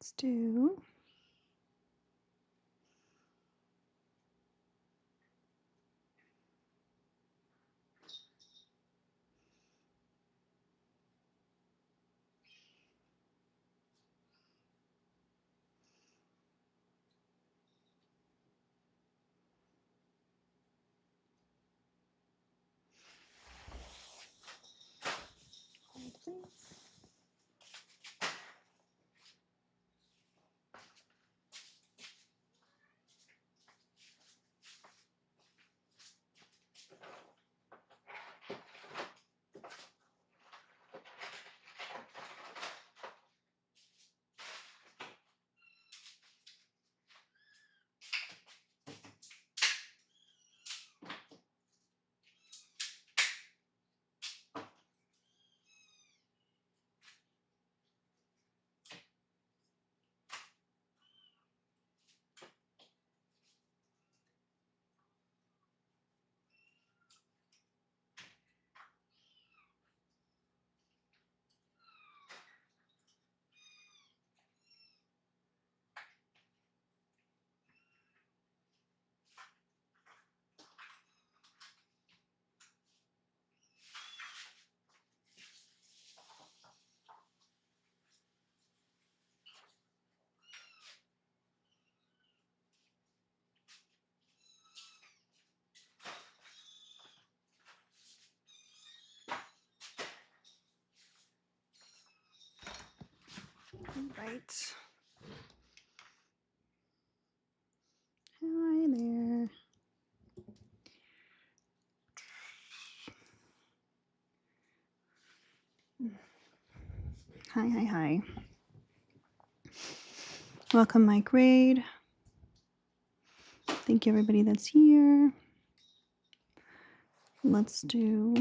Let's do please. Right. Hi there. Hi. Welcome, my grade. Thank you, everybody that's here. Let's do.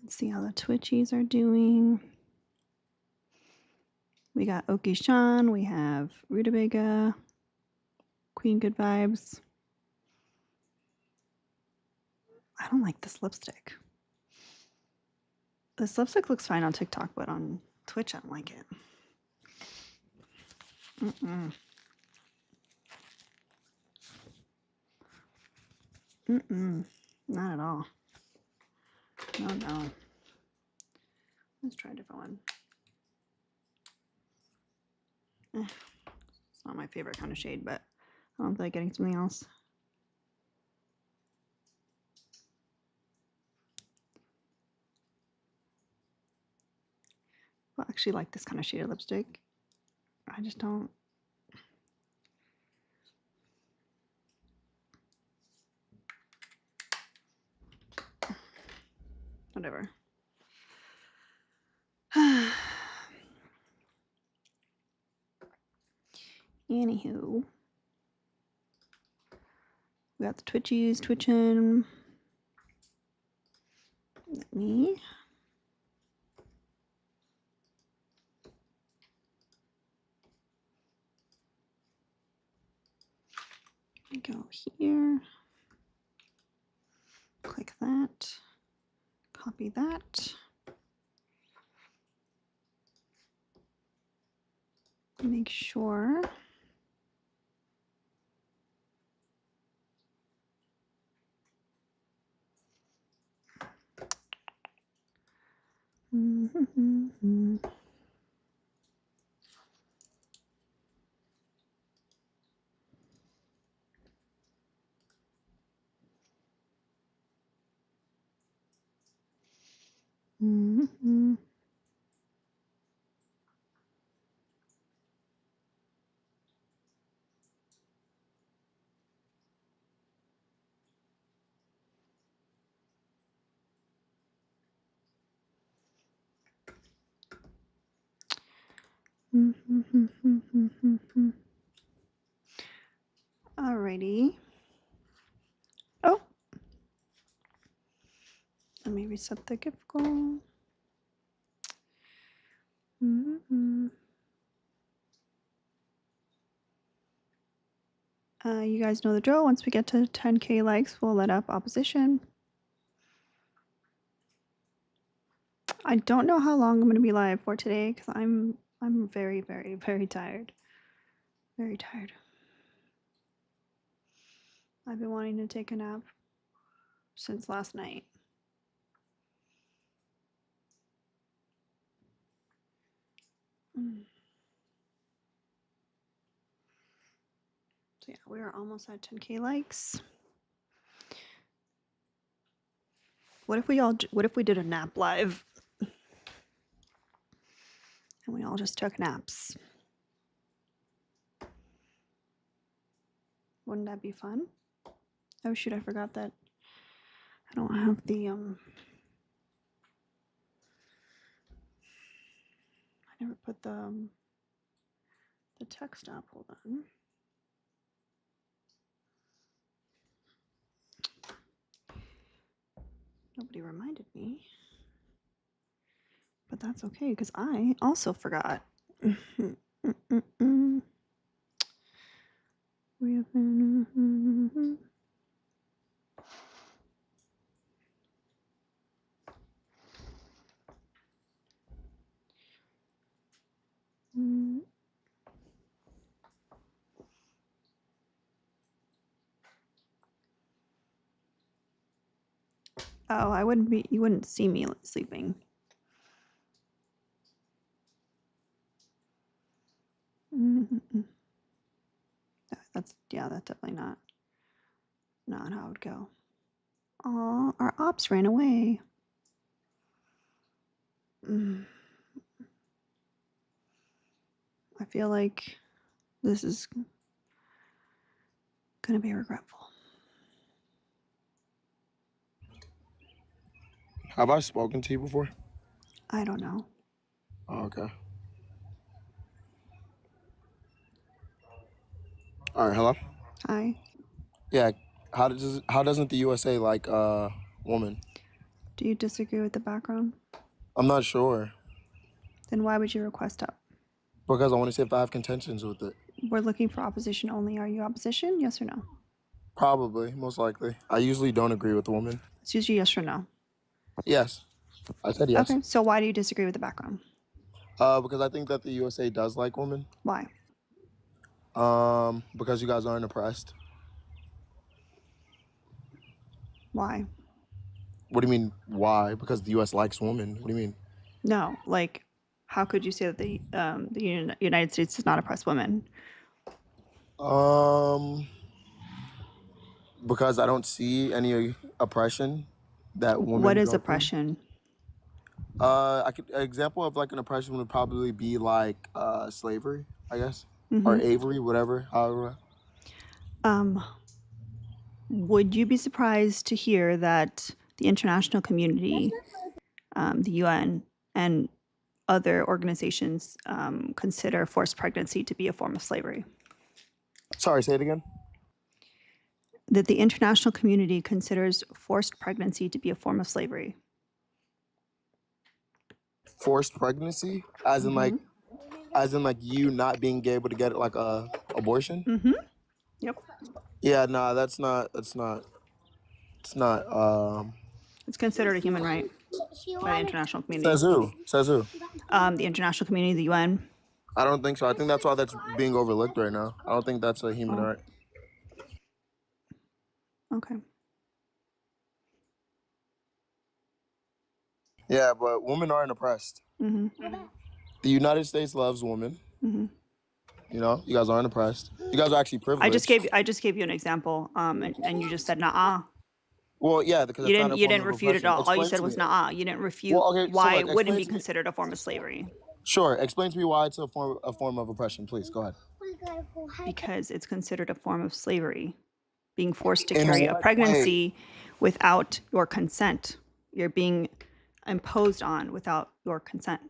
Let's see how the Twitchies are doing. We got Oki Sean, we have Rutabaga, Queen Good Vibes. I don't like this lipstick. This lipstick looks fine on TikTok, but on Twitch, I don't like it. Not at all. No. Let's try a different one. It's not my favorite kind of shade, but I don't feel like getting something else. I actually like this kind of shade of lipstick. I just don't. Whatever. Anywho, we got the Twitchies twitching. Let me go here. Click that. Copy that. Make sure. Alrighty. Oh, let me reset the gift goal. You guys know the drill. Once we get to 10K likes, we'll let up opposition. I don't know how long I'm going to be live for today because I'm very, very, very tired. Very tired. I've been wanting to take a nap since last night. So yeah, we are almost at 10K likes. What if we did a nap live? And we all just took naps. Wouldn't that be fun? Oh shoot, I forgot that I don't have the I never put the text up. Hold on. Nobody reminded me. But that's okay because I also forgot. We have been Oh, you wouldn't see me sleeping. That's definitely not how it would go. Oh, our ops ran away. I feel like this is gonna be regretful. Have I spoken to you before? I don't know. Oh, okay. All right, hello? Hi. Yeah, how doesn't the USA like woman? Do you disagree with the background? I'm not sure. Then why would you request up? Because I want to see if I have contentions with it. We're looking for opposition only. Are you opposition? Yes or no? Probably, most likely. I usually don't agree with the woman. It's usually yes or no. Yes. I said yes. Okay, so why do you disagree with the background? Because I think that the USA does like women. Why? Because you guys aren't oppressed. Why? What do you mean, why? Because the US likes women. What do you mean? No, like, how could you say that the United States does not oppress women? Because I don't see any oppression that women What is go through. oppression? An example of like an oppression would probably be like slavery, I guess, or Avery, whatever. However. Would you be surprised to hear that the international community, the UN, and other organizations consider forced pregnancy to be a form of slavery? Sorry, say it again. That the international community considers forced pregnancy to be a form of slavery. Forced pregnancy, as in like you not being able to get like a abortion. Yep. Yeah, no, that's not. It's not. It's considered a human right by the international community. Says who? Says who? The international community, the UN. I don't think so. I think that's why that's being overlooked right now. I don't think that's a human right. Okay. Yeah, but women aren't oppressed. The United States loves women. You know, you guys aren't oppressed. You guys are actually privileged. I just gave you an example, and you just said nah. Well, yeah, because you didn't refute it all. All you said was nah. You didn't refute why it wouldn't be considered a form of slavery. Sure. Explain to me why it's a form of oppression, please. Go ahead. Because it's considered a form of slavery, being forced to carry a pregnancy without your consent. You're being imposed on without your consent.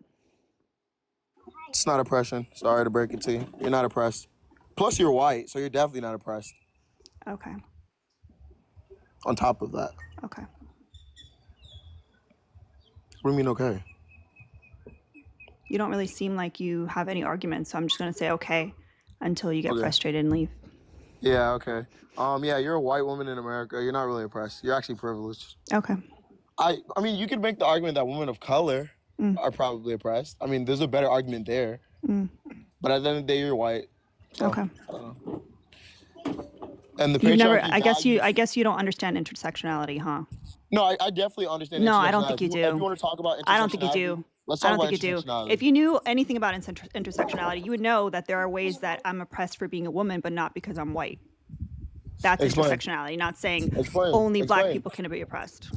It's not oppression. Sorry to break it to you. You're not oppressed. Plus, you're white, so you're definitely not oppressed. Okay. On top of that. Okay. What do you mean, okay? You don't really seem like you have any arguments, so I'm just going to say okay until you get frustrated and leave. Yeah, okay. Yeah, you're a white woman in America. You're not really oppressed. You're actually privileged. Okay. I mean, you could make the argument that women of color are probably oppressed. I mean, there's a better argument there. But at the end of the day, you're white. So, Okay. I don't know. And the You've never. patriarchy I guess you don't understand intersectionality, huh? No, I definitely understand No, intersectionality. I don't think you do. If you want to talk about intersectionality, I don't think you do. Let's I talk don't about think you do. intersectionality. If you knew anything about intersectionality, you would know that there are ways that I'm oppressed for being a woman, but not because I'm white. That's intersectionality, not saying only black people can be oppressed.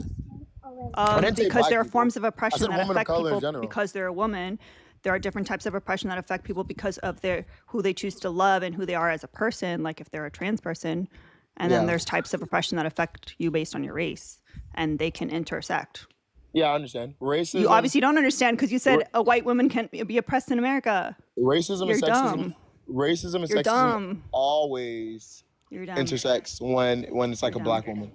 Because there are forms of oppression that affect people because they're a woman. There are different types of oppression that affect people because of who they choose to love and who they are as a person, like if they're a trans person. And then there's types of oppression that affect you based on your race, and they can intersect. Yeah, I understand. Racism. You obviously don't understand because you said a white woman can't be oppressed in America. Racism and sexism. Dumb. Racism and You're sexism dumb. always intersects when it's like a black woman.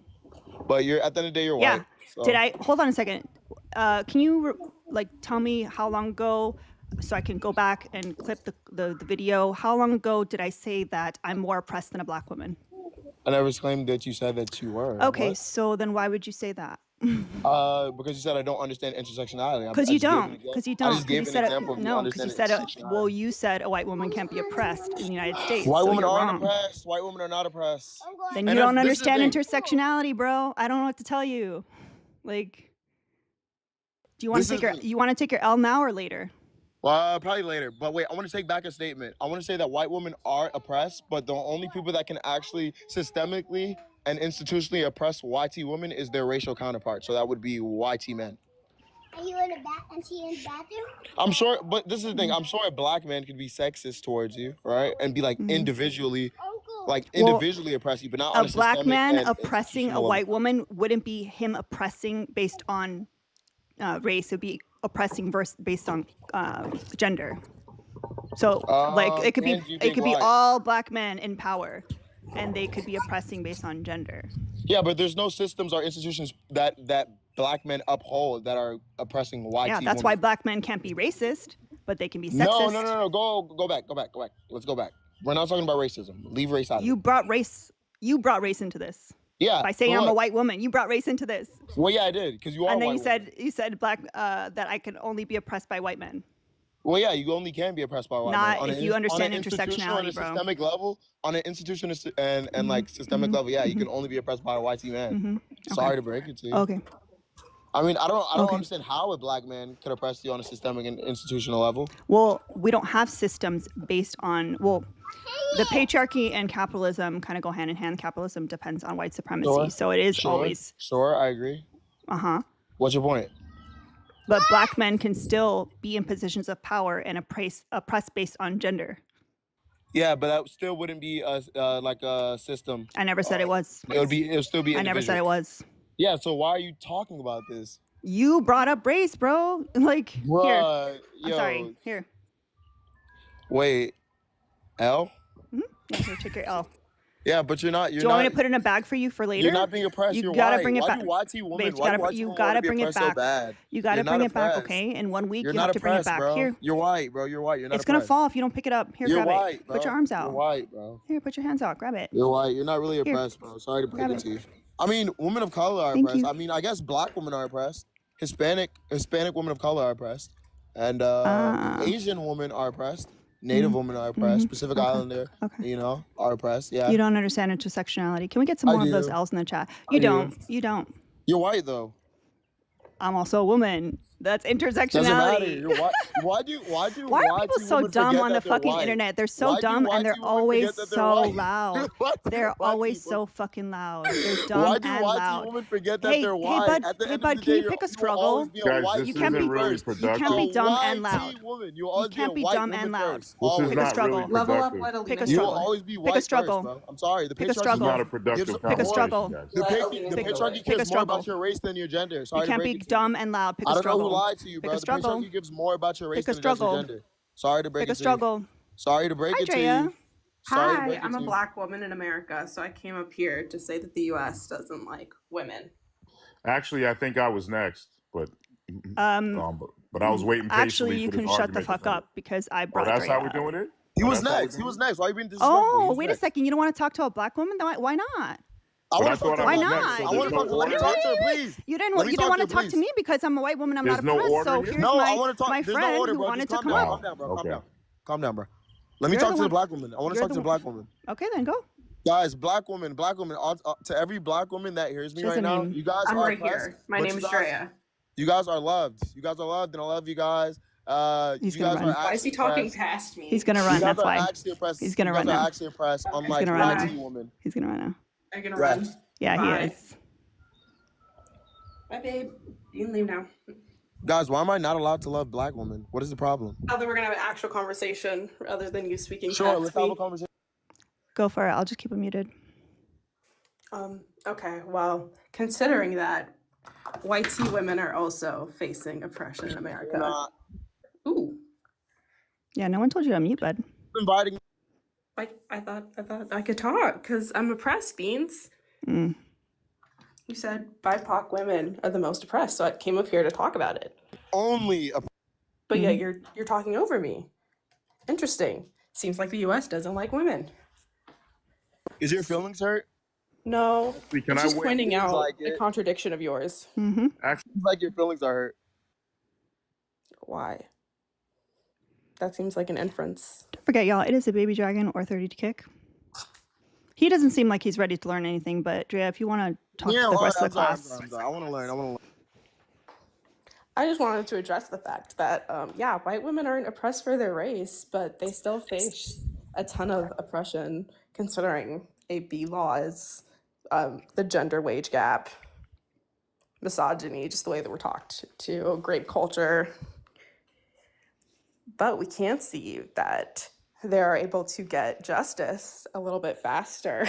But you're at the end of the day, you're white. So. Did I hold on a second? Can you tell me how long ago, so I can go back and clip the video? How long ago did I say that I'm more oppressed than a black woman? I never claimed that you said that you were. Okay, so then why would you say that? Because you said I don't understand intersectionality. Because you don't. Because you don't. I just gave an example. No, because you said you said a white woman can't be oppressed in the United States. White women aren't oppressed. White women are not oppressed. Then you don't understand intersectionality, bro. I don't know what to tell you. Like, do you want to take your L now or later? Well, probably later. But wait, I want to take back a statement. I want to say that white women are oppressed, but the only people that can actually systemically and institutionally oppress YT women is their racial counterpart. So that would be YT men. Are you in the bathroom? I'm sure, but this is the thing. I'm sure a black man could be sexist towards you, right? And be like individually oppress you, but not on a black man oppressing a white woman wouldn't be him oppressing based on race. It would be oppressing based on gender. So it could be all black men in power, and they could be oppressing based on gender. Yeah, but there's no systems or institutions that black men uphold that are oppressing white. Yeah, that's why black men can't be racist, but they can be sexist. No. Go back. Let's go back. We're not talking about racism. Leave race out of it. You brought race into this. Yeah. By saying I'm a white woman, you brought race into this. Well, yeah, I did, because you are. And then you said black that I can only be oppressed by white men. Well, yeah, you only can be oppressed by white men. Not if you understand intersectionality, bro. Systemic level, on an institutional and like systemic level, yeah, you can only be oppressed by a white man. Sorry to break it to you. Okay. I mean, I don't understand how a black man could oppress you on a systemic and institutional level. Well, we don't have systems based on the patriarchy and capitalism kind of go hand in hand. Capitalism depends on white supremacy, so it is always. Sure, I agree. What's your point? But black men can still be in positions of power and oppress based on gender. Yeah, but that still wouldn't be like a system. I never said it was. It would still be. I never said it was. Yeah, so why are you talking about this? You brought up race, bro. Like, bruh, here. I'm sorry. Here. Wait. L? Yeah, here, take your L. Yeah, but you're not. Do you want me to put it in a bag for you for later? You're not being oppressed. You gotta bring it back. You gotta bring it back. So you gotta bring it back, okay? In 1 week, you have to bring it back. Bro. Here. You're white, bro. You're white. You're not. It's gonna fall if you don't pick it up. Here, grab it. Bro. Put your arms out. You're white, bro. Here, put your hands out. Grab it. You're white. You're not really oppressed, bro. Sorry to break it to you. I mean, women of color are oppressed. I mean, I guess black women are oppressed. Hispanic women of color are oppressed, and Asian women are oppressed. Native women are oppressed. Pacific Islander, are oppressed. Yeah. You don't understand intersectionality. Can we get some more of those L's in the chat? You don't. You're white though. I'm also a woman. That's intersectionality. Doesn't matter. You're white. Why are people so dumb on the fucking internet? They're so dumb and they're always so loud. They're always so fucking loud. They're dumb and loud. Why do women forget that they're white? Hey, bud, can you pick a struggle? Guys, you can't be dumb and loud. You can't be dumb and loud. Pick a struggle. Level up, Weddle. Pick a struggle. You will always be white. Pick a struggle. First, I'm sorry. The pick a struggle. Not a productive Pick a struggle. The patriarchy cares more about your race than your gender. Sorry you can't be dumb and loud. Pick a struggle. I don't know who lied to you, bro. The patriarchy gives more about your race than your gender. Sorry to break it to you. Sorry to break it to you. Hi, I'm a black woman in America, so I came up here to say that the U.S. doesn't like women. Actually, I think I was next, but I was waiting patiently. Actually, you can shut the fuck up because I brought. That's how we're doing it. He was next. He was next. Why are you being disrespectful? Oh, wait a second. You don't want to talk to a black woman? Why not? I want to talk to her. Why Next, not? so I want to talk to her. Let me talk to her, please. You didn't want to talk to me because I'm a white woman. I'm There's not no oppressed. So order here's here? No, I my, want to talk. my There's friend no order, who bro. wanted Just to calm come down. up. Calm down, bro. Okay. Calm down. Calm down, bro. Let me You're talk the to the one- black woman. I want to you're talk to the the black woman. Okay, then go. Guys, black woman. To every black woman that hears me She has right a now, name. you guys I'm are right oppressed, here. My but name is Drea. you guys are loved. You guys are loved, and I love you guys. He's You gonna guys run. are Why is he actually talking oppressed. past me? He's gonna You run. guys That's are why. actually oppressed. He's gonna You run guys are now. actually oppressed, Okay. unlike gonna run YT now. woman. He's gonna run now. Are you gonna Yeah. run? Yeah, Bye. he is. Bye, babe. You can leave now. Guys, why am I not allowed to love black women? What is the problem? Now that we're gonna have an actual conversation rather than you speaking Sure, past let's me. have a conversation. Go for it. I'll just keep him muted. Okay, well, considering that white tea women are also facing oppression in America. Not Ooh. Yeah, no one told you to mute, bud. inviting. I thought I could talk because I'm oppressed, Beans. Mm. You said BIPOC women are the most oppressed, so I came up here to talk about it. Only a But yeah, you're talking over me. Interesting. Seems like the U.S. doesn't like women. Is your feelings hurt? No, Can it's I just wait? pointing out like a it. contradiction of yours. Mm-hmm. Seems like your feelings are hurt. Why? That seems like an inference. Don't forget, y'all, it is a baby dragon or 30 to kick. He doesn't seem like he's ready to learn anything, but Drea, if you want to talk to the rest of the class. I'm sorry. I want to learn. I just wanted to address the fact that, yeah, white women aren't oppressed for their race, but they still face a ton of oppression considering AB laws, the gender wage gap, misogyny, just the way that we're talked to, grape culture. But we can see that they're able to get justice a little bit faster,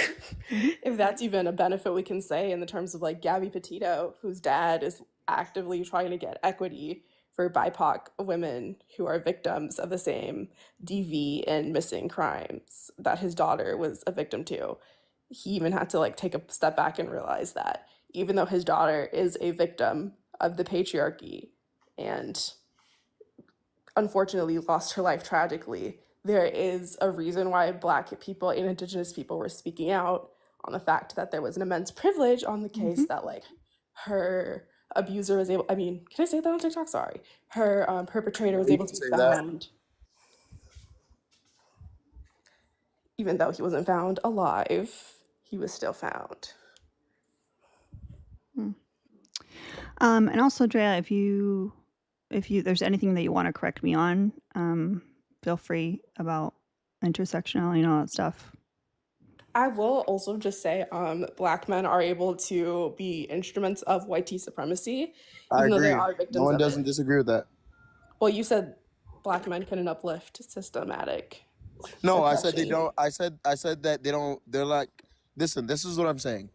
if that's even a benefit we can say in the terms of like Gabby Petito, whose dad is actively trying to get equity for BIPOC women who are victims of the same DV and missing crimes that his daughter was a victim to. He even had to like take a step back and realize that even though his daughter is a victim of the patriarchy and unfortunately lost her life tragically, there is a reason why Black people and Indigenous people were speaking out on the fact that there was an immense privilege on the case that like her abuser was able, I mean, can I say that on TikTok? Sorry. Her perpetrator was able to be found. Even though he wasn't found alive, he was still found. And also, Drea, if there's anything that you want to correct me on, feel free about intersectionality and all that stuff. I will also just say Black men are able to be instruments of white supremacy, even though they are victims No one of doesn't it. disagree with that. Well, you said Black men couldn't uplift systematic. No, I said they oppression. don't. I said that they don't. They're like, listen, this is what I'm saying.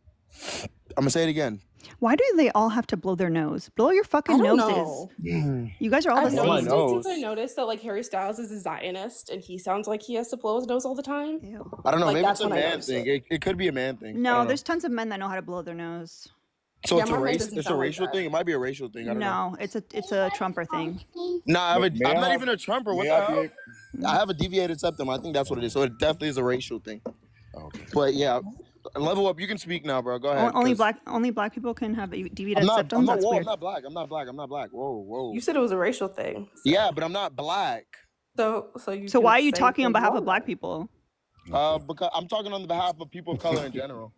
I'm gonna say it again. Why do they all have to blow their nose? Blow your I fucking don't noses. know. You guys are all I've the noticed same. it since I noticed that like Harry Styles is a Zionist and he sounds like he has to blow his nose all the time. Ew. I don't know. Like, Maybe that's it's a when I man noticed thing. it. It could be a man thing. I No, don't know. there's tons of men that know how to blow their nose. So Yeah, it's a my man race. doesn't It's a sound like racial that. thing. It might be a racial thing. I don't know. No, it's a Trumper thing. Nah, I'm May not I- even a Trumper. What may the I be hell? a- I have a deviated septum. I think that's what it is. So it definitely is a racial thing. Okay. But yeah, level up. You can speak now, bro. Go ahead. Only 'cause black people can have deviated I'm not. septum. I'm not. That's Whoa, I'm weird. not black. I'm not black. Whoa. You said it was a racial thing. Yeah, but I'm not black. So So why are you talking on behalf of black people? Because I'm talking on the behalf of people of color in general.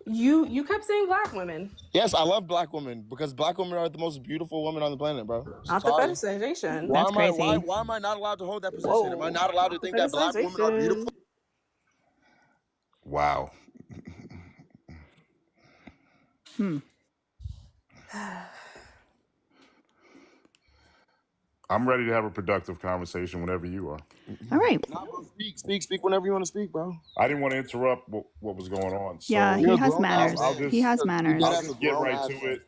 You kept saying Black women. Yes, I love black women because black women are the most beautiful women on the planet, bro. Not the Sorry. fetishization. Why That's am I? crazy. Why am I not allowed to hold that position? Whoa. Am I not allowed to think that black women are beautiful? Wow. I'm ready to have a productive conversation whenever you are. All right. Nah, bro, speak whenever you want to speak, bro. I didn't want to interrupt what was going on. So Yeah, he You're a has grown manners. ass man. He has You're manners. dead I'll ass just a get grown right ass to man. it.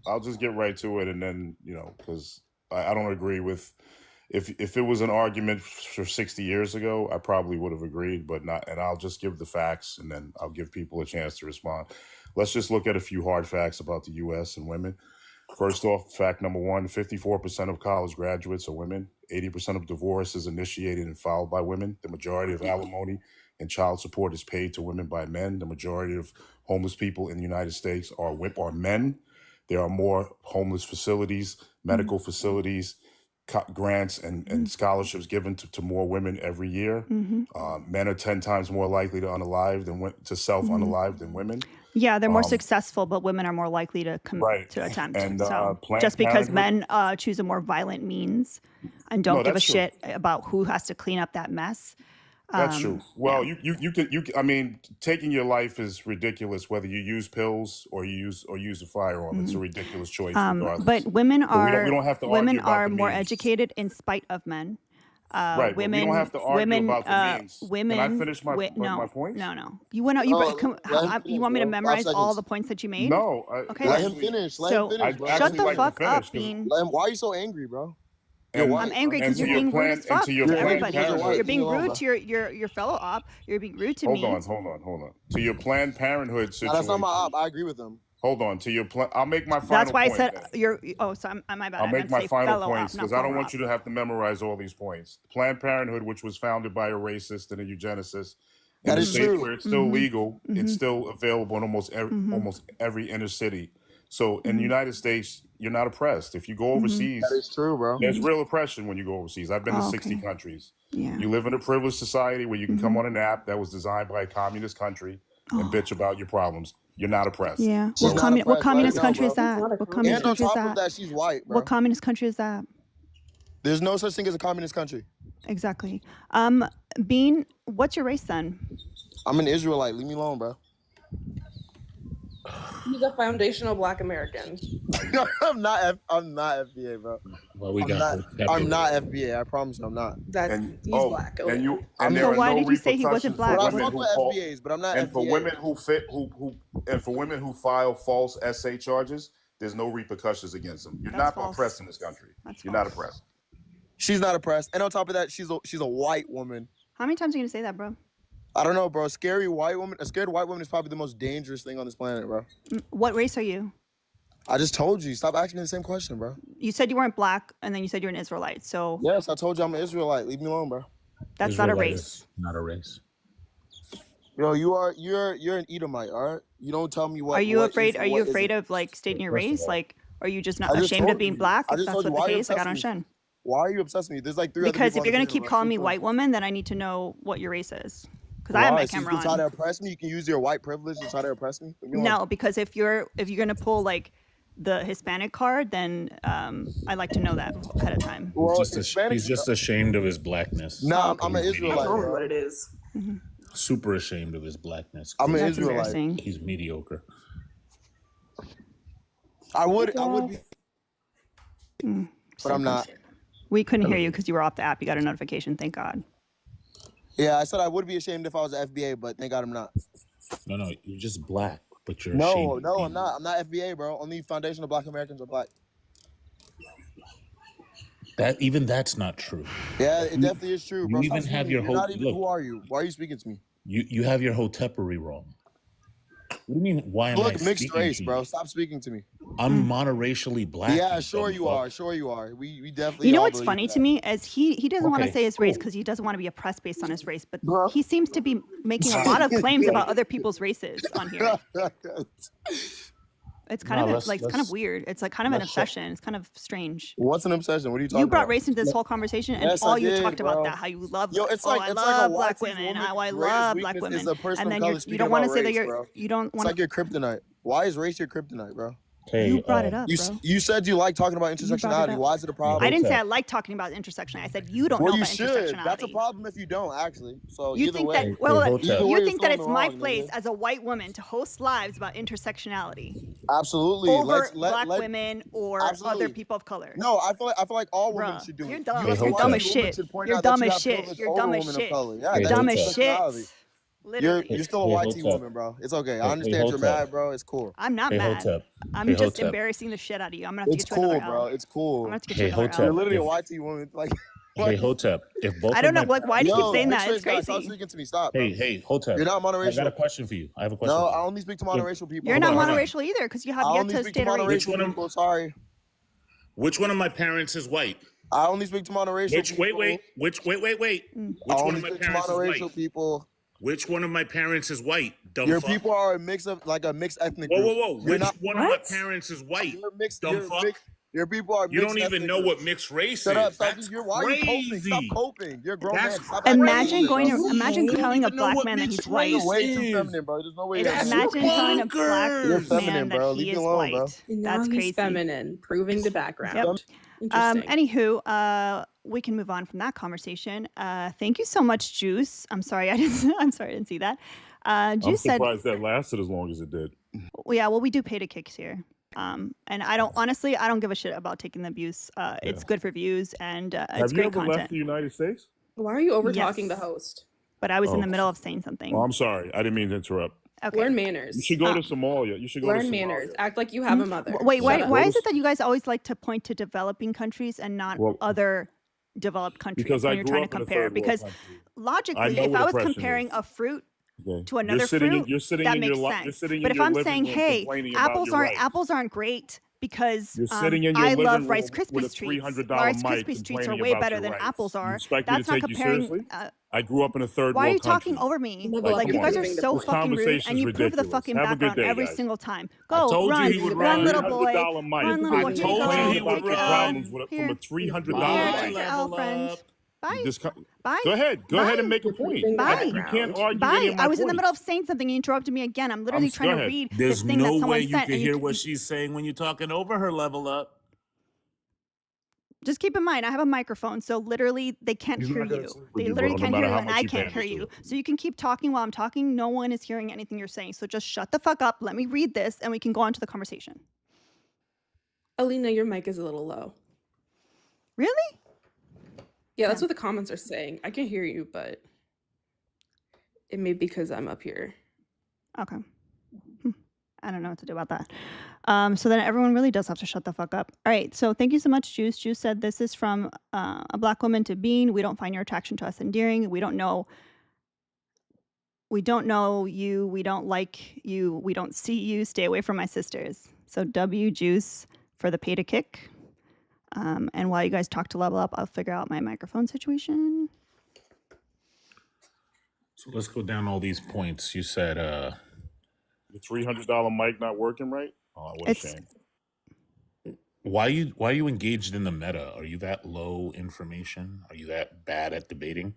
I'll just get right to it, and then because I don't agree with. If it was an argument for 60 years ago, I probably would have agreed, but not. And I'll just give the facts, and then I'll give people a chance to respond. Let's just look at a few hard facts about the U.S. and women. First off, fact number one, 54% of college graduates are women. 80% of divorce is initiated and filed by women. The majority of alimony and child support is paid to women by men. The majority of homeless people in the United States are men. There are more homeless facilities, medical facilities, grants and scholarships given to more women every year. Men are 10 times more likely to self-unalive than women. Yeah, they're more successful, but women are more likely to attempt. And so Planned just because Parenthood, men choose a more violent means and don't give a that's true. shit about who has to clean up that mess. That's true. Yeah. Well, I mean, taking your life is ridiculous, whether you use pills or use a firearm. It's a ridiculous choice regardless. But women we are don't have to argue women about are the more means. educated in spite of men. Right, but we Women, don't have to argue women, about the means. women. Can I finish my No, points? no. You went out. No, let him You finish, want me to bro. 5 memorize all seconds. the points that you made? No. Okay, Let then. him finish. Let So him finish, bro. I'd shut actually the like to fuck finish, up, 'cause- Bean. Why are you so angry, bro? You're And- white. I'm angry and because to you're your being rude plan- as and fuck to your to Planned everybody. Parenthood- You're being Leave me alone, rude to your fellow op. You're being rude to me. Hold on. To your Planned Parenthood No, situation. that's not my op. I agree with him. Hold on. I'll make my final That's why I point said then. you're. Oh, so my bad. I'll I make meant to my say final fellow points op, because not I don't former want op. you to have to memorize all these points. Planned Parenthood, which was founded by a racist and a eugenicist, in That the is states true. where it's still legal, it's still available in almost every inner city. So in the United States, you're not oppressed. If you go overseas, That is true, bro. there's real oppression when you go overseas. I've been to Oh, 60 okay. countries. Yeah. You live in a privileged society where you can come on an app that was designed by a communist country and bitch about your problems. You're not oppressed. Yeah. She's What, not what oppressed. Let her communist know, country is bro. that? Not a What communist And on country is top of that? that, she's white, bro. What communist country is that? There's no such thing as a communist country. Exactly. Bean, what's your race then? I'm an Israelite. Leave me alone, bro. He's a foundational Black American. I'm not FBA, bro. Well, we I'm got not FBA. I promise you, I'm not. He's Black. And you I'm and there So are why no did you say he wasn't repercussions black? But I for women fuck who with fall, FBAs, but I'm not and for FBA. women for women who file false essay charges, there's no repercussions against them. You're That's not false. oppressed in this country. That's You're not false. oppressed. She's not oppressed. And on top of that, she's a white woman. How many times are you gonna say that, bro? I don't know, bro. A scared white woman is probably the most dangerous thing on this planet, bro. What race are you? I just told you. Stop asking me the same question, bro. You said you weren't black, and then you said you're an Israelite. So Yes, I told you I'm an Israelite. Leave me alone, bro. that's not a Israelite race. is not a race. Yo, you're an Edomite, all right? You don't tell me what. Are you what afraid? is Are and you what afraid isn't. of like stating your First of race? all- Like, are you just not I just ashamed told of being you. black? I If just that's told you. what Why the are you case, like I don't obsessed with me? understand. Why are you obsessed with me? There's like 3 other Because people if you're on gonna the keep page, calling me bro. white woman, then I need to know what your race is. Because I have Why? my So you camera can try to on. oppress me? You can use your white privilege to try to oppress me? Leave me alone. No, because if you're gonna pull like the Hispanic card, then I'd like to know that ahead of time. Well, He's just ashamed of his blackness. No, I'm an okay. Israelite, That's only bro. what it is. Super ashamed of his blackness. I'm an That's Israelite. embarrassing. He's mediocre. I would be, but I'm not. We couldn't hear you because you were off the app. You got a notification. Thank God. Yeah, I said I would be ashamed if I was an FBA, but thank God I'm not. No, you're just black, but you're No, ashamed. no, I'm not. I'm not FBA, bro. Only foundational Black Americans are black. That's not true. Yeah, it definitely is true, bro. You Stop even speaking have to me. your You're not whole- even. look. Who are you? Why are you speaking to me? You have your hotepery wrong. What do you mean? Why am I Look, mixed speaking race, to you? bro. Stop speaking to me. I'm monoracially black. Yeah, you sure dumb you fuck. are. Sure you are. We definitely. You know all what's believe funny that. to me is he doesn't want to Okay, say his race cool. because he doesn't want to be oppressed based on his race, but Bro. he seems to be making a lot of claims about other people's races on here. It's kind No, of kind of weird. It's like kind of an let's shut- obsession. It's kind of strange. What's an obsession? What are you talking You brought about? race into this whole conversation, and Yes, I all you did, talked bro. about that how you love. Yo, it's oh, like I it's love like a black white women. woman. Oh, I Greatest love black weakness women. is a person And of then color you speaking don't want to about say that race, bro. you don't It's want like your kryptonite. Why is race your kryptonite, bro? Hey, You brought it up, bro. You said you like talking about brought it intersectionality. up. Why is it a problem? I didn't say Okay. I like talking about intersectionality. I said you don't Well, know you about should. intersectionality. That's a problem if you don't, actually. So You either think way, that well, Hey, Hotep. Either way, you you're think that feeling it's my wrong, place nigga. as a white woman to host lives about intersectionality absolutely. over Let black women or absolutely. other people of color. No, I feel like all women Bruh, should do you're it. dumb. You as a You're white dumb as woman shit. should point You're out dumb that you as have shit. privilege You're over dumb as women shit. of color. Yeah, Hey, You're that's dumb as Hotep. shit. intersectionality. Literally. You're still a Hey, white tea Hotep. woman, bro. It's okay. Hey, I understand you're Hotep. mad, bro. It's cool. I'm not Hey, mad. Hotep. I'm Hey, just Hotep. embarrassing the shit out of you. I'm gonna have to It's get you another cool, L. bro. It's I'm cool. gonna have to get Hey, you another Hotep. You're L. literally a If- white tea woman. Like, Hey, Hotep. If both I don't of know. my Like, why do you keep yo, saying mixed that? race It's guy, stop crazy. speaking to me. Stop, bro. Hey, Hotep. You're not I got a monoracial. question for you. I have a question No, for I you. only speak to monoracial people. You're Hold not on, hold on. monoracial either because you have I yet only to speak to state a race. Which monoracial one of- people. Sorry. Which one of my parents is white? I only speak to monoracial people. Wait. Which one of my parents is white? People. Which one of my parents is white? Dumb Your fuck. people are a mixed ethnic group. Whoa. Which one of my parents is white? Dumb fuck. Your people are mixed. You don't even know what mixed race Shut is. up. That's Why are you coping? crazy. Stop coping. You're a grown man. Stop Imagine acting telling a black man that he's white. You're way too feminine, bro. There's no way. Imagine telling a black You're feminine, man bro. that Leave he me is alone, bro. white. And That's now he's crazy. feminine, proving the background. Yep. Interesting. Anywho, we can move on from that conversation. Thank you so much, Juice. I'm sorry I didn't see that. Juice said, I'm surprised that lasted as long as it did. yeah, well, we do pay to kicks here. And I don't give a shit about taking the abuse. It's good for views and it's Have you great ever content. left the United States? Why are you over talking Yes. the host? But I was in Oh. the middle of saying something. Well, I'm sorry. I didn't mean to interrupt. Okay. Learn manners. You should go to Somalia. You should go to Learn Somalia. manners. Act like you have a mother. Wait, Shut why up. is it that you guys always like to point to developing countries and not Well, other developed countries because when I you're grew trying up to in a compare? third world Because country. I logically, know if what I was oppression comparing is. a fruit Okay. to another fruit, that makes sense. But if I'm saying, hey, apples aren't great because You're sitting in your I living love room Rice with Krispies a treats. $300 Rice mic Krispies treats are complaining way about better your than rights. apples You are. expect me That's to not take you comparing. seriously? I grew up in a third Why are world you talking country. over me? Like, Like you come guys on. are so This fucking rude, conversation's and you prove the ridiculous. fucking Have a good background day, every guys. single time. I Go, told you run, he would run, run. little boy. $300 mic. Run, little I boy. Here you told go. you he Complaining would Take about your your run. problems with, Here. from a $300 Bye. Here, take mic. your L, Level friend. up. Bye. Go Bye. ahead. Go ahead and make a point. Bye. You can't argue Bye. any of my I was in the points. middle of saying something and you interrupted me again. I'm literally Go trying to ahead. read There's this thing that no someone way you sent. can hear what she's saying when you're talking over her. Level up. Just keep in mind, I have a microphone, so literally they can't He's hear not gonna you. sleep with They you, literally bro, no can't hear matter you, how and much I you can't pander hear to you. him. So you can keep talking while I'm talking. No one is hearing anything you're saying. So just shut the fuck up. Let me read this, and we can go on to the conversation. Alina, your mic is a little low. Really? Yeah, that's what the comments are saying. I can hear you, but it may be because I'm up here. Okay. I don't know what to do about that. So then everyone really does have to shut the fuck up. All right. So thank you so much, Juice. Juice said this is from a black woman to Bean. We don't find your attraction to us endearing. We don't know you. We don't like you. We don't see you. Stay away from my sisters. So W Juice for the pay to kick. And while you guys talk to Level Up, I'll figure out my microphone situation. So let's go down all these points. You said The $300 mic not working right? Oh, what a shame. why are you engaged in the meta? Are you that low information? Are you that bad at debating?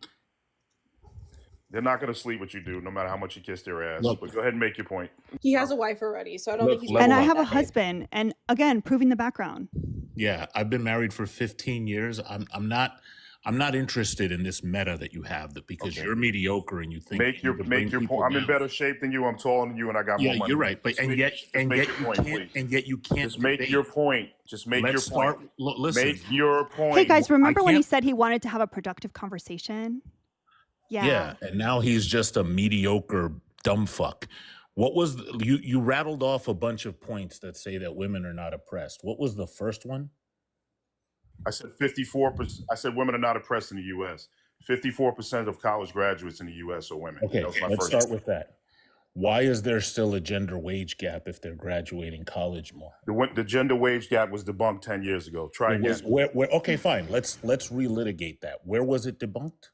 They're not going to sleep with you, dude, no matter how much you kiss their ass. Look. But go ahead and make your point. He has a wife already, so I don't Look, think he's. level And I up. have a husband. And again, proving the background. Yeah, I've been married for 15 years. I'm not interested in this meta that you have because you're mediocre and you think Make your point. I'm in better shape than you. I'm taller than you, and I got more money. Yeah, you're right. But yet you can't. Just make your point. Just make your point. Listen. Make your point. Hey guys, remember when he said he wanted to have a productive conversation? Yeah, and now he's just a mediocre dumb fuck. What was you rattled off a bunch of points that say that women are not oppressed. What was the first one? I said 54%. I said women are not oppressed in the U.S. 54% of college graduates in the U.S. are women. Okay, let's start with that. Why is there still a gender wage gap if they're graduating college more? The gender wage gap was debunked 10 years ago. Try again. Okay, fine. Let's relitigate that. Where was it debunked?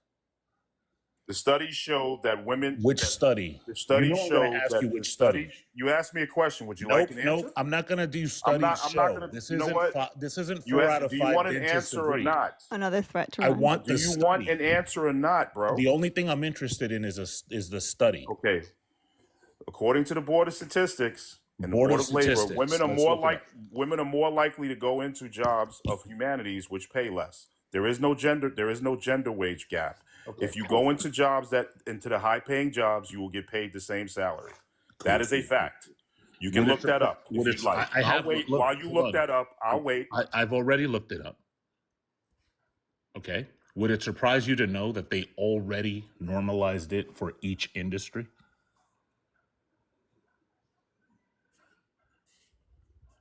The studies show that women. Which study? The studies show that. Which study? You asked me a question. Would you like an answer? Nope. I'm not going to do studies. I'm not going to. This you know isn't. what? This isn't Do 4 out of 5. you want an answer or not? Another threat to I run. want. Do you want an answer or not, bro? The only thing I'm interested in is the study. Okay. According to the Board of Statistics and the Board of Labor, women are more likely to go into jobs of humanities which pay less. There is no gender wage gap. Okay. If you go into into the high paying jobs, you will get paid the same salary. Cool. That is a fact. You can look that up if you'd like. I'll wait. While you look that up, I'll wait. I've already looked it up. Okay. Would it surprise you to know that they already normalized it for each industry?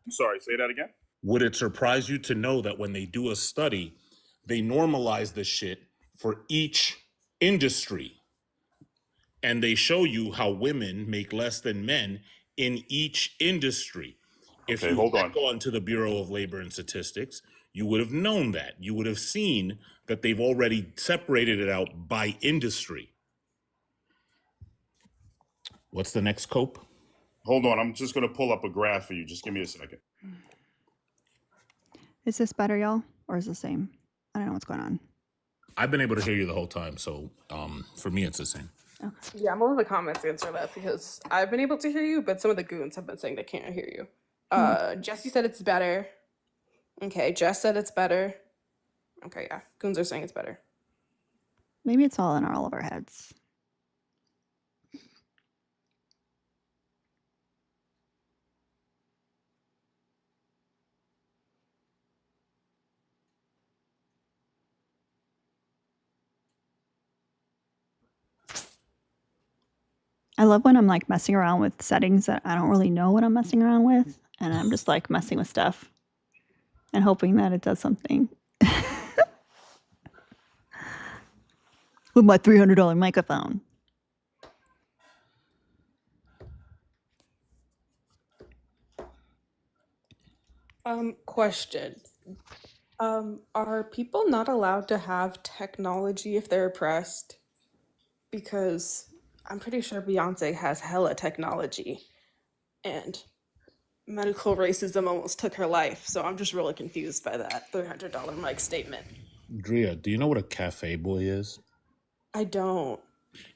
I'm sorry, say that again. Would it surprise you to know that when they do a study, they normalize the shit for each industry? And they show you how women make less than men in each industry. If Okay, you hold had on. gone to the Bureau of Labor and Statistics, you would have known that. You would have seen that they've already separated it out by industry. What's the next cope? Hold on. I'm just going to pull up a graph for you. Just give me a second. Is this better, y'all? Or is it the same? I don't know what's going on. I've been able to hear you the whole time, so for me, it's the same. Okay. Yeah, more of the comments answer that because I've been able to hear you, but some of the goons have been saying they can't hear you. Jesse said it's better. Okay, Jess said it's better. Okay, yeah, goons are saying it's better. Maybe it's all in all of our heads. I love when I'm like messing around with settings that I don't really know what I'm messing around with, and I'm just like messing with stuff and hoping that it does something. With my $300 microphone. Question. Are people not allowed to have technology if they're oppressed? Because I'm pretty sure Beyonce has hella technology, and medical racism almost took her life. So I'm just really confused by that $300 mic statement. Drea, do you know what a cafe boy is? I don't.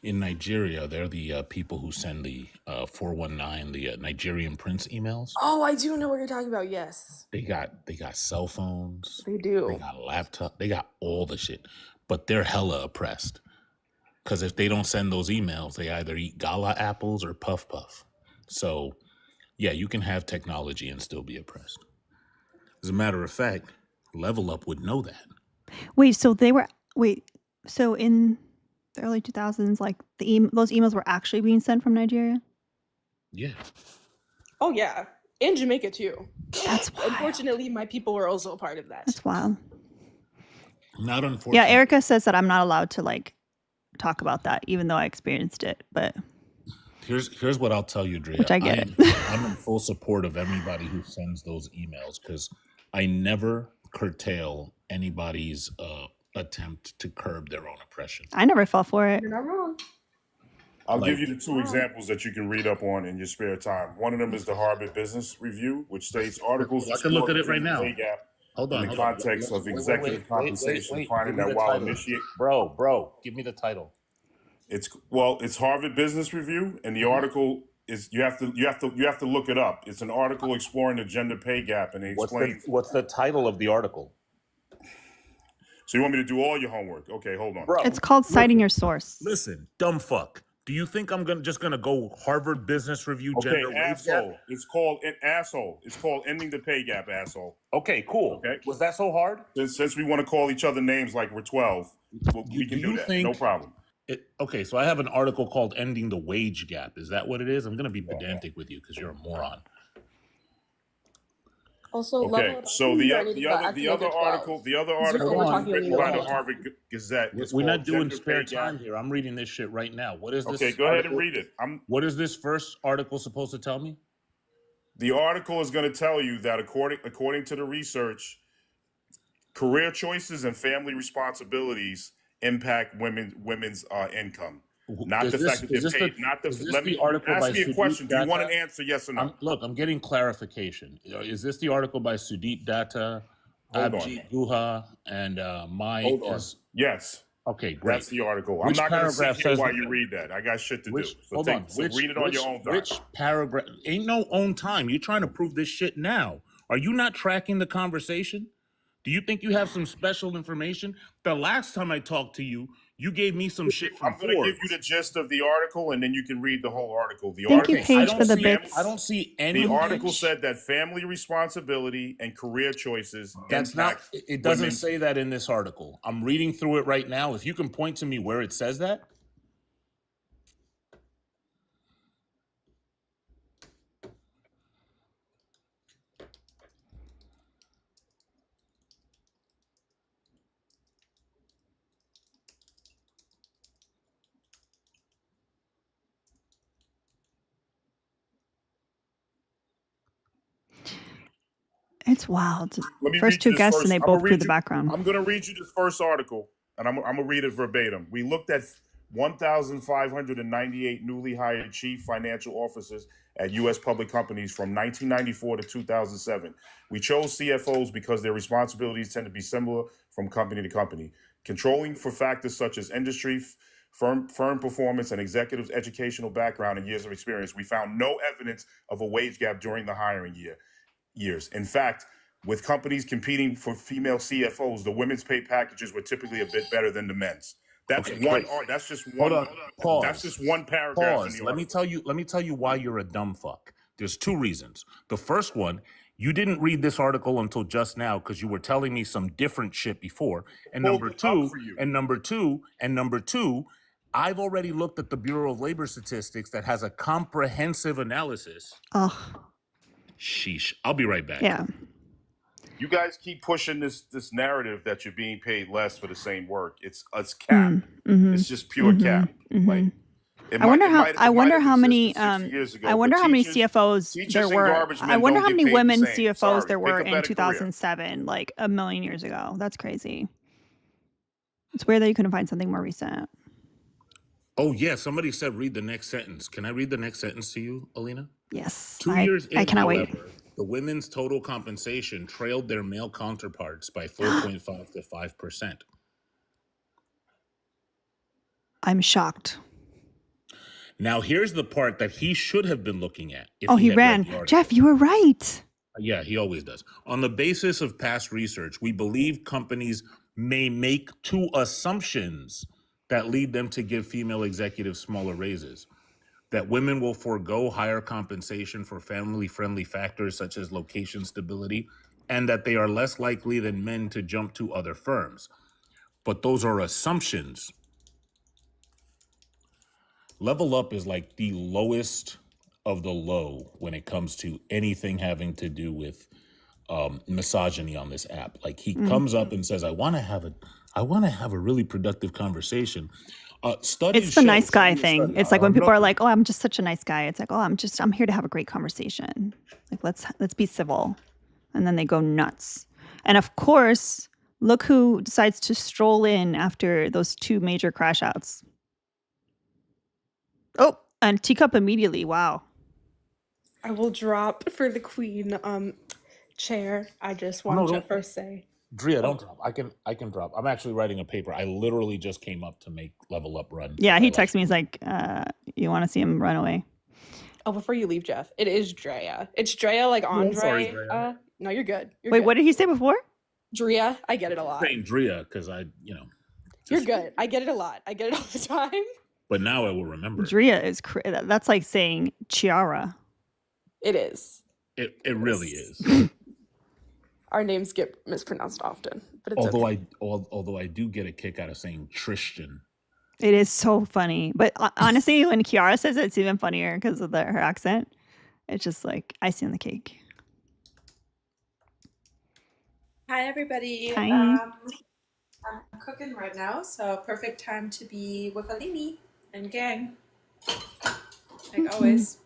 In Nigeria, they're the people who send the 419, the Nigerian prince emails. Oh, I do know what you're talking about. Yes, They got cell phones. they do. They got laptop. They got all the shit, but they're hella oppressed. Because if they don't send those emails, they either eat gala apples or puff puff. So, yeah, you can have technology and still be oppressed. As a matter of fact, Level Up would know that. So in the early 2000s, like those emails were actually being sent from Nigeria? Yeah. Oh yeah, in Jamaica too. That's wild. Unfortunately, my people were also a part of that. That's wild. Not unfortunately. Yeah, Erica says that I'm not allowed to like talk about that, even though I experienced it. But here's what I'll tell you, Drea. Which I get I'm in full support of anybody who sends those emails because I never curtail anybody's attempt to curb their own oppression. I never fell for it. You're not wrong. I'll give you the two examples that you can read up on in your spare time. One of them is the Harvard Business Review, which states articles. I can look at it right now. Hold on. In the context of executive compensation, finding that while initiate. Bro, give me the title. It's Harvard Business Review, and the article is you have to look it up. It's an article exploring the gender pay gap, and it explains. What's the title of the article? So you want me to do all your homework? Okay, hold on. Bro, it's called citing your source. Listen, dumb fuck. Do you think I'm just gonna go Harvard Business Review gender asshole? Gap? It's called an asshole. It's called ending the pay gap, asshole. Okay, cool. Okay, was that so hard? Since we want to call each other names like we're 12, we can do that. No problem. Okay, so I have an article called "Ending the Wage Gap." Is that what it is? I'm gonna be pedantic with you because you're a moron. Also, okay. So the other article written by the Harvard Gazette. We're not doing spare time here. I'm reading this shit right now. What is this? Okay, go ahead and read it. What is this first article supposed to tell me? The article is going to tell you that according to the research, career choices and family responsibilities impact women's income. Not the fact that they're paid. Let me ask me a question. Do you want an answer? Yes or no? I'm getting clarification. Is this the article by Sudip Datta, Abhijit Guha, and Mai? Yes. Okay, great. That's the article. I'm not going to sit here while you read that. I got shit to do. So read it on your own time. Which paragraph? Ain't no own time. You're trying to prove this shit now. Are you not tracking the conversation? Do you think you have some special information? The last time I talked to you, you gave me some shit from I'm going to give you the gist of the article, and then you can read the whole article. Thank you, Paige, for the bits. I don't see any. The article said that family responsibility and career choices. That's not. It doesn't say that in this article. I'm reading through it right now. If you can point to me where it says that. It's wild. Let me First read you two this guests, and first. they I'm gonna both blew read the you. background. I'm gonna read you this first article, and I'm gonna read it verbatim. We looked at 1,598 newly hired chief financial officers at U.S. public companies from 1994 to 2007. We chose CFOs because their responsibilities tend to be similar from company to company, controlling for factors such as industry, firm performance, and executives' educational background and years of experience. We found no evidence of a wage gap during the hiring years. In fact, with companies competing for female CFOs, the women's pay packages were typically a bit better than the men's. That's Okay, one wait. art. That's just Hold one. on. Pause. That's just one paragraph in Pause. the Let me article. tell you. Let me tell you why you're a dumb fuck. There's two reasons. The first one, you didn't read this article until just now because you were telling me some different shit before. And Pulled number it up two, for you. and number two, and number two, I've already looked at the Bureau of Labor Statistics that has a comprehensive analysis. Oh, Sheesh. I'll be right back. yeah. You guys keep pushing this narrative that you're being paid less for the same work. It's cap. It's just pure cap. Like I wonder how many years ago. I wonder but how many teachers- CFOs teachers there and were. garbage I men wonder don't how get many paid the women same. CFOs Sorry, there pick were a in better career. 2007, like a million years ago. That's crazy. It's weird that you couldn't find something more recent. Oh yeah, somebody said read the next sentence. Can I read the next sentence to you, Alina? Yes, 2 years in, I cannot wait. however, the women's total compensation trailed their male counterparts by 4.5 to 5%. I'm shocked. Now, here's the part that he should have been looking at. If Oh, he had read ran. the article. Jeff, you were right. Yeah, he always does. On the basis of past research, we believe companies may make two assumptions that lead them to give female executives smaller raises. That women will forego higher compensation for family-friendly factors such as location stability, and that they are less likely than men to jump to other firms. But those are assumptions. Level Up is like the lowest of the low when it comes to anything having to do with misogyny on this app. Like he comes up and says, I want to have a really productive conversation. Studies It's the show, nice guy studies thing. study- It's like when people no- are like, "Oh, I'm just such a nice guy." It's like, "Oh, I'm here to have a great conversation. Like let's be civil." And then they go nuts. And of course, look who decides to stroll in after those two major crash outs. Oh, and Teacup immediately. Wow. I will drop for the queen chair. I just No, want to don't- first say. Drea, don't drop. I can drop. I'm actually writing a paper. I literally just came up to make Level Up run. Yeah, he texted me. He's like, "You want to see him run away?" Oh, before you leave, Jeff, it is Drea. It's Drea like Andre. sorry, Drea. No, you're good. Wait, what did he say before? Drea, I get it a lot. saying Drea because You're good. I get it a lot. I get it all the time. But now I will remember. Drea is that's like saying Chiara. It is. It really is. Our names get mispronounced often, but it's Although okay. although I do get a kick out of saying Tristan. It is so funny. But honestly, when Kiara says it, it's even funnier because of her accent. It's just like icing on the cake. Hi, everybody. Hi. I'm cooking right now, so perfect time to be with Alini and gang. Like always.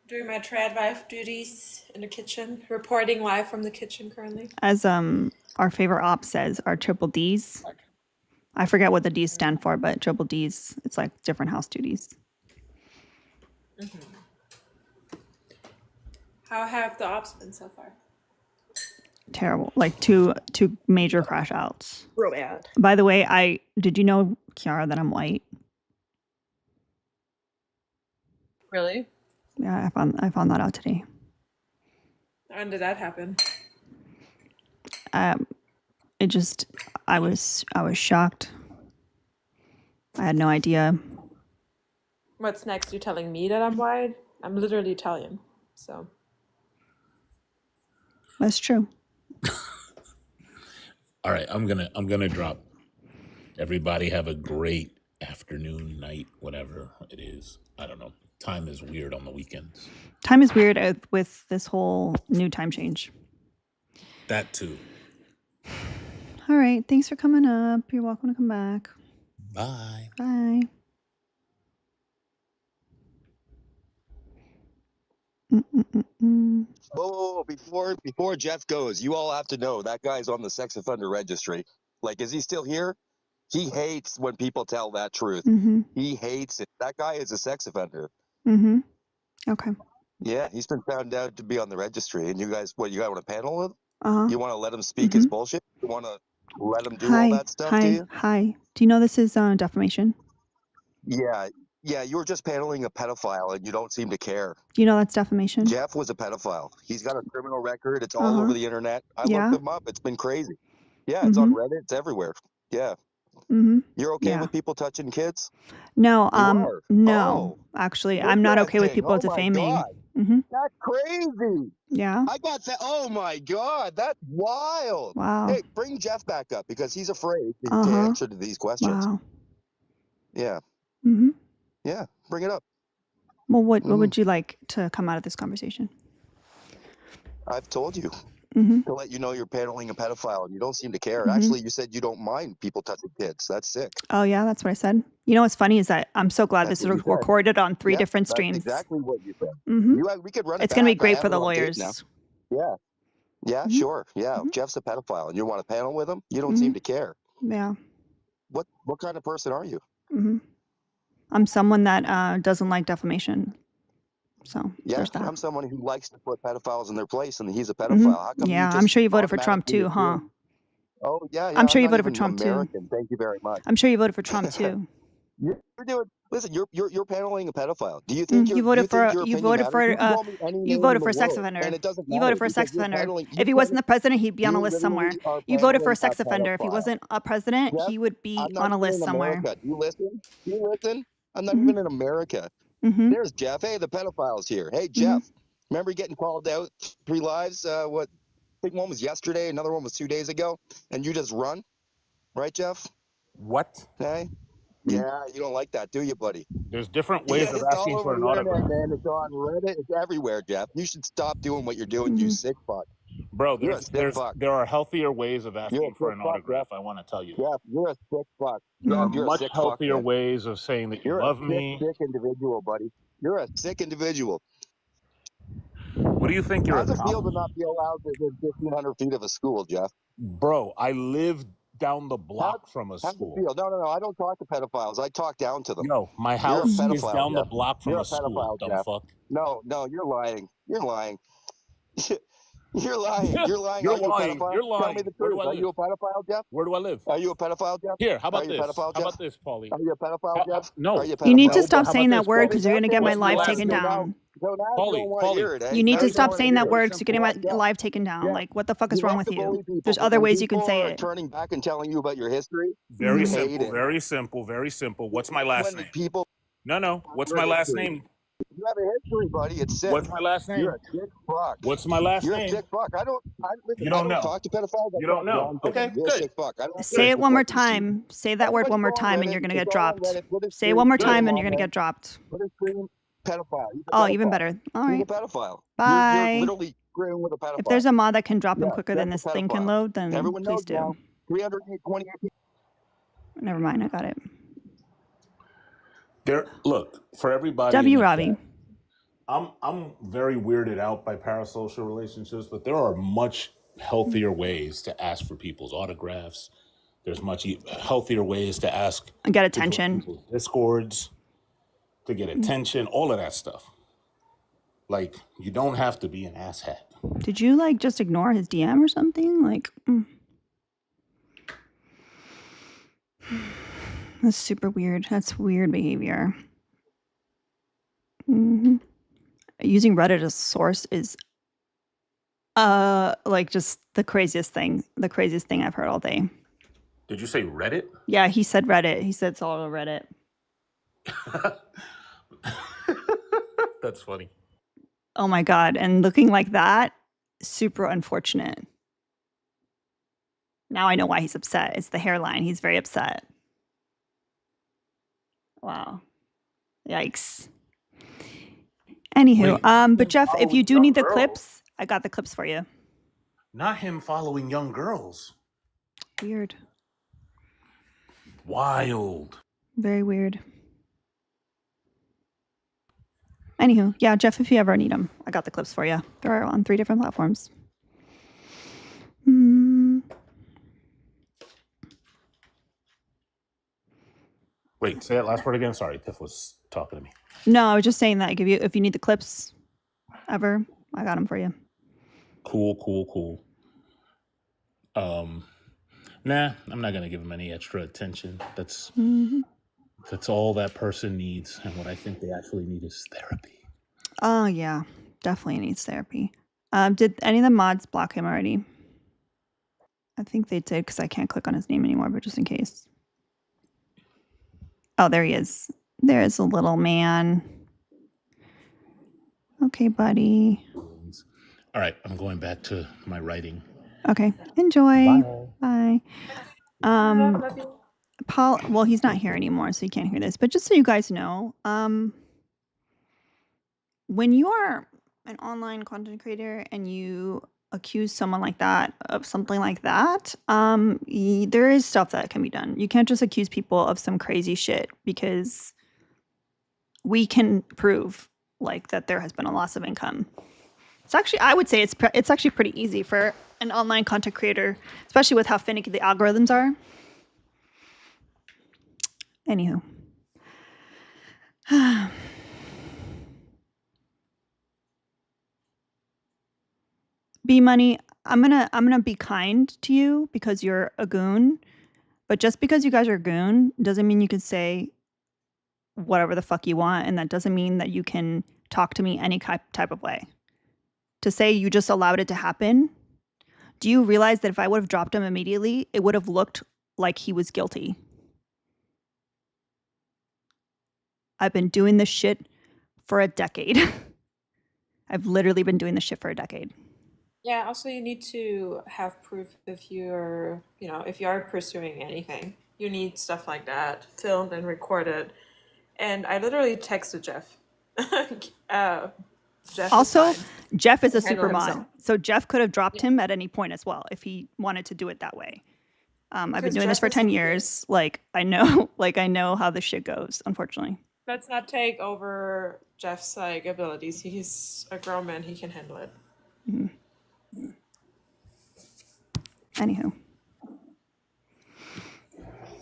Doing my trad wife duties in the kitchen, reporting live from the kitchen currently. As our favorite op says, our triple Ds. I forget what the D's stand for, but triple Ds, it's like different house duties. How have the ops been so far? Terrible. Like two major crash outs. Real bad. By the way, did you know, Kiara, that I'm white? Really? Yeah, I found that out today. When did that happen? It just I was shocked. I had no idea. What's next? You telling me that I'm white? I'm literally Italian, so. That's true. All right, I'm gonna drop. Everybody have a great afternoon, night, whatever it is. I don't know. Time is weird on the weekends. Time is weird with this whole new time change. That too. All right. Thanks for coming up. You're welcome to come back. Bye. Bye. Mm-mm-mm-mm. Whoa, before Jeff goes, you all have to know that guy's on the sex offender registry. Like, is he still here? He hates when people tell that truth. He hates it. That guy is a sex offender. Okay. Yeah, he's been found out to be on the registry. And you guys, what, you guys want a panel with him? Uh-huh. You want to let him speak his bullshit? You want to let him do all that stuff to you? Hi. Do you know this is defamation? Yeah, you were just paneling a pedophile and you don't seem to care. Do you know that's defamation? Jeff was a pedophile. He's got a criminal record. It's all over the internet. I looked him up. It's been crazy. Yeah, it's on Reddit. It's everywhere. Yeah. You're okay with people touching kids? No, You are. no. Actually, I'm not okay with Interesting. people Oh my defaming. God. That's crazy. Yeah. I got that. Oh my God. That's wild. Wow. Hey, bring Jeff back up because he's afraid to answer to these questions. Wow. Yeah. Yeah. Bring it up. Well, what would you like to come out of this conversation? I've told you to let you know you're paneling a pedophile and you don't seem to care. Actually, you said you don't mind people touching kids. That's sick. Oh, yeah, that's what I said. You know what's funny is that I'm so glad That's this what is you said. recorded on 3 different That's streams. exactly what you said. We could run it It's going to be back. I great have for it the on tape now. lawyers. Yeah, sure. Yeah, Jeff's a pedophile and you want a panel with him? You don't seem to care. Yeah. What kind of person are you? I'm someone that doesn't like defamation. So Yeah, there's that. I'm someone who likes to put pedophiles in their place and he's a pedophile. How come Yeah, you just I'm sure you voted for Trump automatically too, huh? assume- Oh, yeah. I'm sure you not voted for even Trump American. too. Thank you very much. I'm sure you voted for Trump too. You're doing. Listen, you're paneling a pedophile. Do you think You voted for your you opinion voted matters? for You can call me any you name voted in the for a sex world, offender. and it doesn't You matter voted for a because sex you're offender. paneling. If he wasn't the president, he'd be on a You list somewhere. literally are You voted for a paneling a sex offender. If he pedophile. wasn't a president, Jeff, he would be I'm not on a even list in somewhere. America. Do you listen? Do you listen? I'm not even in America. There's Jeff. Hey, the pedophile's here. Hey, Jeff. Remember getting called out 3 lives? What? I think one was yesterday. Another one was 2 days ago. And you just run, right, Jeff? What? Hey. Yeah, you don't like that, do you, buddy? There's different Yeah, ways of it's all asking over for an the internet, autograph. man. It's on Reddit. It's everywhere, Jeff. You should stop doing what you're doing, you sick fuck. Bro, You're a sick fuck. there are healthier ways of You're a asking for sick an fuck, autograph. Jeff. I want to tell you that. Jeff, you're a sick fuck. There Jeff, are you're a much sick fuck, healthier man. ways of saying that you You're a love sick, me. sick individual, buddy. You're a sick individual. What do you think you're How's it feel to accomplishing? not be allowed within 1,500 feet of a school, Jeff? Bro, I live down the block from a How's it school. feel? No. I don't talk to pedophiles. I talk down to them. Yo, my You're a house is pedophile, down the Jeff. block from You're a a school, pedophile, dumb Jeff. fuck. No, you're lying. You're lying. You're lying. You're lying. You're Are you a lying. pedophile? You're Tell me lying. the Where truth. do I Are live? you a pedophile, Jeff? Where do I live? Are you a pedophile, Jeff? Here, how Are about you a this? pedophile, How Jeff? about this, Paulie? Are you a pedophile, Jeff? No. Are you a You need to pedophile? stop How saying about that this, word Paulie? because you're going to get my What's my live last taken name? down. So now you don't want to hear it, eh? You need Now to you don't stop wanna saying hear that it. word because you're getting my Jeff, live taken down. Jeff, Like, what the fuck is you wrong have with to you? bully people, There's but other when ways you can people say are it. turning back and telling you about your history, Very you hate simple, it. very simple, very simple. What's my last When name? people No. What's your my last history. name? You have a history, buddy. It's sick. What's my last You're name? a sick fuck. What's my last You're a name? sick fuck. Listen, You I don't don't know. talk to pedophiles. I You don't talk know. down to Okay, them. You're a good. sick fuck. I don't Say have it to one more talk to you. time. Say that word Everybody one more go on time and Reddit. you're going to It's get all on dropped. Reddit. Put his Say it one more screen time and on you're going to there. get dropped. Put his screen pedophile. He's a Oh, even pedophile. better. All He's a right. pedophile. You're Bye. literally screwing with a pedophile. If there's a mod that can drop him Yeah, quicker than that's a this thing can pedophile. load, then Everyone please knows do. now. 328 people. Never mind. I got it. Look, for everybody in W. the Robbie. chat, I'm very weirded out by parasocial relationships, but there are much healthier ways to ask for people's autographs. There's much healthier ways to ask I get to attention. people's discords, to get attention, all of that stuff. Like, you don't have to be an asshat. Did you like just ignore his DM or something? Like, that's super weird. That's weird behavior. Using Reddit as a source is like just the craziest thing I've heard all day. Did you say Reddit? Yeah, he said Reddit. He said it's all over Reddit. That's funny. Oh my God. And looking like that, super unfortunate. Now I know why he's upset. It's the hairline. He's very upset. Wow. Yikes. Anywho, but Jeff, if you do need the clips, I got the clips for you. Not him following young girls. Weird. Wild. Very weird. Anywho, yeah, Jeff, if you ever need them, I got the clips for you. They're on 3 different platforms. Wait, say that last word again. Sorry, Tiff was talking to me. No, I was just saying that if you need the clips ever, I got them for you. Cool. Nah, I'm not gonna give him any extra attention. That's all that person needs, and what I think they actually need is therapy. Oh yeah, definitely needs therapy. Did any of the mods block him already? I think they did because I can't click on his name anymore, but just in case. Oh, there he is. There's a little man. Okay, buddy. All right, I'm going back to my writing. Okay, enjoy. Bye. Bye. Paul, well, he's not here anymore, so you can't hear this. But just so you guys know, when you are an online content creator and you accuse someone like that of something like that, there is stuff that can be done. You can't just accuse people of some crazy shit because we can prove like that there has been a loss of income. It's actually, I would say it's actually pretty easy for an online content creator, especially with how finicky the algorithms are. Anywho. B Money, I'm gonna be kind to you because you're a goon, but just because you guys are a goon doesn't mean you can say whatever the fuck you want, and that doesn't mean that you can talk to me any type of way. To say you just allowed it to happen, do you realize that if I would have dropped him immediately, it would have looked like he was guilty? I've been doing this shit for a decade. I've literally been doing this shit for a decade. Yeah, also you need to have proof if you're, if you are pursuing anything. You need stuff like that filmed and recorded. And I literally texted Jeff. Jeff Also, is fine. Jeff is a Handle super mod, himself. so Jeff could have dropped him at any point as well if he wanted to do it that way. I've been Because doing this Jeff for is 10 a leader. years. Like I know how this shit goes, unfortunately. Let's not take over Jeff's abilities. He's a grown man. He can handle it. Anywho.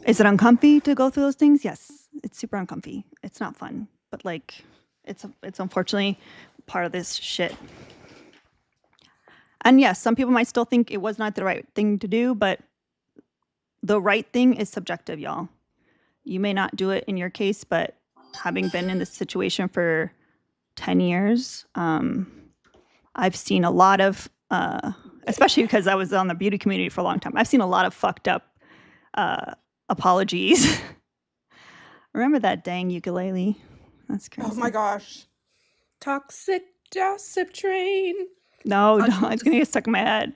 Is it uncomfy to go through those things? Yes, it's super uncomfy. It's not fun, but like it's unfortunately part of this shit. And yes, some people might still think it was not the right thing to do, but the right thing is subjective, y'all. You may not do it in your case, but having been in this situation for 10 years, I've seen a lot of, especially because I was on the beauty community for a long time, I've seen a lot of fucked up apologies. Remember that dang ukulele? That's crazy. Oh my gosh. Toxic gossip train. No, it's gonna get stuck in my head.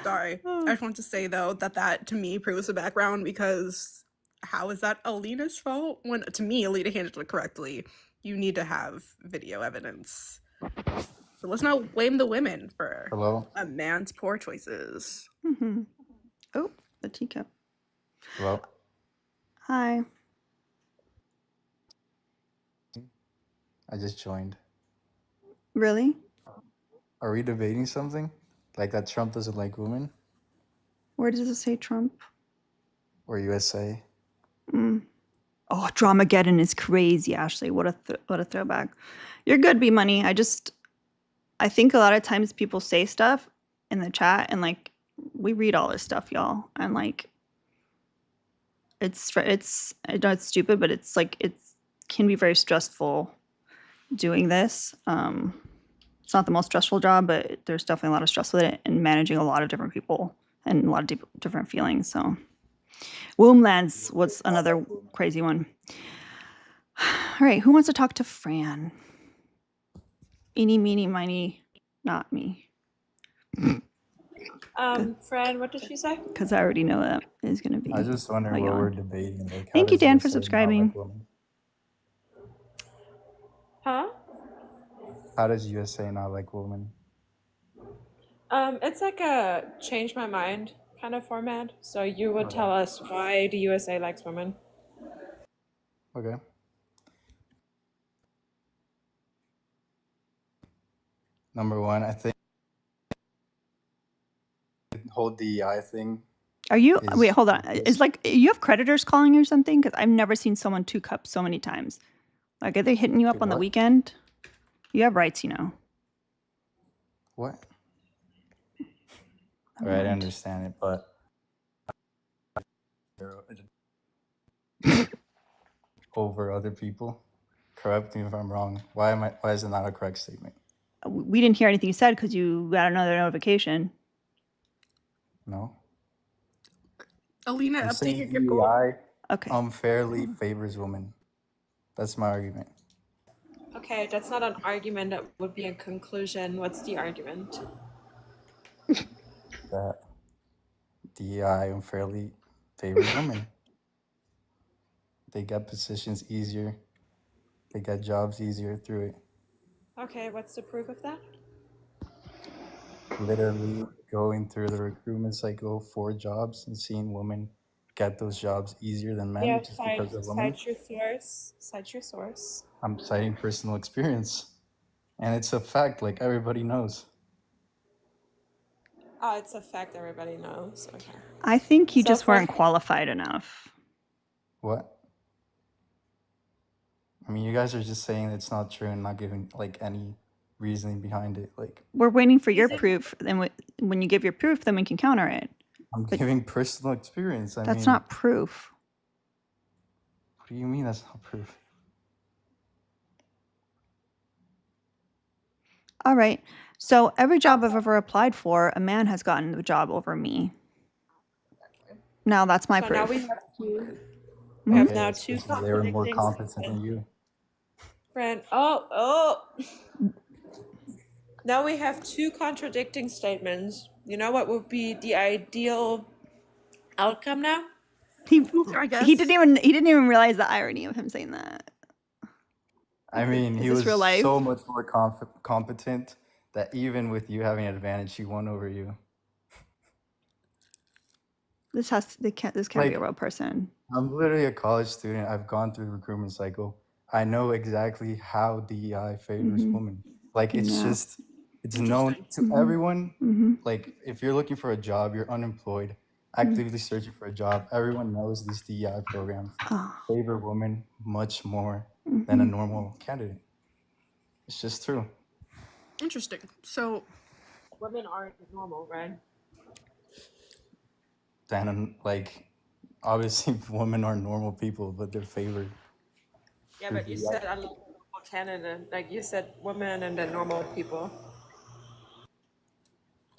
Sorry. I just want to say though that to me proves the background, because how is that Alina's fault when to me Alina handled it correctly? You need to have video evidence. So let's not blame the women for a man's poor choices. Mm-hmm. Oh, the teacup. Hello? Hi. I just joined. Really? Are we debating something? Like that Trump doesn't like women? Where does it say Trump? Or USA? Oh, Dramageddon is crazy, Ashley. What a throwback. You're good, B Money. I think a lot of times people say stuff in the chat, and like we read all this stuff, y'all, and like it's I know it's stupid, but it's like it can be very stressful doing this. It's not the most stressful job, but there's definitely a lot of stress with it and managing a lot of different people and a lot of different feelings. So Womblands was another crazy one. All right, who wants to talk to Fran? Eeny, meeny, miny, not me. Fran, what did she say? Because I already know that is going to be. I was just wondering what we're debating. Like, thank you, Dan, for subscribing. Huh? How does USA not like women? It's like a change my mind kind of format. So you would tell us why the USA likes women. Okay. Number one, I think the whole DEI thing Are you wait, is hold on. ridiculous. It's like you have creditors calling you or something? Because I've never seen someone 2-cup so many times. Like, are they hitting you up Wait, on the what? weekend? You have rights, you know. What? Never All right, I mind. understand it, but over other people. Correct me if I'm wrong. Why is it not a correct statement? We didn't hear anything you said because you got another notification. No. Alina, I'm update saying your Gip goal. DEI Okay. unfairly favors women. That's my argument. Okay, that's not an argument. That would be a conclusion. What's the argument? That DEI unfairly favors women. They get positions easier. They get jobs easier through it. Okay, what's the proof of that? Literally going through the recruitment cycle for jobs and seeing women get those jobs easier than men just because of women. Cite your source. Cite your source. I'm citing personal experience. And it's a fact, like everybody knows. Oh, it's a fact everybody knows. Okay. I think you So just for- weren't qualified enough. What? I mean, you guys are just saying it's not true and not giving like any reasoning behind it. Like, We're waiting for your proof, and when you give your proof, then we can counter it. I'm giving personal experience. I That's mean, not proof. What do you mean that's not proof? All right. So every job I've ever applied for, a man has gotten the job over me. Now that's my so proof. now we have two. We have now two They were more contradicting competent statements. than you. Friend, oh. Now we have two contradicting statements. You know what would be the ideal outcome now? I guess. He didn't even realize the irony of him saying that. I mean, Is he this was real life? so much more competent that even with you having an advantage, he won over you. This can't be a real person. I'm literally a college student. I've gone through the recruitment cycle. I know exactly how DEI favors women. Like, it's just, it's known to everyone. Like, if you're looking for a job, you're unemployed, actively searching for a job, everyone knows these DEI programs favor women much more than a normal candidate. It's just true. Interesting. So women aren't normal, right? Then, like, obviously, women are normal people, but they're favored. Yeah, but you said unlike a normal candidate, like you said, women and then normal people.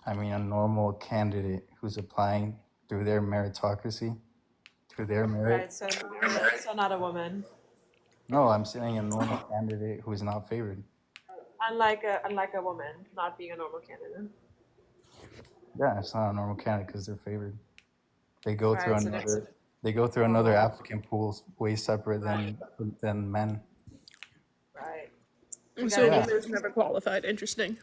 I mean, a normal candidate who's applying through their meritocracy, through their merit. Right, so not a woman. No, I'm saying a normal candidate who is not favored. Unlike a woman not being a normal candidate. Yeah, it's not a normal candidate because they're favored. They go through Right, so another. They go through another applicant pool way separate than men. Right. So a woman is never qualified. Interesting.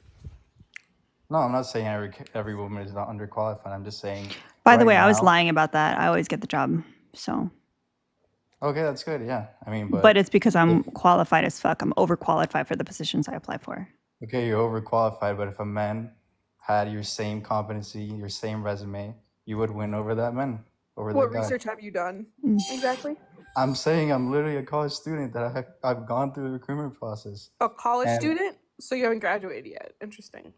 No, I'm not saying every woman is not underqualified. I'm just saying. By the way, I was lying about that. I always get the job. So. Okay, that's good. Yeah, I mean, but it's because I'm qualified as fuck. I'm overqualified for the positions I apply for. Okay, you're overqualified, but if a man had your same competency, your same resume, you would win over that man. What research have you done exactly? I'm saying I'm literally a college student that I've gone through the recruitment process. A college student? So you haven't graduated yet. Interesting.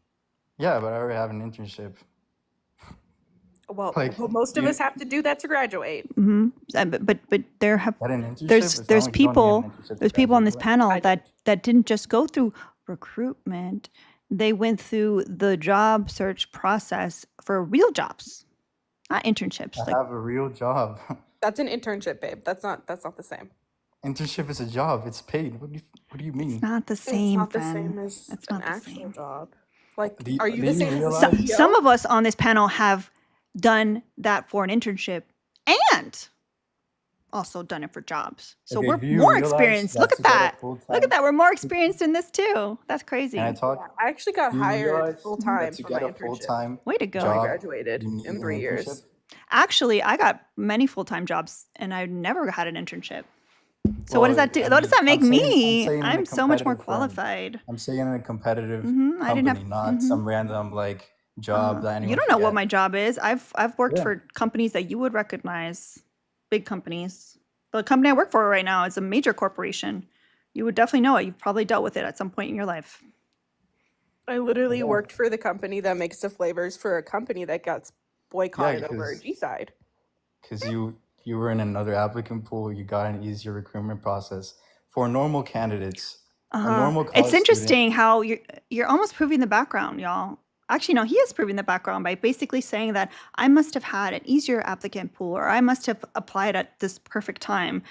Yeah, but I already have an internship. Well, most of us have to do that to graduate. But there's people on this panel that didn't just go through recruitment. They went through the job search process for real jobs, not internships. I have a real job. That's an internship, babe. That's not the same. Internship is a job. It's paid. What do you mean? It's not the same. It's not the same as an actual job. Like, are you the same as a CEO? Some of us on this panel have done that for an internship and also done it for jobs. So we're more experienced. Look at that. Look at that. We're more experienced in this too. That's crazy. I actually got hired full time for my internship. Way to go. I graduated in 3 years. Actually, I got many full-time jobs and I never had an internship. So what does that do? What does that make I'm me? saying in a I'm so much more competitive firm. qualified. I'm saying in a competitive I didn't company, have. not some random like job that You anyone don't could know what get. my job is. I've worked Yeah. for companies that you would recognize, big companies. The company I work for right now is a major corporation. You would definitely know it. You've probably dealt with it at some point in your life. I literally worked for the company that makes the flavors for a company that gets boycotted over G-Side. Because you were in another applicant pool, you got an easier recruitment process. For normal candidates, a normal college It's interesting student, how you're almost proving the background, y'all. Actually, no, he is proving the background by basically saying that I must have had an easier applicant pool, or I must have applied at this perfect time.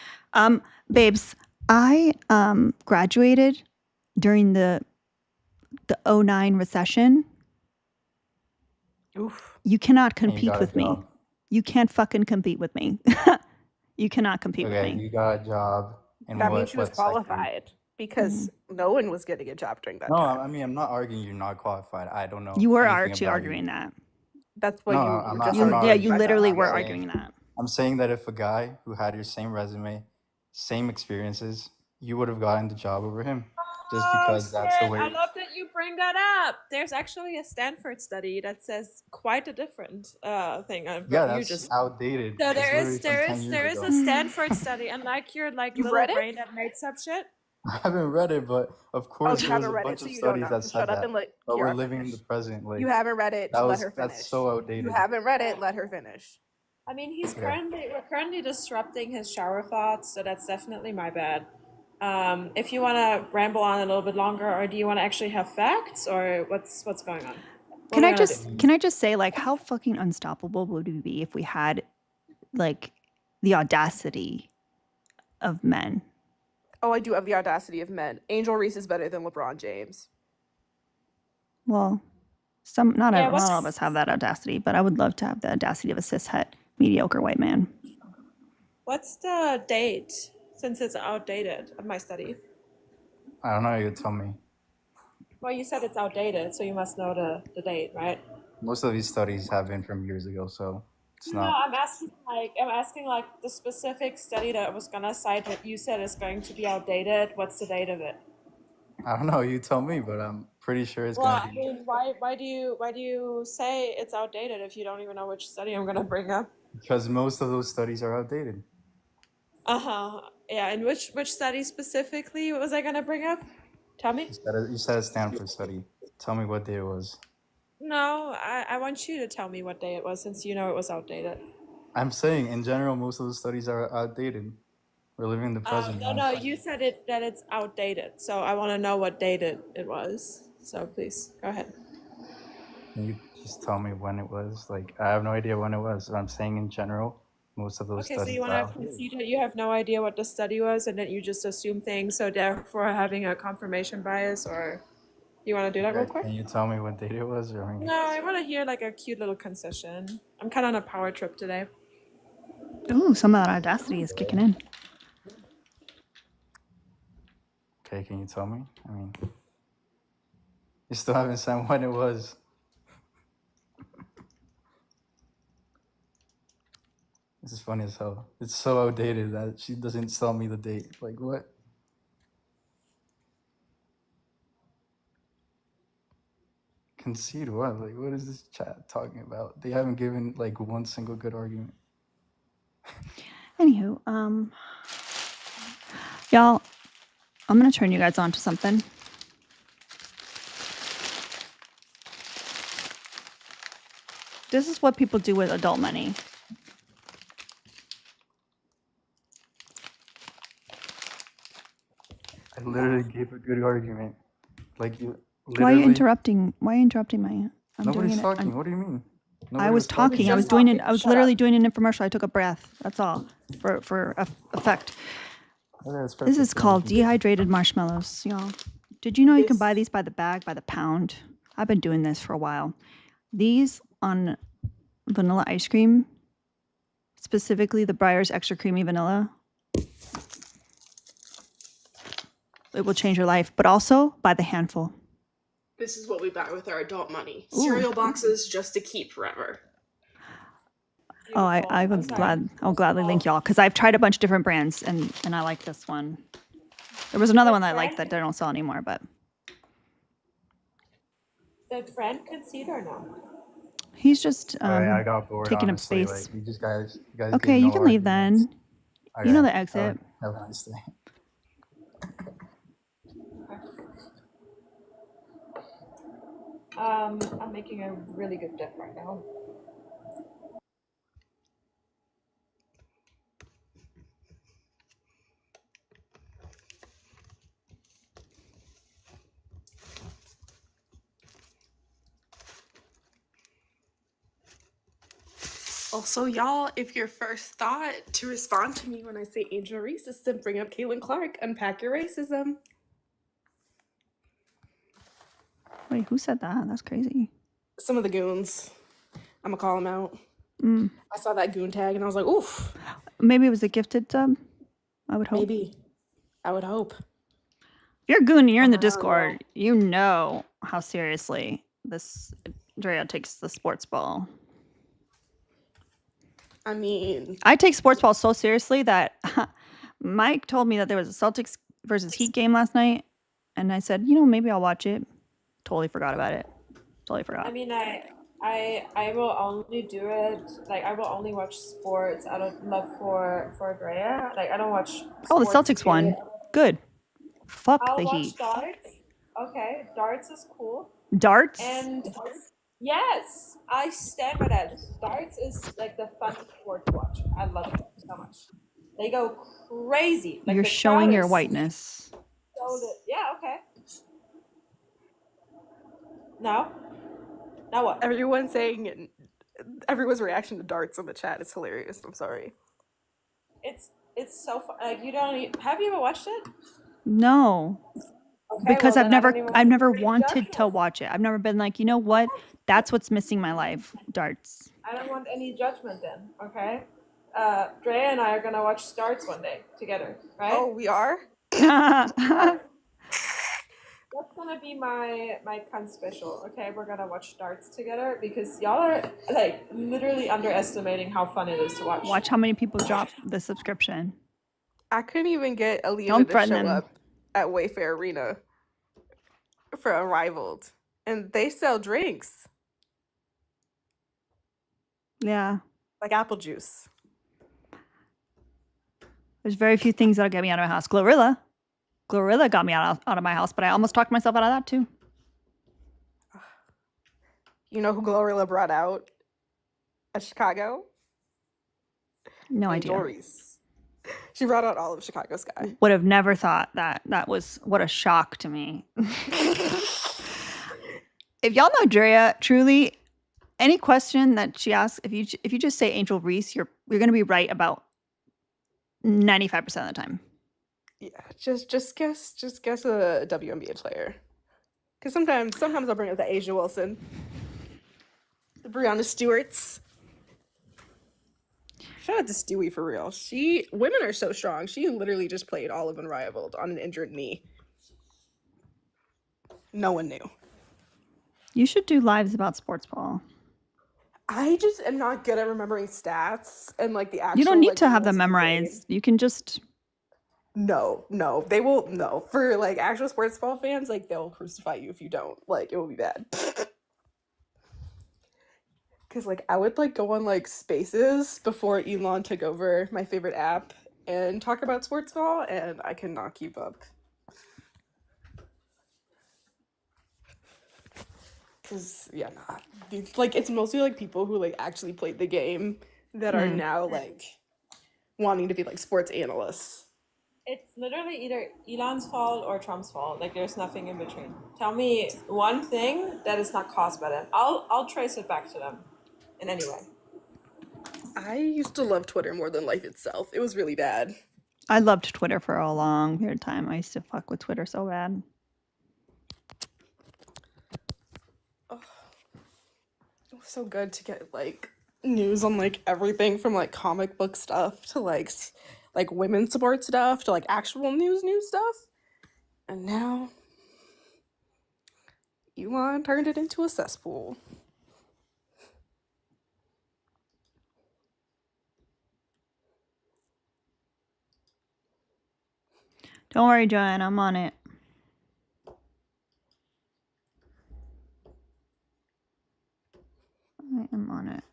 Babes, I graduated during the 09 recession. Oof. You cannot and you compete got with a me. job. You can't fucking compete with me. You cannot compete with Okay, me. you got a job in That what means she was what sector? qualified because no one was getting a job during that No, time. I mean I'm not arguing you're not qualified. I don't know You were anything actually about arguing you. that. That's what No, you I'm were not. just I'm not Yeah, arguing you that. literally I'm were saying- arguing that. I'm saying that if a guy who had your same resume, same experiences, you would have gotten the job over him. Just because that's the way. I love that you bring that up. There's actually a Stanford study that says quite a different thing. Yeah, You that's just outdated. so It's literally from 10 years there is ago. a Stanford study, unlike your You've little read it? brain that makes up shit. I haven't read it, but of Oh, course you there's haven't a read bunch it, so of you don't studies know. that So said shut up that. and let But we're Kiara living in finish. the present. Like You haven't read it. Let her finish. that's so outdated. You haven't read it. Let her finish. I mean, Okay. we're currently disrupting his shower thoughts, so that's definitely my bad. If you want to ramble on a little bit longer, or do you want to actually have facts, or what's going on? Can I just say, like, how fucking unstoppable would we be if we had, like, the audacity of men? Oh, I do have the audacity of men. Angel Reese is better than LeBron James. Well, not all of us have that audacity, but I would love to have the audacity of a cishet mediocre white man. What's the date, since it's outdated, of my study? I don't know. You tell me. Well, you said it's outdated, so you must know the date, right? Most of these studies have been from years ago, so it's No, not. I'm asking like the specific study that I was gonna cite that you said is going to be outdated. What's the date of it? I don't know. You tell me, but I'm pretty sure it's Well, gonna I be. mean, why do you say it's outdated if you don't even know which study I'm gonna bring up? Because most of those studies are outdated. Yeah, and which study specifically was I gonna bring up? Tell me. You said a Stanford study. Tell me what day it was. No, I want you to tell me what day it was, since you know it was outdated. I'm saying in general, most of those studies are outdated. We're living in the present. No, you said that it's outdated, so I want to know what date it was. So please go ahead. Can you just tell me when it was? Like, I have no idea when it was. I'm saying in general, most of those Okay, studies. so you want to concede that you have no idea what the study was, and that you just assume things, so therefore having a confirmation bias, or you want to do that real quick? Can you tell me what date it was? Or No, I want to hear like a cute little concession. I'm kind of on a power trip today. Ooh, some of that audacity is kicking in. Okay, can you tell me? I mean, you still haven't said when it was. This is funny as hell. It's so outdated that she doesn't tell me the date. Like, what? Concede what? Like, what is this chat talking about? They haven't given like one single good argument. Anywho, y'all, I'm gonna turn you guys on to something. This is what people do with adult money. I literally gave a good argument. Like, you literally. Why are you interrupting? Why are you interrupting my? Nobody's talking. What do you mean? I was talking. I was doing it. I was literally doing an infomercial. I took a breath. That's all for effect. This is called dehydrated marshmallows, y'all. Did you know you can buy these by the bag, by the pound? I've been doing this for a while. These on vanilla ice cream, specifically the Breyers Extra Creamy Vanilla. It will change your life, but also by the handful. This is what we buy with our adult money. Cereal boxes just to keep forever. Oh, I would I'll gladly link y'all because I've tried a bunch of different brands and I like this one. There was another one that I liked that they don't sell anymore, but Did friend concede or no? he's just I got bored, taking up honestly. space. Like, you guys Okay, gave you no can leave arguments. then. Okay. You know the exit. Have a nice day. I'm making a really good dip right now. Also, y'all, if your first thought to respond to me when I say Angel Reese is to bring up Caitlin Clark, unpack your racism. Wait, who said that? That's crazy. Some of the goons. I'm gonna call them out. I saw that goon tag and I was like, oof. Maybe it was a gifted sub. I would hope. Maybe. I would hope. If you're a goon and you're in the Discord, you know how seriously this Drea takes the sports ball. I mean, I take sports ball so seriously that Mike told me that there was a Celtics versus Heat game last night, and I said, maybe I'll watch it. Totally forgot about it. Totally forgot. I mean, I will only do it, like, I will only watch sports out of love for Drea. Like, I don't watch Oh, the sports Celtics won. Good. Fuck I'll the watch Heat. darts. Okay, darts is cool. Darts? And yes, I stand by that. Darts is like the funnest sport to watch. I love it so much. They go crazy. Like, You're showing your whiteness. Yeah, okay. Now what? Everyone's reaction to darts in the chat is hilarious. I'm sorry. It's so fun. Like, have you ever watched it? No. Okay, because well, I've never wanted to watch it. I've never been like, you know what? That's what's missing in my life. Darts. I don't want any judgment then, okay? Drea and I are gonna watch darts one day together, right? Oh, we are? That's gonna be my cunt special, okay? We're gonna watch darts together because y'all are, like, literally underestimating how fun it is to watch. Watch how many people drop the subscription. I couldn't even get Alina to show up at Wayfair Arena for Unrivaled. And they sell drinks. Yeah. Like apple juice. There's very few things that'll get me out of my house. Glorilla got me out of my house, but I almost talked myself out of that too. You know who Glorilla brought out at Chicago? No idea. Doris. She brought out all of Chicago Sky. Would have never thought that. That was, what a shock to me. If y'all know Drea, truly, any question that she asks, if you just say Angel Reese, you're gonna be right about 95% of the time. Yeah, just guess a WNBA player. Because sometimes I'll bring up the Asia Wilson, the Breonna Stewarts. Shout out to Stewie for real. Women are so strong. She literally just played all of Unrivaled on an injured knee. No one knew. You should do lives about sports ball. I just am not good at remembering stats and like the actual. You don't need to have them memorized. You can just. No, they will. No, for like actual sports ball fans, like they'll crucify you if you don't. Like it will be bad. Because like I would like go on like Spaces before Elon took over my favorite app and talk about sports ball, and I cannot keep up. Because it's mostly like people who like actually played the game that are now like wanting to be like sports analysts. It's literally either Elon's fault or Trump's fault. Like, there's nothing in between. Tell me one thing that is not caused by them. I'll trace it back to them in any way. I used to love Twitter more than life itself. It was really bad. I loved Twitter for a long period of time. I used to fuck with Twitter so bad. Oh, it was so good to get like news on like everything from like comic book stuff to like women's support stuff to like actual news stuff. And now Elon turned it into a cesspool. Don't worry, Joanne. I'm on it. I am on it.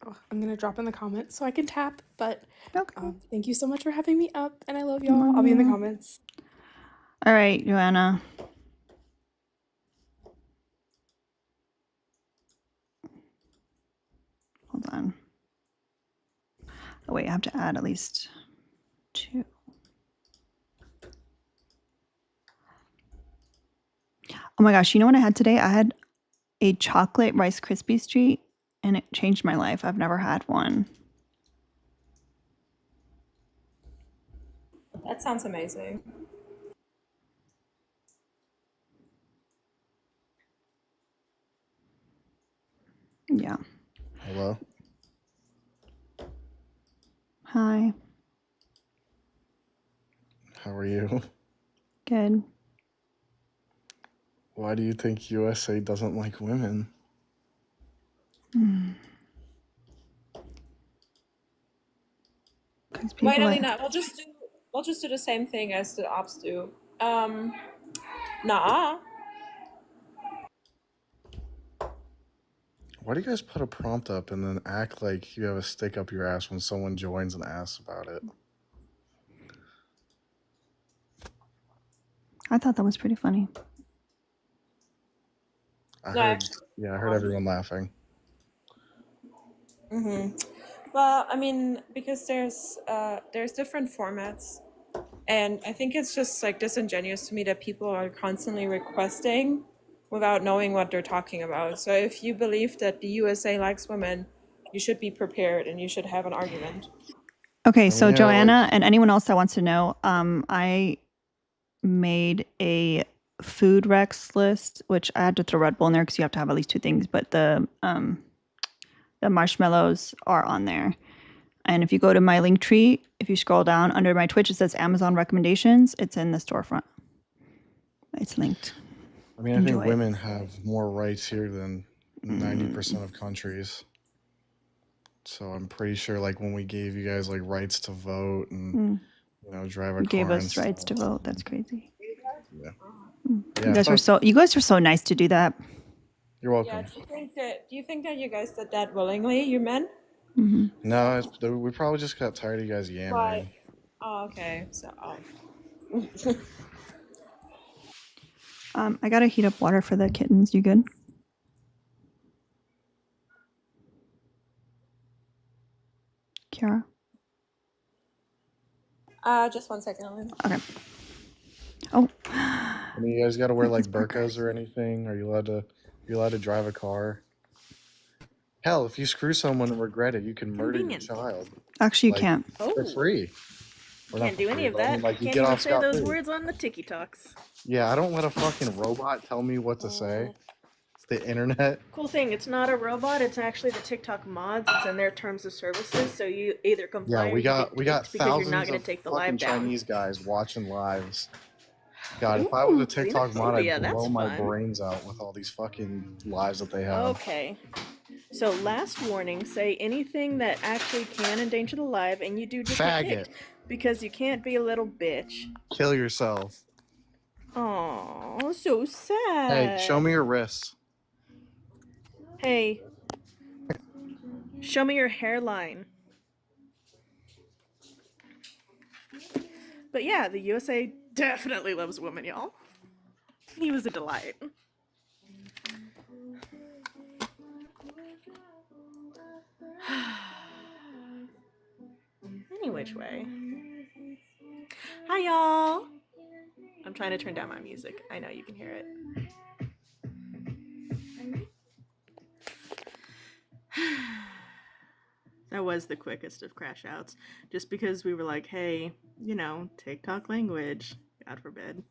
Oh, I'm gonna drop in the comments so I can tap, but Okay. thank you so much for having me up, and I love y'all. I'll be in the comments. All right, Joanna. Hold on. Oh, wait, I have to add at least 2. Oh my gosh, you know what I had today? I had a chocolate Rice Krispies treat, and it changed my life. I've never had one. That sounds amazing. Yeah. Hello. Hi. How are you? Good. Why do you think USA doesn't like women? Because people Wait, Alina, we'll just do the same thing as the ops do. Nah. Why do you guys put a prompt up and then act like you have a stick up your ass when someone joins and asks about it? I thought that was pretty funny. I heard everyone laughing. Well, I mean, because there's different formats, and I think it's just like disingenuous to me that people are constantly requesting without knowing what they're talking about. So if you believe that the USA likes women, you should be prepared and you should have an argument. Okay, so Joanna and anyone else that wants to know, I made a food Rex list, which I had to throw Red Bull in there because you have to have at least 2 things, but the marshmallows are on there. And if you go to my link tree, if you scroll down under my Twitch, it says Amazon recommendations. It's in the storefront. It's linked. I mean, I think women have more rights here than 90% of countries. So I'm pretty sure, like, when we gave you guys like rights to vote and drive a car, gave us rights to vote. That's crazy. Yeah. You guys were so nice to do that. You're welcome. Yeah, do you think that you guys did that willingly, you men? No, we probably just got tired of you guys yammering. Oh, okay. So. I gotta heat up water for the kittens. You good? Kiara? Just 1 second. Okay. Oh. I mean, you guys got to wear like burqas or anything? Are you allowed to drive a car? Hell, if you screw someone and regret it, you can murder your child. Actually, you can't. For free. Can't do any of that. I mean, Can't even say those words on the TikToks. Yeah, I don't let a fucking robot tell me what to say. It's the internet. Cool thing, it's not a robot. It's actually the TikTok mods. It's in their terms of services. So you either comply. Yeah, we got thousands you're not gonna of take the fucking live down. Chinese guys watching lives. God, if I was a TikTok mod, I'd blow my brains out with all these fucking lives that they have. Okay. So last warning, say anything that actually can endanger the live, and you do just get kicked because you can't be a little bitch. Kill yourself. Oh, so sad. Hey, show me your wrists. Hey, show me your hairline. But yeah, the USA definitely loves women, y'all. He was a delight. Any which way. Hi, y'all. I'm trying to turn down my music. I know you can hear it. That was the quickest of crash outs. Just because we were like, hey, TikTok language. God forbid.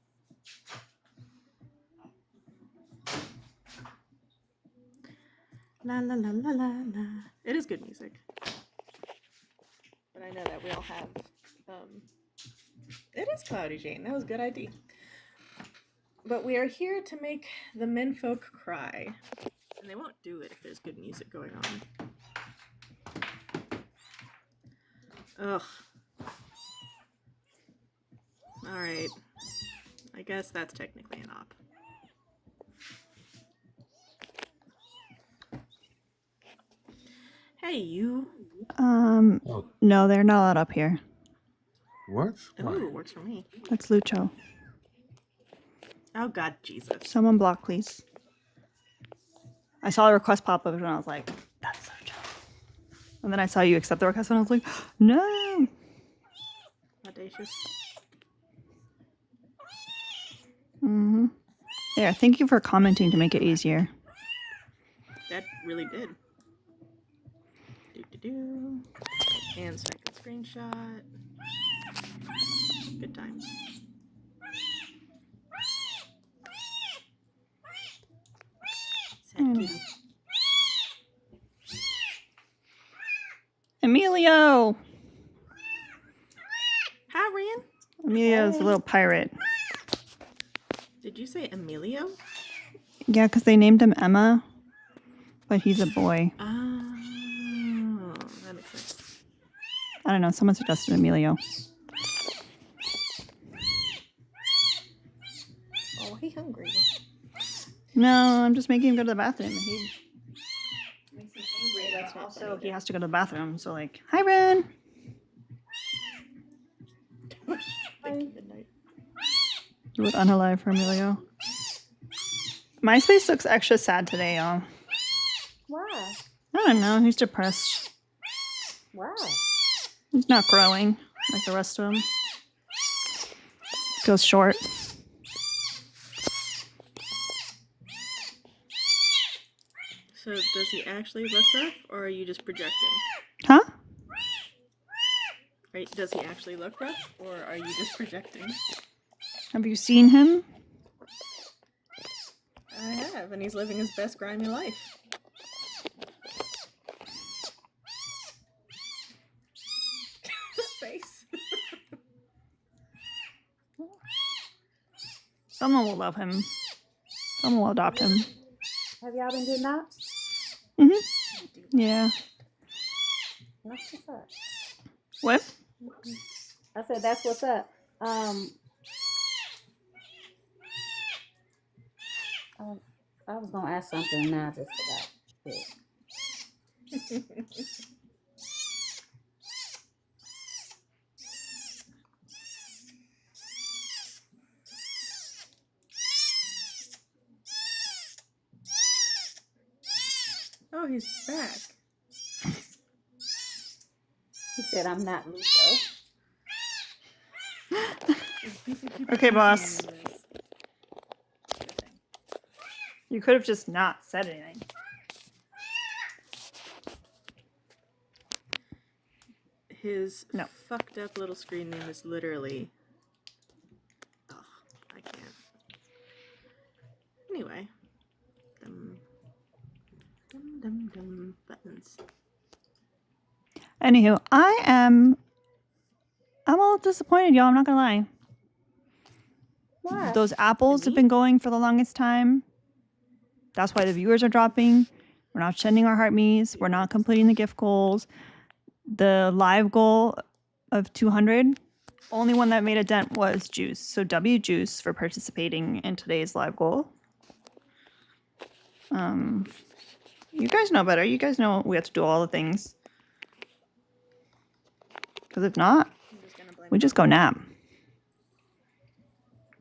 La la la la la la. It is good music. But I know that we all have it is Cloudy Jane. That was a good idea. But we are here to make the menfolk cry. And they won't do it if there's good music going on. Ugh. Alright. I guess that's technically an op. Hey, you. No, they're not allowed up here. What? Ooh, works for me. That's Lucho. Oh, God, Jesus. Someone block, please. I saw a request pop up and I was like, that's Lucho. And then I saw you accept the request and I was like, no. Audacious. Mm-hmm. There, thank you for commenting to make it easier. That really did. Do-do-do. And so I can screenshot. Good times. Sad kitty. Emilio! Hi, Rian. Emilio's a little pirate. Did you say Emilio? Yeah, because they named him Emma, but he's a boy. Oh, that makes sense. I don't know, someone suggested Emilio. Oh, he hungry. No, I'm just making him go to the bathroom. He makes me angry, but also he has to go to the bathroom, so like, hi, Ren! Thank you, Midnight. You would unalive for Emilio. MySpace looks extra sad today, y'all. Why? I don't know, he's depressed. Why? He's not growing like the rest of them. Goes short. So does he actually look rough, or are you just projecting? Huh? Right? Does he actually look rough, or are you just projecting? Have you seen him? I have, and he's living his best grimy life. Face. Someone will love him. Someone will adopt him. Have y'all been getting out? Yeah. That's what's up. What? I said that's what's up. I was gonna ask something and now I just forgot. Oh, he's back. He said I'm not Lucho. Okay, boss. You could have just not said anything. His fucked up little screen name is literally... Oh, I can't. Anyway. Dum buttons. Anywho, I'm a little disappointed, y'all. I'm not gonna lie. Why? Those apples have been going for the longest time. That's why the viewers are dropping. We're not sending our heart me's. We're not completing the gift goals. The live goal of 200, only one that made a dent was Juice. So W Juice for participating in today's live goal. You guys know better. You guys know we have to do all the things. Because if not, we just go nap.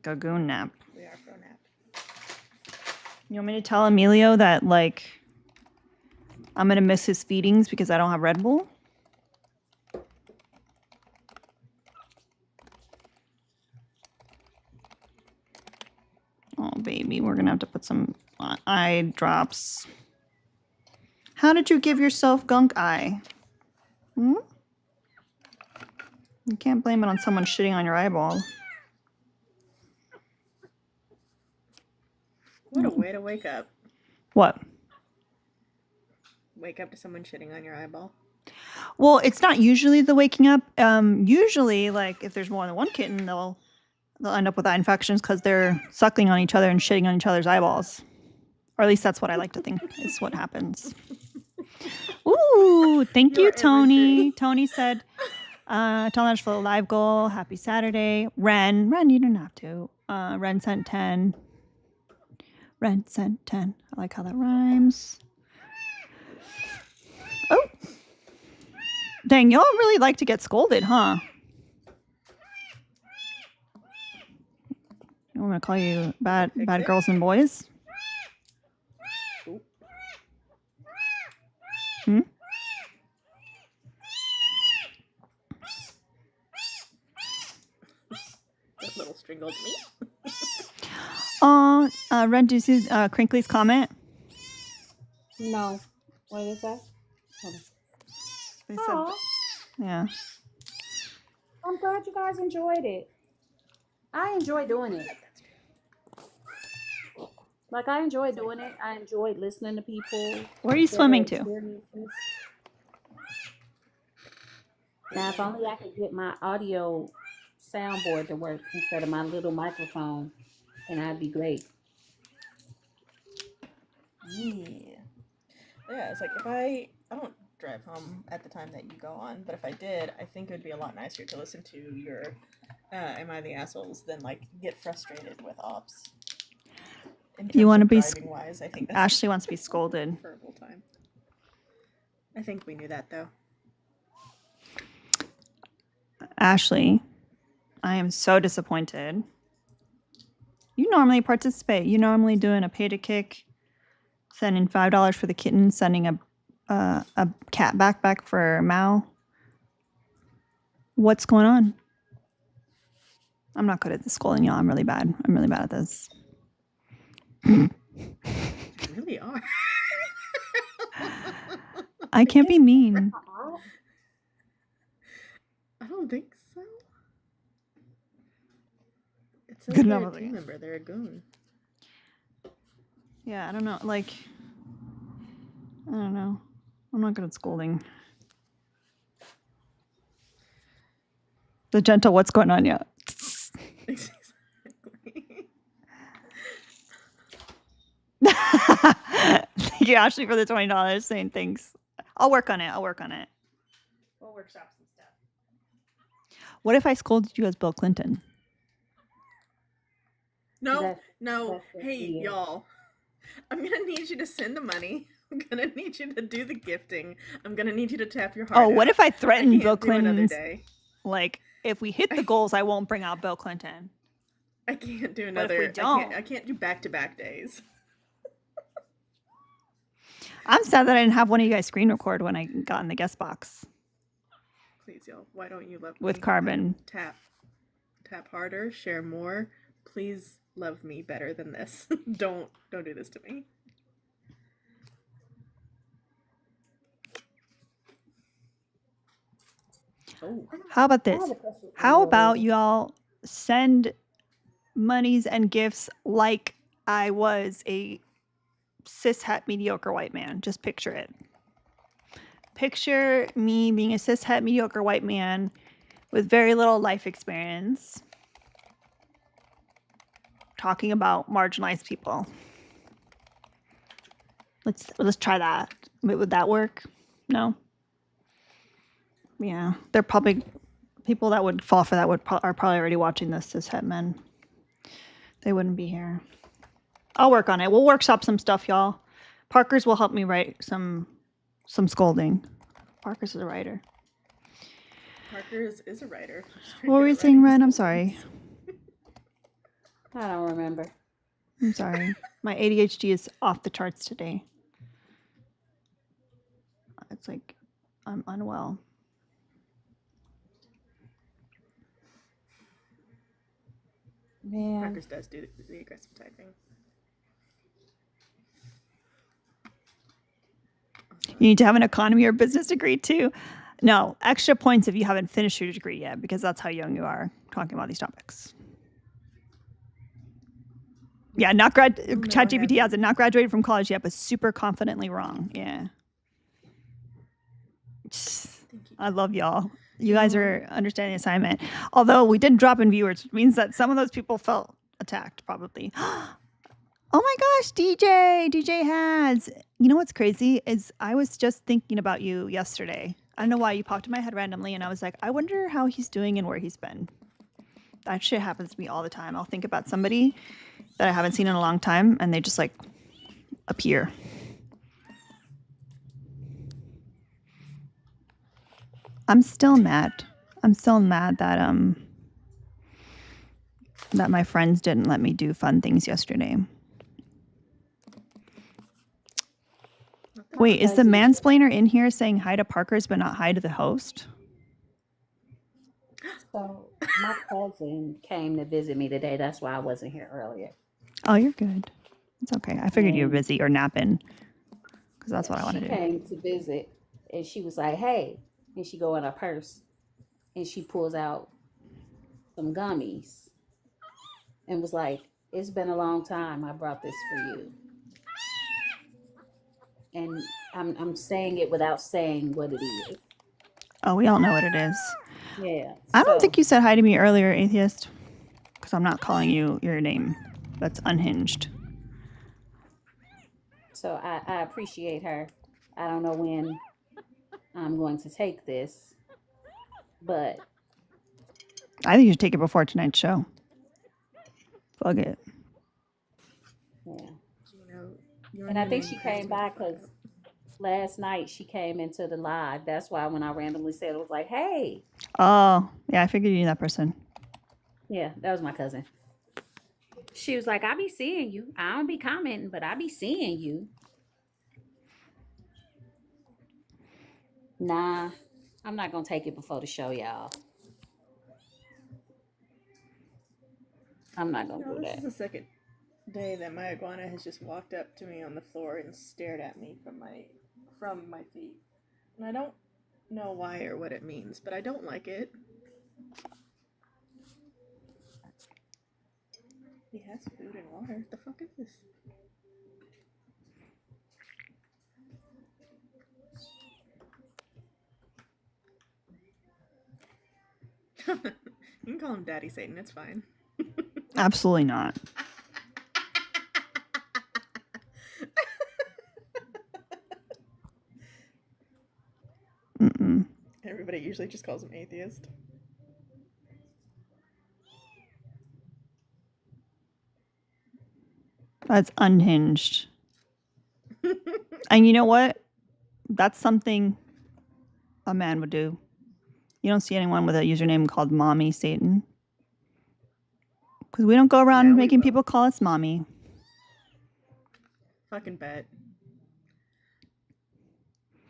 Go goon nap. We are pro nap. You want me to tell Emilio that, like, I'm going to miss his feedings because I don't have Red Bull? Oh, baby, we're going to have to put some eye drops. How did you give yourself gunk eye? Hmm? You can't blame it on someone shitting on your eyeball. What a way to wake up. What? wake up to someone shitting on your eyeball? Well, it's not usually the waking up. Usually, like if there's more than one kitten, they'll end up with eye infections because they're suckling on each other and shitting on each other's eyeballs. Or at least that's what I like to think is what happens. Ooh, thank you, Tony. Tony said, telling us for the live goal. Happy Saturday. Ren, you don't have to. Ren sent 10. Ren sent 10. I like how that rhymes. Oh. Dang, y'all really like to get scolded, huh? You want me to call you bad girls and boys? Hmm? That little strangled me. Ren, do you see Crinkly's comment? No. What is that? Said, yeah. I'm glad you guys enjoyed it. I enjoy doing it. Like, I enjoy doing it. I enjoy listening to people. Where are you swimming to? Now, if only I could get my audio soundboard to work instead of my little microphone, and I'd be great. Yeah. Yeah, it's like if I don't drive home at the time that you go on, but if I did, I think it would be a lot nicer to listen to your Am I the Assholes than like get frustrated with ops. You want to be wise, I think Ashley wants to be scolded. Time. I think we knew that though. Ashley, I am so disappointed. You normally participate. You normally doing a pay to kick, sending $5 for the kitten, sending a cat backpack for Mao. What's going on? I'm not good at this scolding, y'all. I'm really bad. I'm really bad at this. You really are. I can't be mean. I don't think so. It says Good they're enough. A team member. They're a goon. Yeah, I don't know. Like, I don't know. I'm not good at scolding. The gentle, what's going on? Yeah. Exactly. Thank you, Ashley, for the $20 saying thanks. I'll work on it. We'll workshop some stuff. What if I scolded you as Bill Clinton? No. Hey, y'all. I'm going to need you to send the money. I'm going to need you to do the gifting. I'm going to need you to tap your heart. Oh, what if I threatened Bill Clinton? Like, if we hit the goals, I won't bring out Bill Clinton. I can't do another. But if we don't, I can't do back-to-back days. I'm sad that I didn't have one of you guys screen record when I got in the guest box. Please, y'all. Why don't you love me? With Carbon. Tap harder. Share more. Please love me better than this. Don't do this to me. Oh. How about this? How about y'all send monies and gifts like I was a cishet mediocre white man? Just picture it. Picture me being a cishet mediocre white man with very little life experience, talking about marginalized people. Let's try that. Would that work? No. Yeah, they're probably people that would fall for that are probably already watching this cishet men. They wouldn't be here. I'll work on it. We'll workshop some stuff, y'all. Parker's will help me write some scolding. Parker's is a writer. Parker's is a writer. What were you saying, Ren? I'm sorry. I don't remember. I'm sorry. My ADHD is off the charts today. It's like I'm unwell. Man. Parker's does do the aggressive typing. You need to have an economy or business degree too. No, extra points if you haven't finished your degree yet, because that's how young you are talking about these topics. Yeah, ChatGPT has it, not graduated from college yet, but super confidently wrong. Yeah. I love y'all. You guys are understanding the assignment. Although we did drop in viewers, which means that some of those people felt attacked, probably. Oh my gosh, DJ has. You know what's crazy is I was just thinking about you yesterday. I don't know why you popped in my head randomly, and I was like, I wonder how he's doing and where he's been. That shit happens to me all the time. I'll think about somebody that I haven't seen in a long time, and they just like appear. I'm still mad. That that my friends didn't let me do fun things yesterday. Wait, is the mansplainer in here saying hi to Parker's but not hi to the host? So my cousin came to visit me today. That's why I wasn't here earlier. Oh, you're good. It's okay. I figured you were busy or napping because that's what I wanted to do. She came to visit, and she was like, "Hey," and she go in her purse, and she pulls out some gummies, and was like, "It's been a long time. I brought this for you." And I'm saying it without saying what it is. Oh, we all know what it is. Yeah. I don't think you said hi to me earlier, Atheist, because I'm not calling you your name. That's unhinged. So I appreciate her. I don't know when I'm going to take this, but I think you should take it before tonight's show. Fuck it. Yeah. And I think she came by because last night she came into the live. That's why when I randomly said it was like, "Hey." Oh, yeah, I figured you knew that person. Yeah, that was my cousin. She was like, "I be seeing you. I don't be commenting, but I be seeing you." Nah, I'm not gonna take it before the show, y'all. I'm not gonna do that. This is the second day that my iguana has just walked up to me on the floor and stared at me from my feet. And I don't know why or what it means, but I don't like it. He has food and water. What the fuck is this? You can call him Daddy Satan, it's fine. Absolutely not. Mm-mm. Everybody usually just calls him Atheist. That's unhinged. And you know what? That's something a man would do. You don't see anyone with a username called Mommy Satan. Because we don't go around making people call us Mommy. Fucking bet.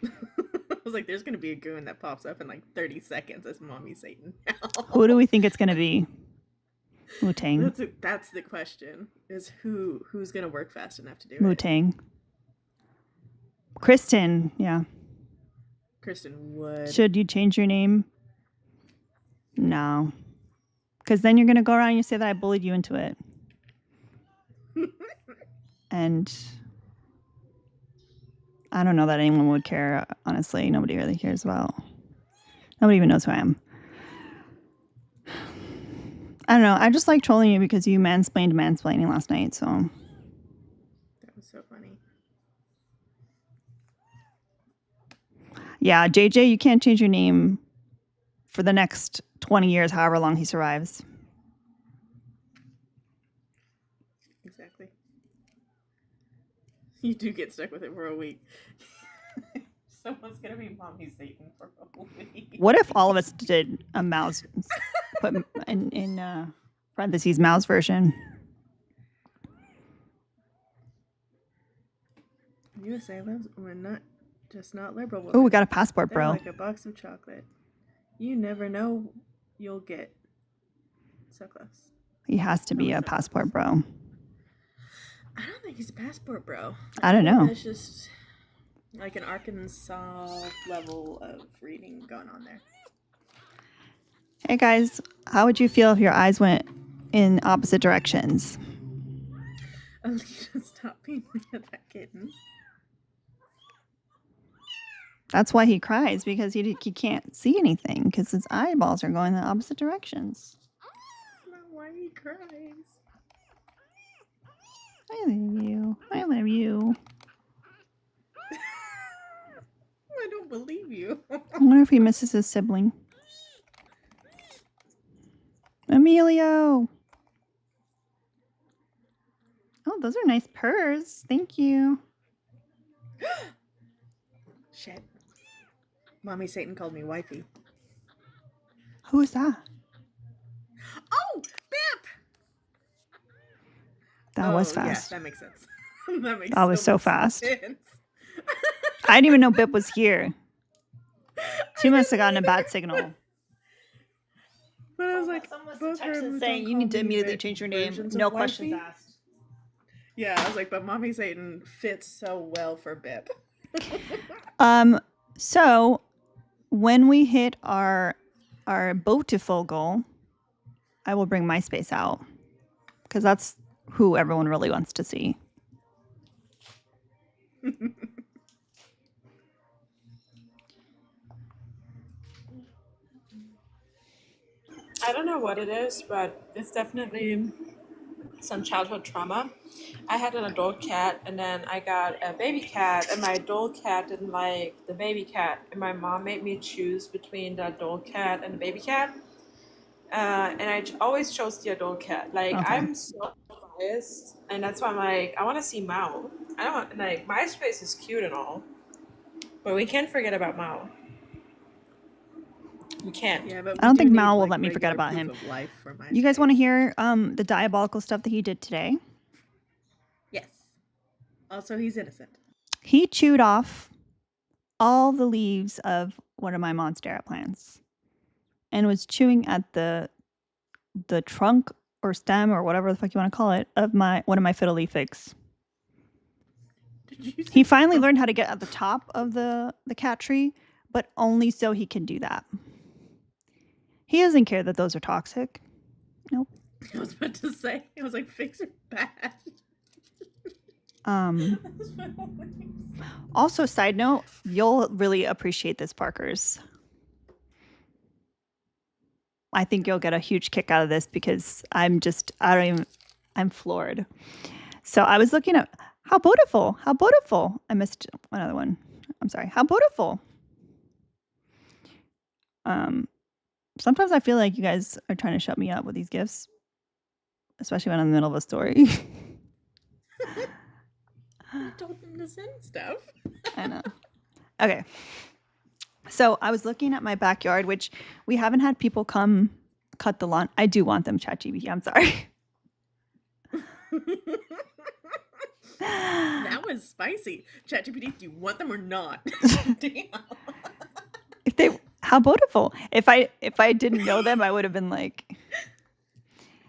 I was like, there's gonna be a goon that pops up in like 30 seconds as Mommy Satan. Who do we think it's gonna be? Wu-Tang. That's the question. Is who's gonna work fast enough to do Wu-Tang. Kristen, yeah. Kristen would. Should you change your name? No. Because then you're gonna go around and you say that I bullied you into it. And I don't know that anyone would care, honestly. Nobody really cares about. Nobody even knows who I am. I don't know. I just like trolling you because you mansplained mansplaining last night, so. That was so funny. Yeah, JJ, you can't change your name for the next 20 years, however long he survives. Exactly. You do get stuck with it for a week. Someone's gonna be Mommy Satan for a week. What if all of us did a mouse, put in parentheses, mouse version? USA loves, we're not just not liberal women. Oh, we got a passport, They're bro. like a box of chocolate. You never know you'll get. So close. He has to be a passport, bro. I don't think he's a passport, bro. I don't know. It's just like an Arkansas level of reading going on there. Hey guys, how would you feel if your eyes went in opposite directions? Alita, stop being mad at that kitten. That's why he cries, because he can't see anything because his eyeballs are going in the opposite directions. That's not why he cries. I love you. I love you. I don't believe you. I wonder if he misses his sibling. Emilio. Oh, those are nice purrs. Thank you. Shit. Mommy Satan called me wifey. Who is that? Oh, Bip! That was fast. Yeah, that makes sense. That was so fast. Sense. I didn't even know Bip was here. She must have gotten a bad signal. But I was like, both her and saying you need to immediately change your name. No questions asked. Yeah, I was like, but Mommy Satan fits so well for Bip. So when we hit our beautiful goal, I will bring MySpace out because that's who everyone really wants to see. I don't know what it is, but it's definitely some childhood trauma. I had an adult cat, and then I got a baby cat, and my adult cat didn't like the baby cat, and my mom made me choose between the adult cat and the baby cat, and I always chose the adult cat. Like, Okay. I'm so biased, and that's why I'm like, I want to see Mao. I don't like, MySpace is cute and all, but we can't forget about Mao. We can't. Yeah, but I don't think Mal will let me forget about him. You guys want to hear the diabolical stuff that he did today? Yes. Also, he's innocent. He chewed off all the leaves of one of my Monstera plants and was chewing at the trunk or stem or whatever the fuck you want to call it of one of my fiddle leaf figs. He finally learned how to get at the top of the cat tree, but only so he can do that. He doesn't care that those are toxic. Nope. I was about to say, I was like, figs are bad. Also, side note, you'll really appreciate this, Parkers. I think you'll get a huge kick out of this because I'm floored. So I was looking at how beautiful. I missed another one. I'm sorry. How beautiful. Sometimes I feel like you guys are trying to shut me up with these gifts, especially when I'm in the middle of a story. I told them to send stuff. I know. Okay. So I was looking at my backyard, which we haven't had people come cut the lawn. I do want them, ChatGPT. I'm sorry. That was spicy. ChatGPT, do you want them or not? Damn. How beautiful. If I didn't know them, I would have been like,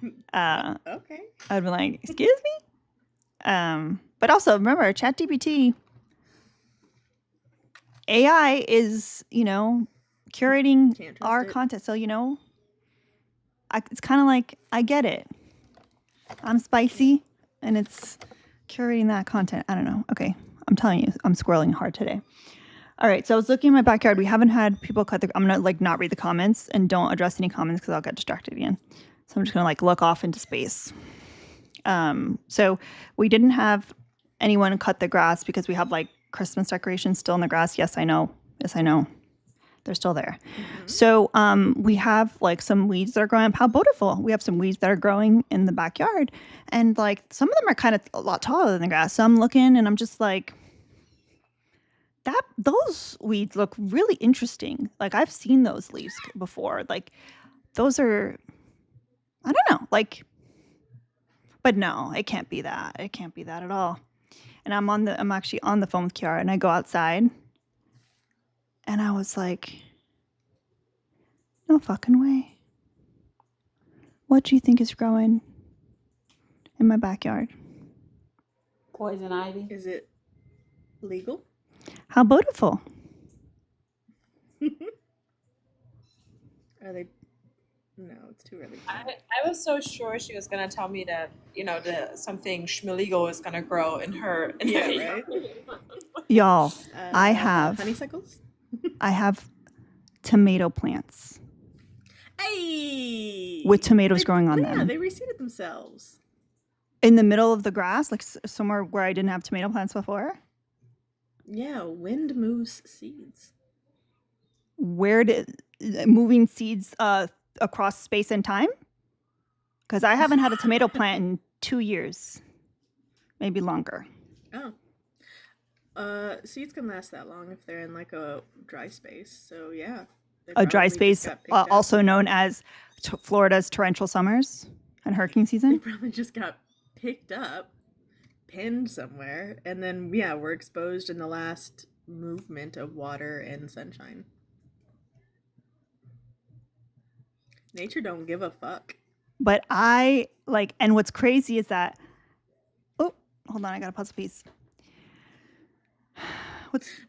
okay. I'd be like, excuse me? But also remember, ChatGPT, AI is, curating our content. So, it's kind of like, I get it. I'm spicy and it's curating that content. I don't know. Okay. I'm telling you, I'm squirreling hard today. All right. So I was looking in my backyard. We haven't had people cut I'm going to not read the comments and don't address any comments because I'll get distracted again. So I'm just going to look off into space. So we didn't have anyone cut the grass because we have Christmas decorations still in the grass. Yes, I know. They're still there. Mm-hmm. So we have some weeds that are growing up. How beautiful. We have some weeds that are growing in the backyard. And some of them are kind of a lot taller than the grass. So I'm looking and I'm just like, those weeds look really interesting. I've seen those leaves before. Those are, I don't know, but no, it can't be that. It can't be that at all. And I'm actually on the phone with Kiara and I go outside and I was like, no fucking way. What do you think is growing in my backyard? Poison ivy. Is it legal? How beautiful. Are they? No, it's too early. I was so sure she was gonna tell me that something schmillegal is gonna grow in her. Yeah, right. Y'all, I have honeysuckles. I have tomato plants. Hey! With tomatoes growing on them. Yeah, they reseeded themselves. In the middle of the grass, like somewhere where I didn't have tomato plants before? Yeah, wind moves seeds. Where did moving seeds across space and time? Because I haven't had a tomato plant in 2 years, maybe longer. Oh. Seeds can last that long if they're in like a dry space. So yeah, A dry space, also known as Florida's torrential summers and hurricane They season. probably just got picked up, pinned somewhere, and then yeah, were exposed in the last movement of water and sunshine. Nature don't give a fuck. But I like, and what's crazy is that, oh, hold on, I got a puzzle piece.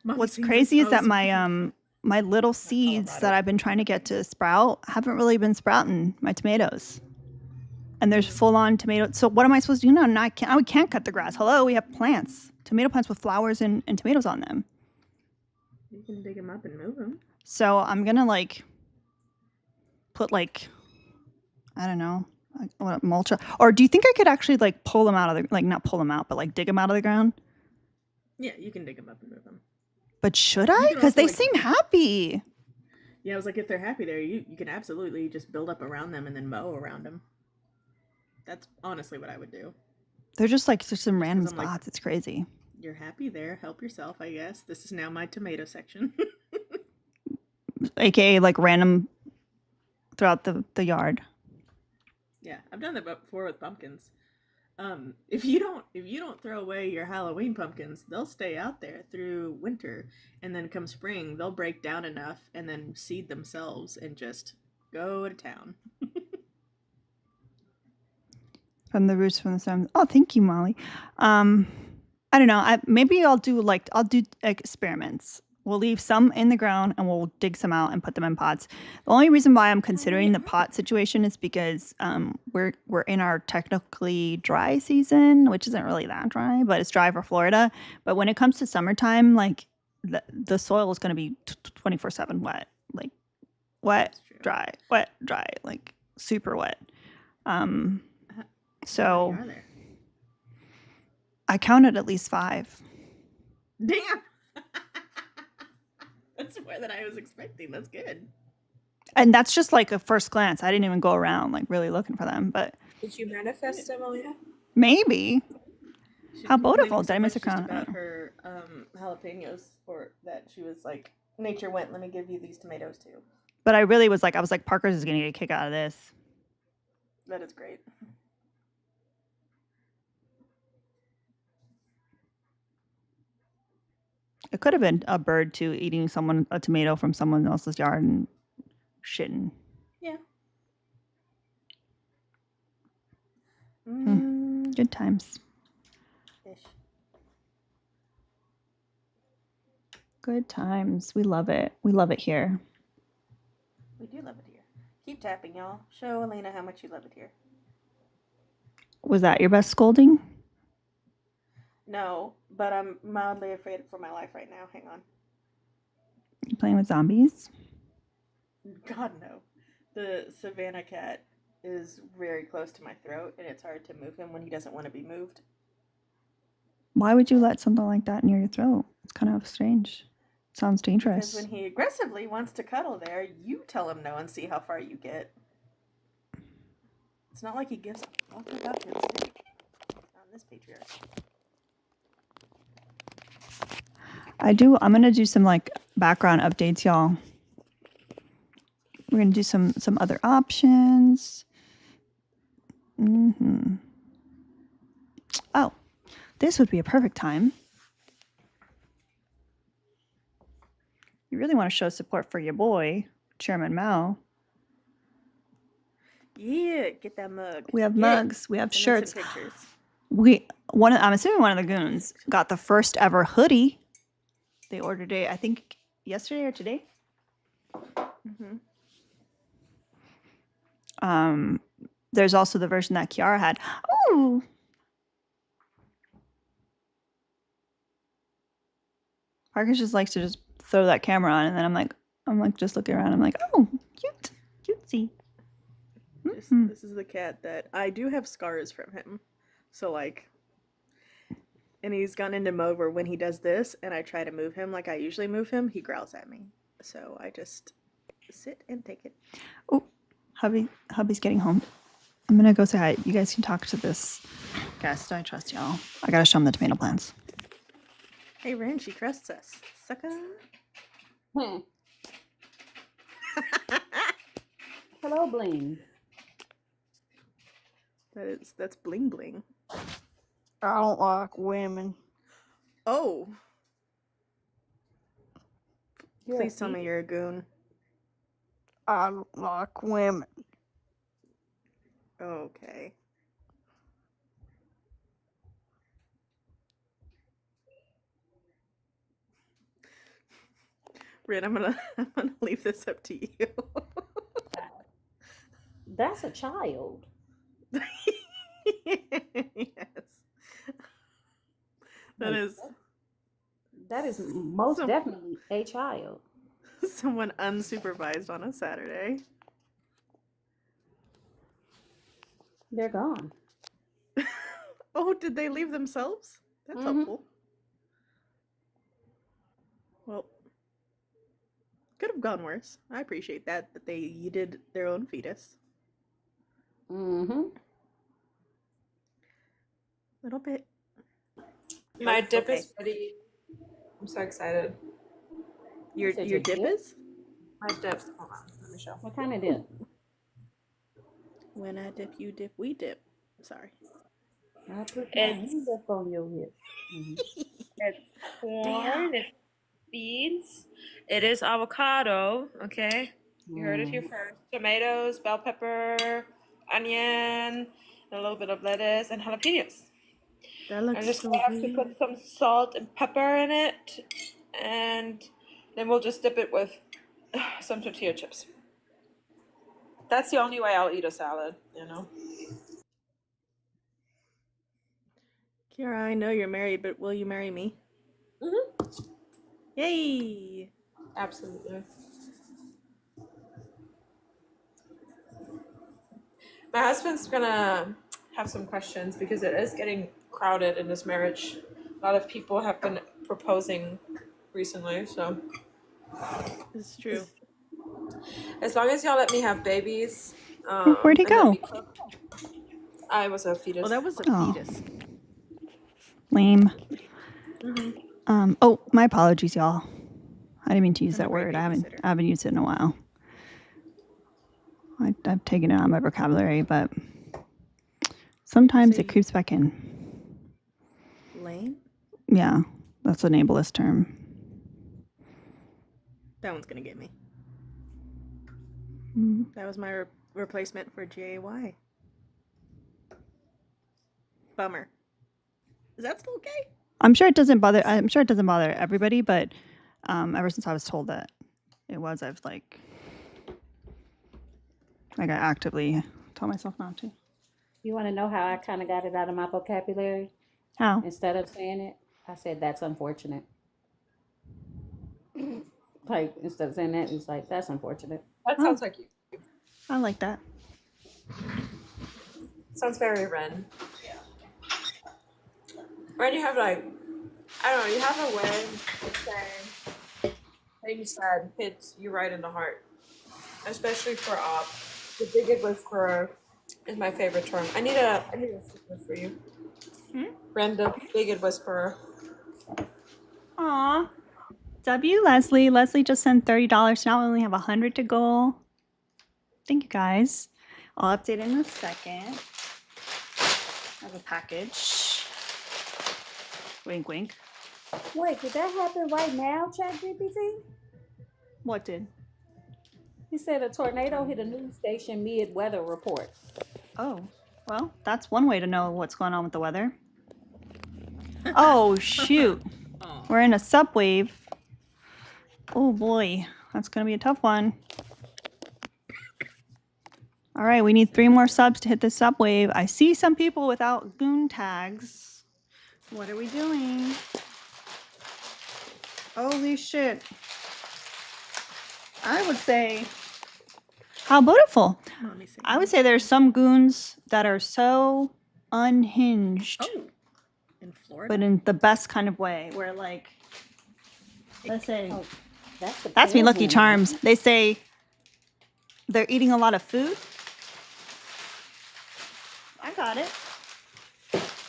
What's crazy is that my little seeds that I've been trying to get to sprout haven't really been sprouting my tomatoes. And there's full on tomato. So what am I supposed to do now? We can't cut the grass. Hello, we have plants, tomato plants with flowers and tomatoes on them. You can dig them up and move them. So I'm gonna like put like, I don't know, like, mulch. Or do you think I could actually like pull them out of the, like not pull them out, but like dig them out of the ground? Yeah, you can dig them up and move them. But should I? Because they seem happy. Yeah, I was like, if they're happy there, you can absolutely just build up around them and then mow around them. That's honestly what I would do. They're just like there's some random spots. Like, it's crazy. You're happy there. Help yourself, I guess. This is now my tomato section. AKA like random throughout the yard. Yeah, I've done that before with pumpkins. If you don't throw away your Halloween pumpkins, they'll stay out there through winter, and then come spring, they'll break down enough and then seed themselves and just go to town. From the roots, from the stems. Oh, thank you, Molly. I don't know. Maybe I'll do experiments. We'll leave some in the ground and we'll dig some out and put them in pots. The only reason why I'm considering the pot situation is because we're in our technically dry season, which isn't really that dry, but it's dry for Florida. But when it comes to summertime, like the soil is going to be 24/7 wet, like wet, dry, like super wet. So I counted at least 5. Damn. That's more than I was expecting. That's good. And that's just like a first glance. I didn't even go around like really looking for them. But did you manifest, Emilia? Maybe. How beautiful! Did I miss a crown? About her jalapenos, or that she was like, nature went. Let me give you these tomatoes too. But I really was like, Parker's is gonna get a kick out of this. That is great. It could have been a bird too, eating a tomato from someone else's yard and shitting. Yeah. Good times. Ish. Good times. We love it. We love it here. We do love it here. Keep tapping, y'all. Show Elena how much you love it here. Was that your best scolding? No, but I'm mildly afraid for my life right now. Hang on. You playing with zombies? God, no. The Savannah cat is very close to my throat, and it's hard to move him when he doesn't want to be moved. Why would you let something like that near your throat? It's kind of strange. Sounds dangerous. Because when he aggressively wants to cuddle there, you tell him no and see how far you get. It's not like he gives a fuck about his thing. On this patriarch. I'm going to do some like background updates, y'all. We're going to do some other options. Oh, this would be a perfect time. You really want to show support for your boy, Chairman Mao. Yeah, get that mug. We have mugs. We have shirts. I'm assuming one of the goons got the first ever hoodie. They ordered it, I think, yesterday or today. There's also the version that Kiara had. Oh! Parker just likes to just throw that camera on, and then I'm like just looking around. I'm like, oh, cute, cutesy. This is the cat that I do have scars from him. So like, and he's gone into mode where when he does this and I try to move him like I usually move him, he growls at me. So I just sit and take it. Oh, hubby's getting home. I'm gonna go say hi. You guys can talk to this guest. I trust y'all. I gotta show him the tomato plants. Hey, Ren, she trusts us. Sucker. Hello, Bling. That's bling bling. I don't like women. Oh. You're Please tell me you're a goon. I don't like women. Okay. Ren, I'm gonna leave this up to you. That's a child. Yes. That is most definitely a child. Someone unsupervised on a Saturday. They're gone. Oh, did they leave themselves? That's helpful. Well, could have gone worse. I appreciate that they yeeted their own fetus. Little bit. My dip is ready. I'm so excited. Your dip is? My dip. Hold on, let me show. What kind of dip? When I dip, you dip, we dip. Sorry. I put my dip on your hip. It's corn, it's beans, it is avocado, okay? You heard it here first. Tomatoes, bell pepper, onion, a little bit of lettuce, and jalapenos. That looks I just so have to good. put some salt and pepper in it, and then we'll just dip it with some tortilla chips. That's the only way I'll eat a salad, you know? Kiara, I know you're married, but will you marry me? Yay! Absolutely. My husband's gonna have some questions because it is getting crowded in this marriage. A lot of people have been proposing recently, so. It's true. As long as y'all let me have babies. Where'd he go? I was a fetus. Oh, that was a fetus. Lame. Oh, my apologies, y'all. I didn't mean to use that word. I haven't used it in a while. I've taken it out of my vocabulary, but sometimes it creeps back in. Lame? Yeah, that's an ableist term. That one's gonna get me. That was my replacement for J-A-Y. Bummer. Is that still okay? I'm sure it doesn't bother everybody, but ever since I was told that it was, I've like I actively tell myself not to. You want to know how I kind of got it out of my vocabulary? How? Instead of saying it, I said that's unfortunate. Like instead of saying that, it's like that's unfortunate. That sounds like you. I like that. Sounds very Ren. Ren, you have like, I don't know, you have a way of saying things that hits you right in the heart. Especially for the bigot whisperer is my favorite term. I need a sticker for you. Ren, the bigot whisperer. Aw. W. Leslie. Leslie just sent $30, so now we only have 100 to go. Thank you, guys. I'll update in a second. I have a package. Wink, wink. Wait, did that happen right now, ChatGPT? What did? He said a tornado hit a news station mid-weather report. Oh, well, that's one way to know what's going on with the weather. Oh, shoot. We're in a subwave. Oh, boy. That's going to be a tough one. All right, we need 3 more subs to hit this subwave. I see some people without goon tags. What are we doing? Holy shit. I would say, how beautiful. Let me see. I would say there's some goons that are so unhinged, Oh, in Florida? but in the best kind of way, where like, let's say, Oh, that's the that's me Lucky Caribbean, Charms. right? They say they're eating a lot of food. I got it.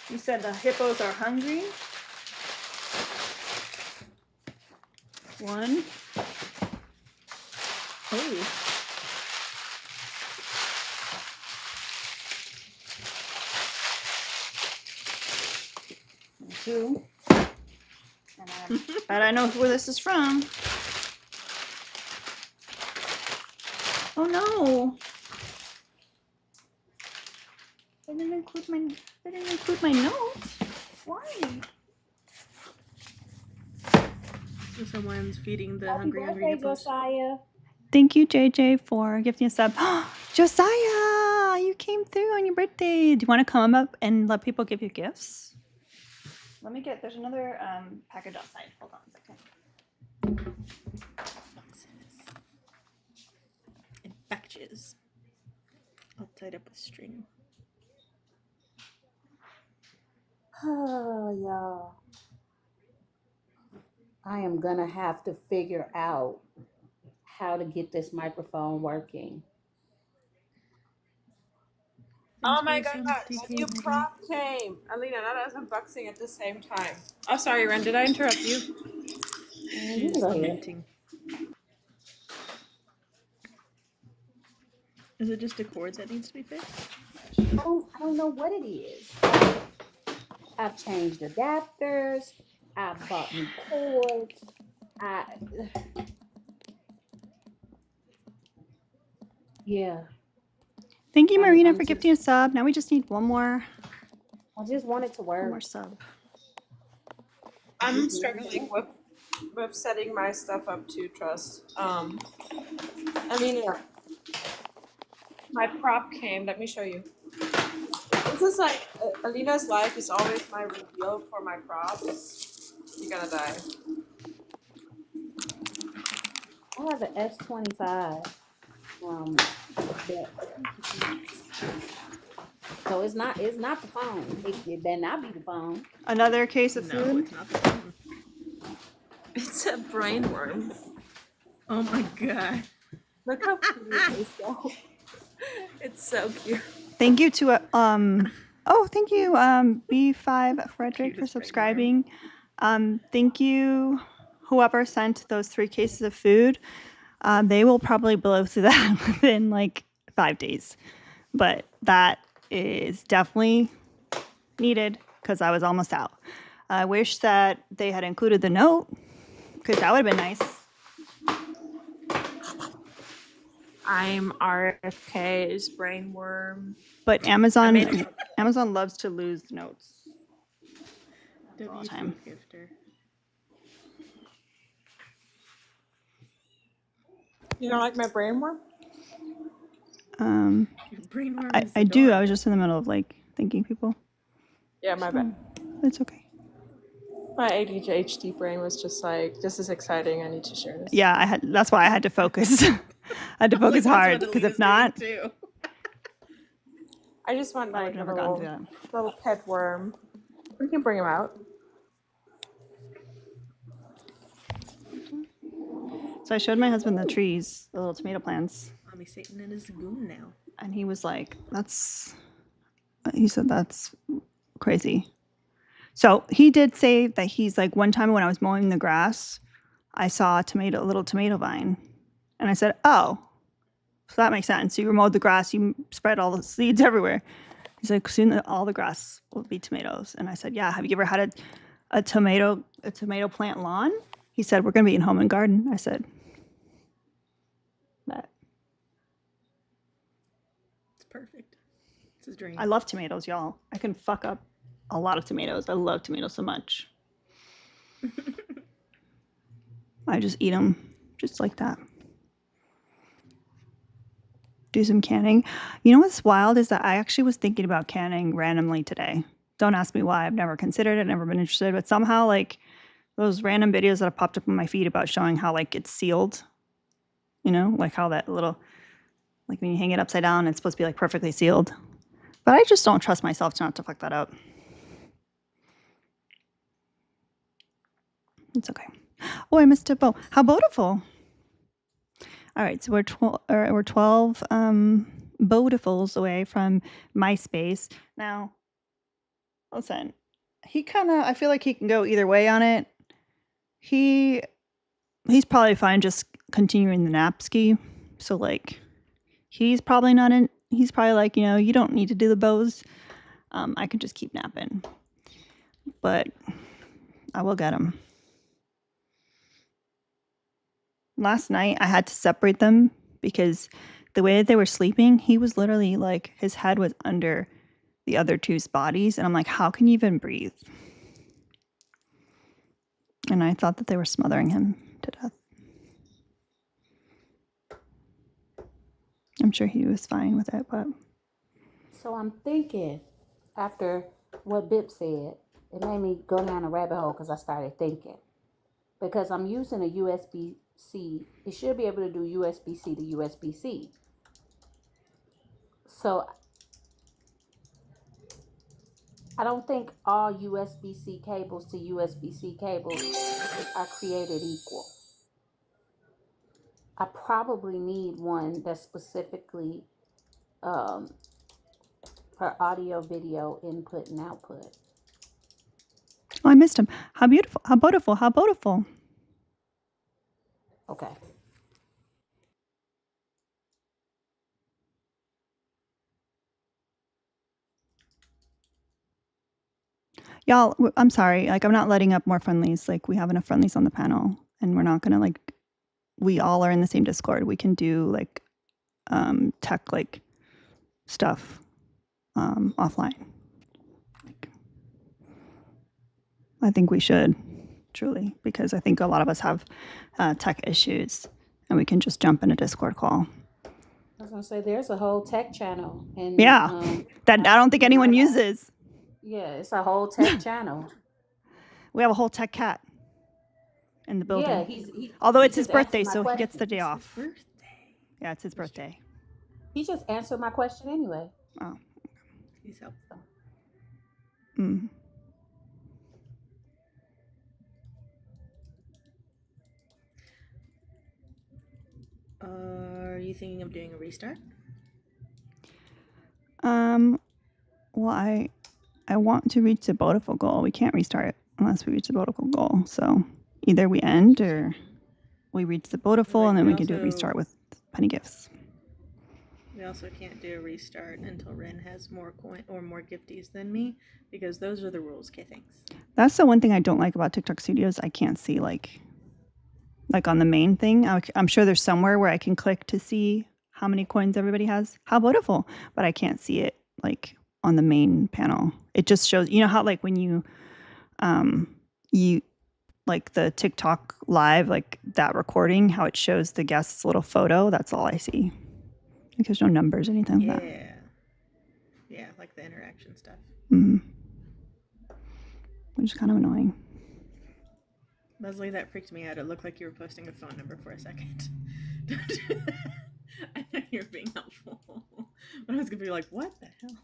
You said the hippos are hungry. 1. Oh. 2. And I bet I know where this is from. Oh no! They didn't include my notes. Why? So someone's feeding the Happy hungry birthday, hippos. Josiah. Thank you, JJ, for gifting a sub. Josiah, you came through on your birthday. Do you want to come up and let people give you gifts? Let me get, there's another package outside. Hold on a second. Boxes. And packages. All tied up with string. Oh, y'all. I am gonna have to figure out how to get this microphone working. Oh my god, a new prop came. Alina, that is unboxing at the same time. Oh, sorry, Ren, did I interrupt you? You can go ahead. Is it just a cord that needs to be fixed? I don't know what it is. I've changed adapters. I bought new cords. Yeah. Thank you, Marina, for gifting a sub. Now we just need one more. I just want it to work. One more sub. I'm struggling with setting my stuff up too, Trust. I mean, my prop came. Let me show you. This is like Alina's life is always my reveal for my props. You're gonna die. I have an S25. So it's not the phone. It better not be the phone. Another case of food. No, it's not the phone. It's a brain worm. Oh my god. Look how cute it is though. It's so cute. Thank you to thank you B5 Frederick for subscribing. Thank you whoever sent those 3 cases of food. They will probably blow through that within like 5 days. But that is definitely needed because I was almost out. I wish that they had included the note because that would have been nice. I'm RFK's brain worm. But Amazon loves to lose notes. All the time. Gifter. You don't like my brain worm? Brain worm I do. I was just in the middle of like thanking people. Yeah, my bad. It's okay. My ADHD brain was just like, this is exciting. I need to share this. Yeah, that's why I had to focus. I had to focus hard because if not, I just want like never a little pet worm. We can bring him out. So I showed my husband the trees, the little tomato plants. Mommy Satan in his goon now. And he was like, he said, that's crazy. So he did say that he's like, one time when I was mowing the grass, I saw a little tomato vine. And I said, oh, so that makes sense. You mowed the grass, you spread all the seeds everywhere. He's like, soon all the grass will be tomatoes. And I said, yeah, have you ever had a tomato plant lawn? He said, we're going to be in home and garden. I said, that. It's perfect. It's his dream. I love tomatoes, y'all. I can fuck up a lot of tomatoes. I love tomatoes so much. I just eat them just like that. Do some canning. You know what's wild is that I actually was thinking about canning randomly today. Don't ask me why. I've never considered it, never been interested, but somehow like those random videos that have popped up on my feed about showing how like it's sealed You know, like how that little, like when you hang it upside down, it's supposed to be like perfectly sealed. But I just don't trust myself to not to fuck that up. It's okay. Oh, I missed a bow. How beautiful. All right, so we're 12 beautifuls away from MySpace. Now, listen, I feel like he can go either way on it. He's probably fine just continuing the Napski. So like, he's probably like, you don't need to do the bows. I can just keep napping. But I will get him. Last night I had to separate them because the way that they were sleeping, he was literally like, his head was under the other two's bodies. And I'm like, how can you even breathe? And I thought that they were smothering him to death. I'm sure he was fine with it, but. So I'm thinking, after what Bip said, it made me go down a rabbit hole because I started thinking. Because I'm using a USB-C, it should be able to do USB-C to USB-C. So I don't think all USB-C cables to USB-C cables are created equal. I probably need one that's specifically for audio, video input and output. Oh, I missed him. How beautiful. How beautiful. How beautiful. Okay. Y'all, I'm sorry. Like, I'm not letting up more friendlies. Like, we have enough friendlies on the panel, and we're not going to, like, we all are in the same Discord. We can do, like, tech, like, stuff offline. Like, I think we should, truly, because I think a lot of us have tech issues, and we can just jump in a Discord call. I was going to say, there's a whole tech channel. And that I don't think anyone uses. Yeah, it's a whole tech channel. We have a whole tech cat in the building. Yeah, although it's his birthday, so he gets the day off. Yeah, it's his birthday. He just answered my question anyway. Oh. He's helpful. Mm. Are you thinking of doing a restart? Well, I want to reach the beautiful goal. We can't restart it unless we reach the beautiful goal. So either we end or we reach the beautiful, and then we can do a restart with penny gifts. We also can't do a restart until Ren has more coin or more gifties than me, because those are the rules, K things. That's the one thing I don't like about TikTok Studios. I can't see like on the main thing. I'm sure there's somewhere where I can click to see how many coins everybody has. How beautiful. But I can't see it like on the main panel. It just shows, you know how like when you like the TikTok live, like that recording, how it shows the guest's little photo. That's all I see. Like there's no numbers or anything like that. Yeah, like the interaction stuff. Which is kind of annoying. Leslie, that freaked me out. It looked like you were posting a phone number for a second. I know you're being helpful. But I was going to be like, what the hell?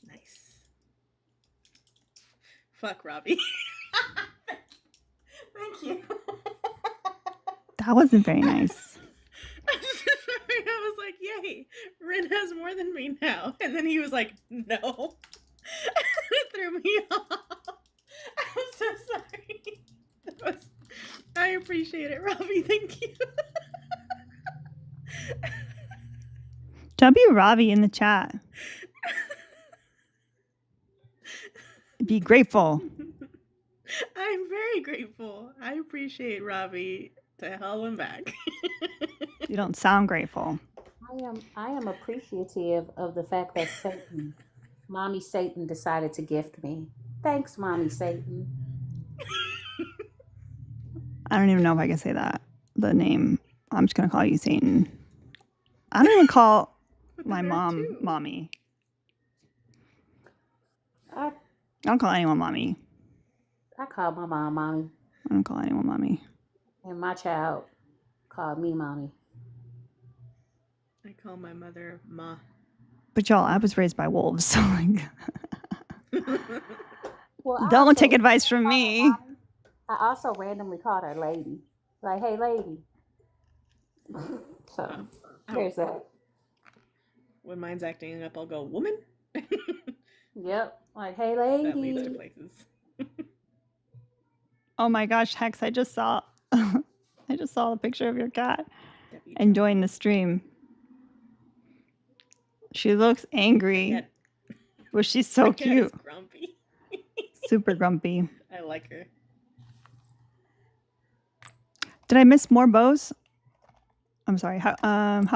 Nice. Fuck, Robbie. Thank you. That wasn't very nice. I was like, yay, Ren has more than me now. And then he was like, no. It threw me off. I'm so sorry. I appreciate it, Robbie. Thank you. W Robbie in the chat. Be grateful. I'm very grateful. I appreciate Robbie to hell and back. You don't sound grateful. I am appreciative of the fact that Mommy Satan decided to gift me. Thanks, Mommy Satan. I don't even know if I can say that. The name. I'm just going to call you Satan. I don't even call my mom Mommy. I don't call anyone mommy. I call my mom mommy, I don't call anyone mommy. and my child called me mommy. I call my mother Ma. But y'all, I was raised by wolves, so like, Well, I don't take also advice from called her me. mommy. I also randomly called her lady. Like, hey, lady. So there's that. When mine's acting up, I'll go, woman. Yep. Like, hey, That leads to lady. places. Oh my gosh, Hex, I just saw the picture of your cat W enjoying the stream. She looks angry, but she's so my cat cute. is grumpy. Super grumpy. I like her. Did I miss more bows? I'm sorry. How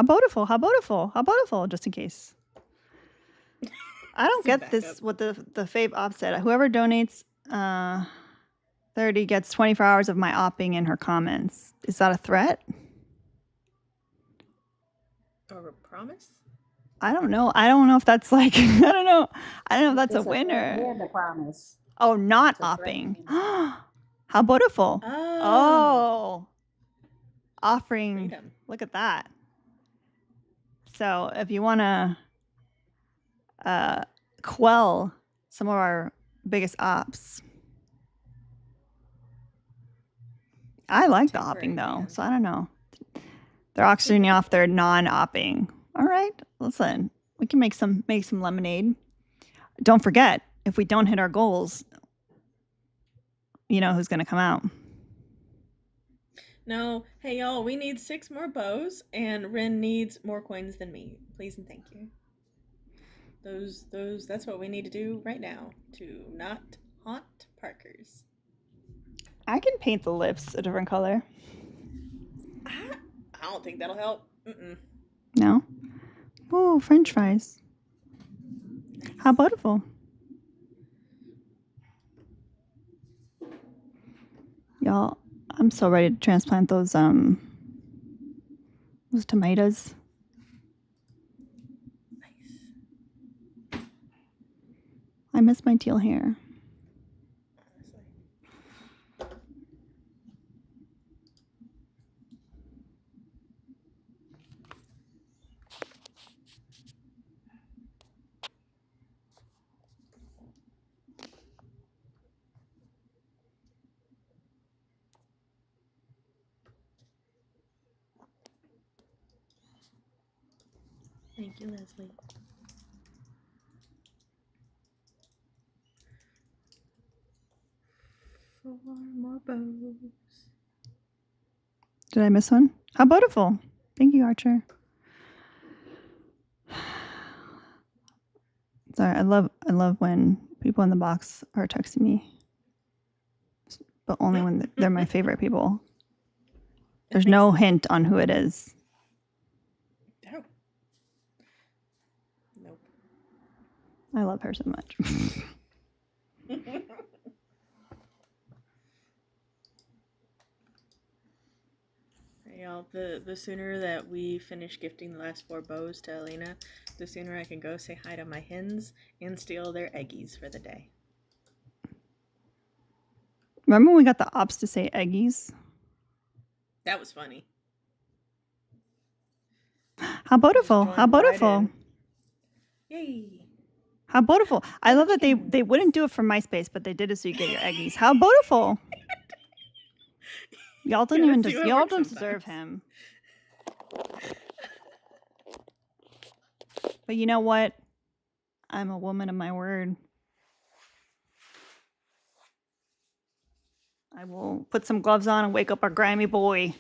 beautiful, how beautiful, how beautiful, just in case. I don't Some get this, backup. what the fave op said. Whoever donates 30 gets 24 hours of my opping in her comments. Is that a threat? Or a promise? I don't know. I don't know if that's like, I don't know. I don't know if that's It's a winner. and a promise. Oh, not It's a threat opping. and a promise. How beautiful. Oh. Oh. Offering. Freedom. Look at that. So if you want to quell some of our biggest ops, I like the opping though. So I don't know. They're auctioning off their non-opping. All right, listen, we can make some lemonade. Don't forget, if we don't hit our goals, you know who's going to come out. No, hey y'all, we need 6 more bows, and Rin needs more coins than me. Please and thank you. That's what we need to do right now to not haunt Parkers. I can paint the lips a different color. I don't think that'll help. No? Ooh, French fries. How beautiful. Y'all, I'm so ready to transplant those tomatoes. Nice. I miss my teal hair. Thank you, Leslie. Four more bows. Did I miss one? How beautiful. Thank you, Archer. Sorry, I love when people in the box are texting me. But only when they're my favorite people. There's no hint on who it is. Oh. Nope. I love her so much. Y'all, the sooner that we finish gifting the last 4 bows to Elena, the sooner I can go say hi to my hens and steal their eggies for the day. Remember when we got the ops to say eggies? That was funny. How beautiful. How beautiful. Right, yay. How beautiful. I love that they wouldn't do it for MySpace, but they did it so you get your eggies. How beautiful. Y'all don't y'all don't deserve him. But you know what? I'm a woman of my word. I will put some gloves on and wake up our Grammy boy.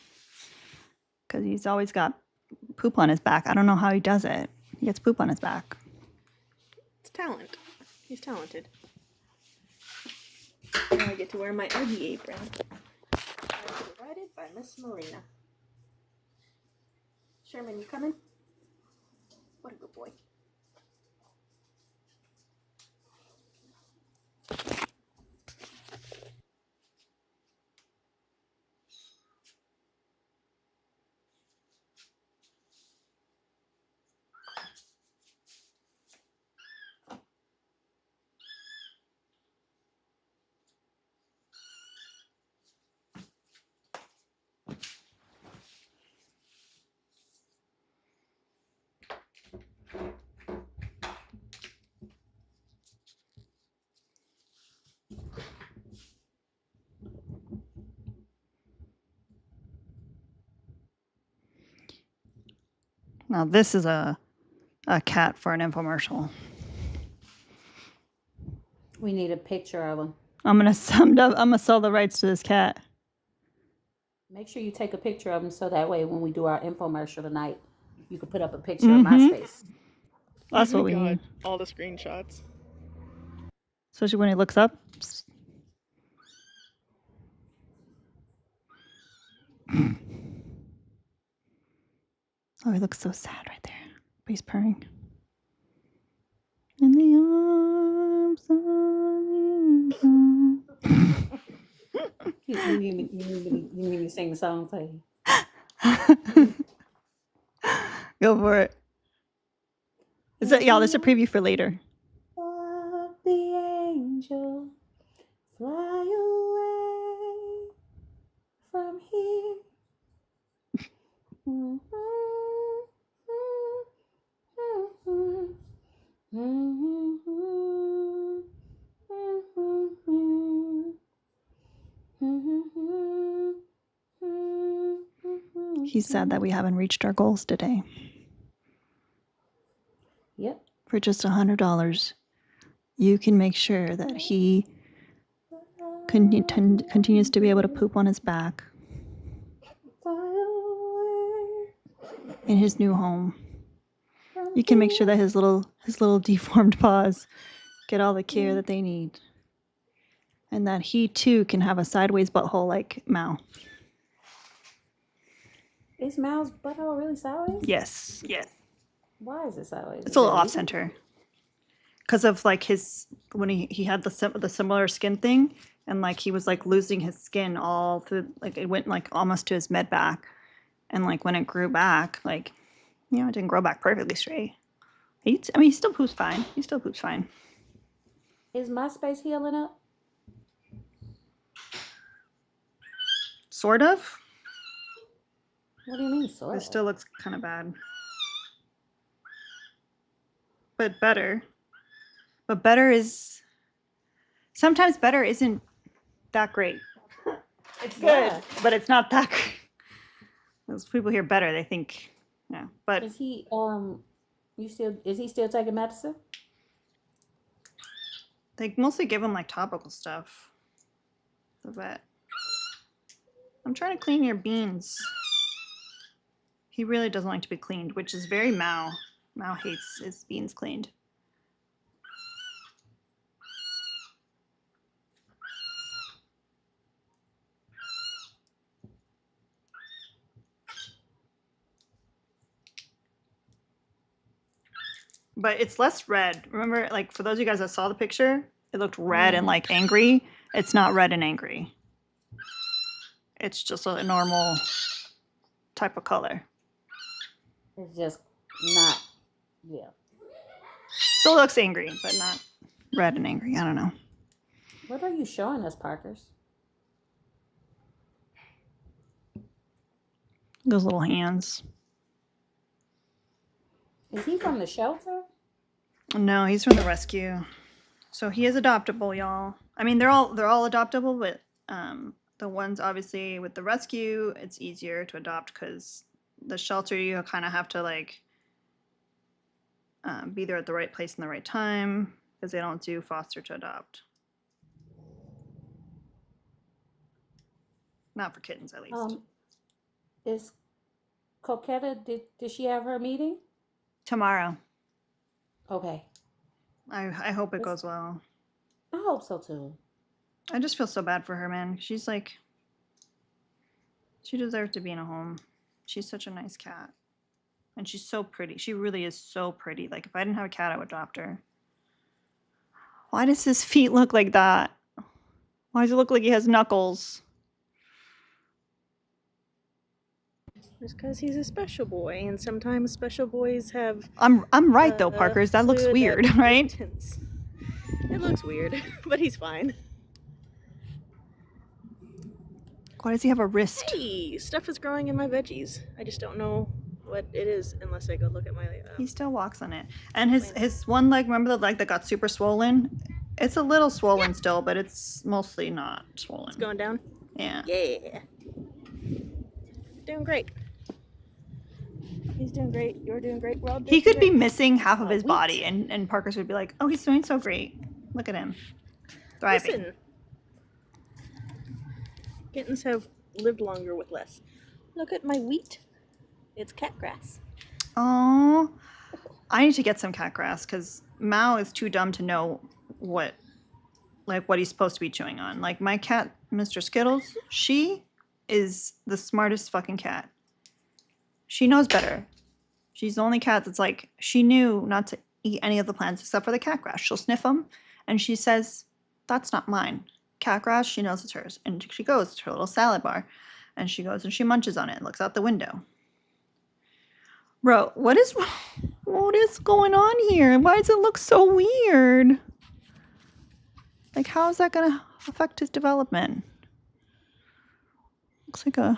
Because he's always got poop on his back. I don't know how he does it. He gets poop on his back. It's talent. He's talented. Now I get to wear my Uggy apron. Provided by Miss Marina. Sherman, you coming? What a good boy. Now this is a cat for an infomercial. We need a picture of him. I'm gonna sell the rights to this cat. Make sure you take a picture of him so that way when we do our infomercial tonight, you can put up a picture of MySpace. That's what we need. All the screenshots. Especially when he looks up. Oh, he looks so sad right there. But he's purring. In the arms of You need me to sing the song for you. Go for it. Is that y'all? There's a preview for later. The angel fly away from here. He's sad that we haven't reached our goals today. Yep. For just $100, you can make sure that he continues to be able to poop on his back in his new home. You can make sure that his little deformed paws get all the care that they need, and that he too can have a sideways butthole like Mao. Is Mao's butthole really sideways? Yes. Why is it sideways? It's a little off center because of like when he had the similar skin thing, and like he was like losing his skin all through, like it went like almost to his mid back, and like when it grew back, like it didn't grow back perfectly straight. He still poops fine. Is MySpace healing up? Sort of. What do you mean, sort of? It still looks kind of bad. But better. But sometimes better isn't that great. It's good, but it's not that great. As people hear better, they think, yeah. But is he is he still taking medicine? They mostly give him like topical stuff. The vet. I'm trying to clean your beans. He really doesn't like to be cleaned, which is very Mao. Mao hates his beans cleaned. But it's less red. Remember, like for those of you guys that saw the picture, it looked red and like angry. It's not red and angry. It's just a normal type of color. It's just not, yeah. Still looks angry, but not red and angry. I don't know. What are you showing us, Parkers? Those little hands. Is he from the shelter? No, he's from the rescue. So he is adoptable, y'all. I mean, they're all adoptable, but the ones obviously with the rescue, it's easier to adopt because the shelter you kind of have to like be there at the right place in the right time because they don't do foster to adopt. Not for kittens, at least. Is Coquetta, did she have her meeting? Tomorrow. Okay. I hope it goes well. I hope so too. I just feel so bad for her, man. She's like, she deserves to be in a home. She's such a nice cat. And she's so pretty. She really is so pretty. Like, if I didn't have a cat, I would adopt her. Why does his feet look like that? Why does it look like he has knuckles? Just because he's a special boy, and sometimes special boys have. I'm right though, Parkers. That looks weird, right? It looks weird, but he's fine. Why does he have a wrist? Hey, stuff is growing in my veggies. I just don't know what it is unless I go look at my. He still walks on it, and his one leg. Remember the leg that got super swollen? It's a little swollen still, but it's mostly not swollen. It's going down. Yeah. Yeah. Doing great. He's doing great. You're doing great. We're all doing He could be great. missing half of his body, and Parker's would be like, "Oh, he's doing so great. Look at him, thriving." Listen, kittens have lived longer with less. Look at my wheat. It's cat grass. Oh, I need to get some cat grass because Mao is too dumb to know what he's supposed to be chewing on. Like my cat, Mr. Skittles, she is the smartest fucking cat. She knows better. She's the only cat that's like, she knew not to eat any of the plants except for the cat grass. She'll sniff them and she says, "That's not mine." Cat grass, she knows it's hers. And she goes to her little salad bar and she goes and she munches on it and looks out the window. Bro, what is going on here? Why does it look so weird? Like, how is that going to affect his development? Looks like a...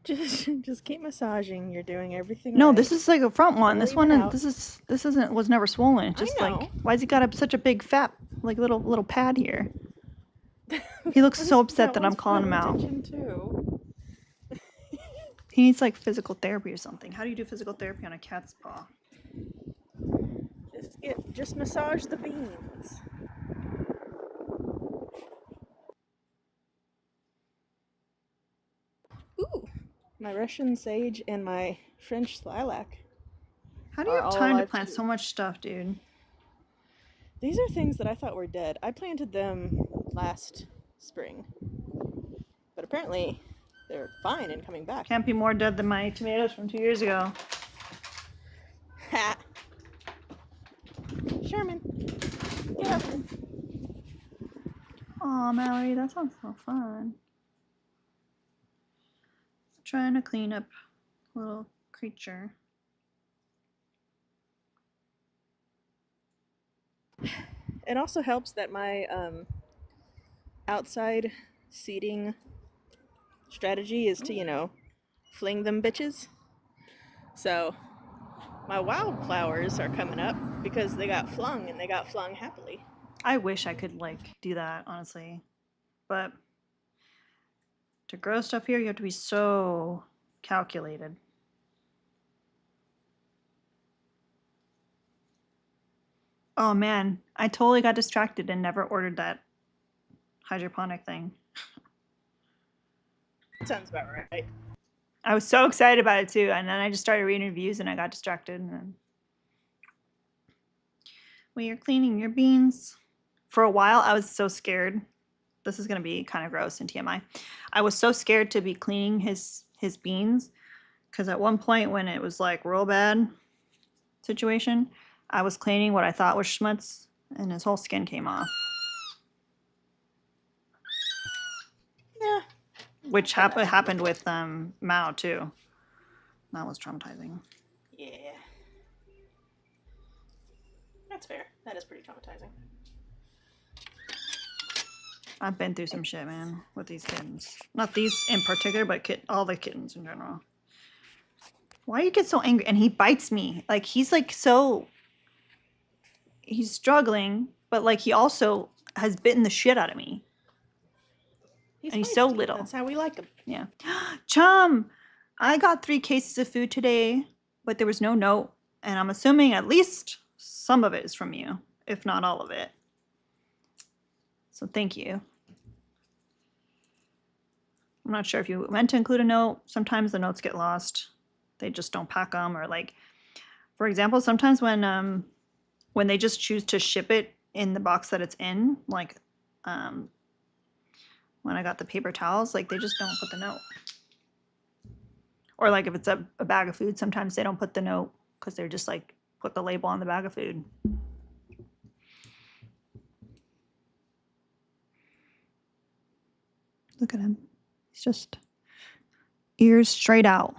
Just keep massaging. You're doing everything No, right. this is like a front one. This one, out. this was never swollen. It's just like, why has he got such a big fat, like little pad here? He looks so upset that I'm calling him out. Too. He needs like physical therapy or something. How do you do physical therapy on a cat's paw? Just massage the beans. Ooh, my Russian sage and my French lilac. How do you have time to plant so much stuff, dude? These are things that I thought were dead. I planted them last spring, but apparently they're fine and coming back. Can't be more dead than my tomatoes from 2 years ago. Ha! Sherman, get up. Aw, Mallory, that sounds so fun. Trying to clean up a little creature. It also helps that my outside seeding strategy is to, fling them bitches. So my wildflowers are coming up because they got flung and they got flung happily. I wish I could do that, honestly. But to grow stuff here, you have to be so calculated. Oh man, I totally got distracted and never ordered that hydroponic thing. Sounds about right. I was so excited about it too, and then I just started reading reviews and I got distracted. And then... When you're cleaning your beans, for a while I was so scared. This is gonna be kind of gross and TMI. I was so scared to be cleaning his beans because at one point when it was like real bad situation, I was cleaning what I thought was schmutz and his whole skin came off. Yeah. Which happened with Mao too. That was traumatizing. Yeah. That's fair. That is pretty traumatizing. I've been through some shit, man, with these kittens. Not these in particular, but all the kittens in general. Why do you get so angry? And he bites me. Like, he's like so... He's struggling, but like he also has bitten the shit out of me. He's so little. That's how we like him. Yeah. Chum, I got 3 cases of food today, but there was no note. And I'm assuming at least some of it is from you, if not all of it. So thank you. I'm not sure if you meant to include a note. Sometimes the notes get lost. They just don't pack them. Or like, for example, sometimes when they just choose to ship it in the box that it's in, like when I got the paper towels, like they just don't put the note. Or like if it's a bag of food, sometimes they don't put the note because they're just like put the label on the bag of food. Look at him. He's just ears straight out.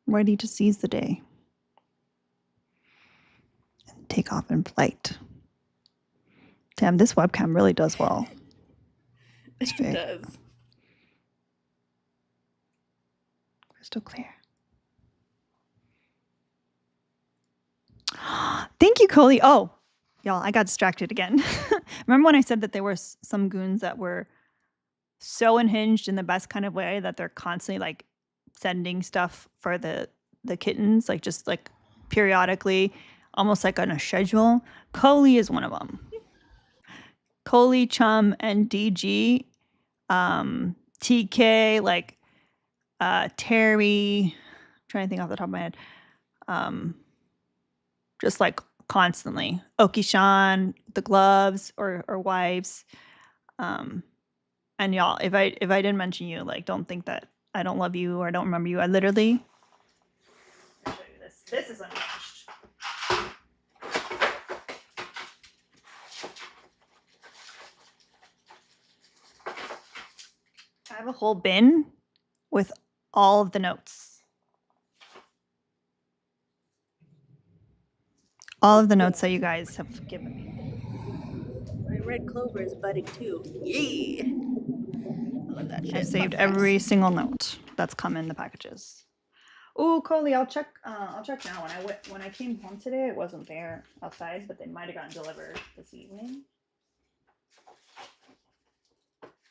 Ready to seize the day. And take off in flight. Damn, this webcam really does well. It's It does. Crystal clear. Thank you, Coley. Oh, y'all, I got distracted again. Remember when I said that there were some goons that were so unhinged in the best kind of way that they're constantly like sending stuff for the kittens, like just like periodically, almost like on a schedule. Coley is one of them. Coley, Chum, and DG, TK, like Terry. I'm trying to think off the top of my head. Just like constantly. Oki-Shan, the gloves or wives. And y'all, if I didn't mention you, like don't think that I don't love you or I don't remember you. I literally I'll show you this. This is unhinged. I have a whole bin with all of the notes. All of the notes that you guys have given me. My red clover is budding too. Yay! I love that shit. I've saved every single note that's come in the packages. Oh, Coley, I'll check now. When I came home today, it wasn't there outside, but they might have gotten delivered this evening.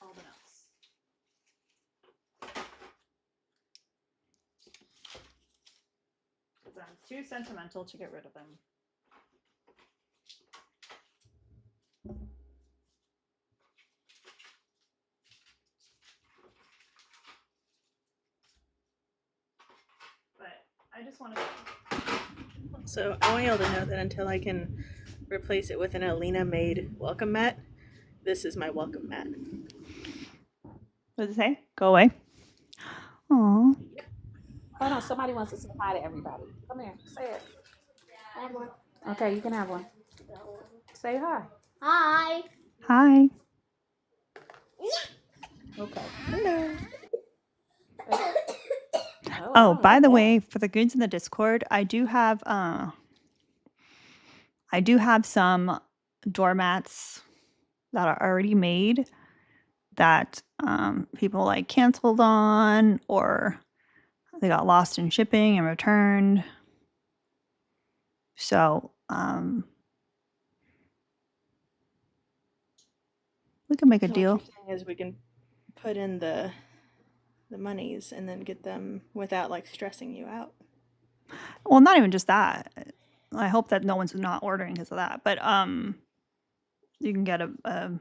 All the notes. Because I'm too sentimental to get rid of them. But I just want to. So I want y'all to know that until I can replace it with an Alina made welcome mat, this is my welcome mat. What does it say? Go away. Aww. Hold on, somebody wants to say hi to everybody. Come here, say it. Okay, you can have one. Say hi. Hi. Hi. Okay. Hello. Oh, by the way, for the goons in the Discord, I do have some doormats that are already made that people like canceled on or they got lost in shipping and returned. So we can make a deal. What you're saying is we can put in the monies and then get them without like stressing you out. Well, not even just that. I hope that no one's not ordering because of that. But you can get a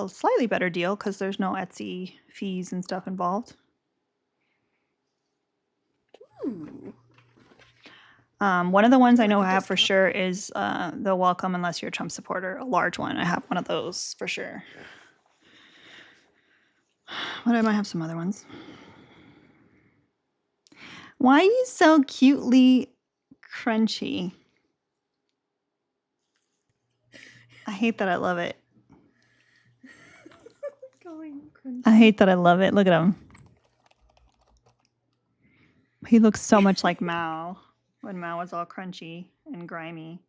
slightly better deal because there's no Etsy fees and stuff involved. Ooh. One of the ones I know I have for sure is the welcome unless you're a Trump supporter, a large one. I have one of those for sure. But I might have some other ones. Why are you so cutely crunchy? I hate that I love it. I hate that I love it. Look at him. He looks so much like Mao when Mao was all crunchy and grimy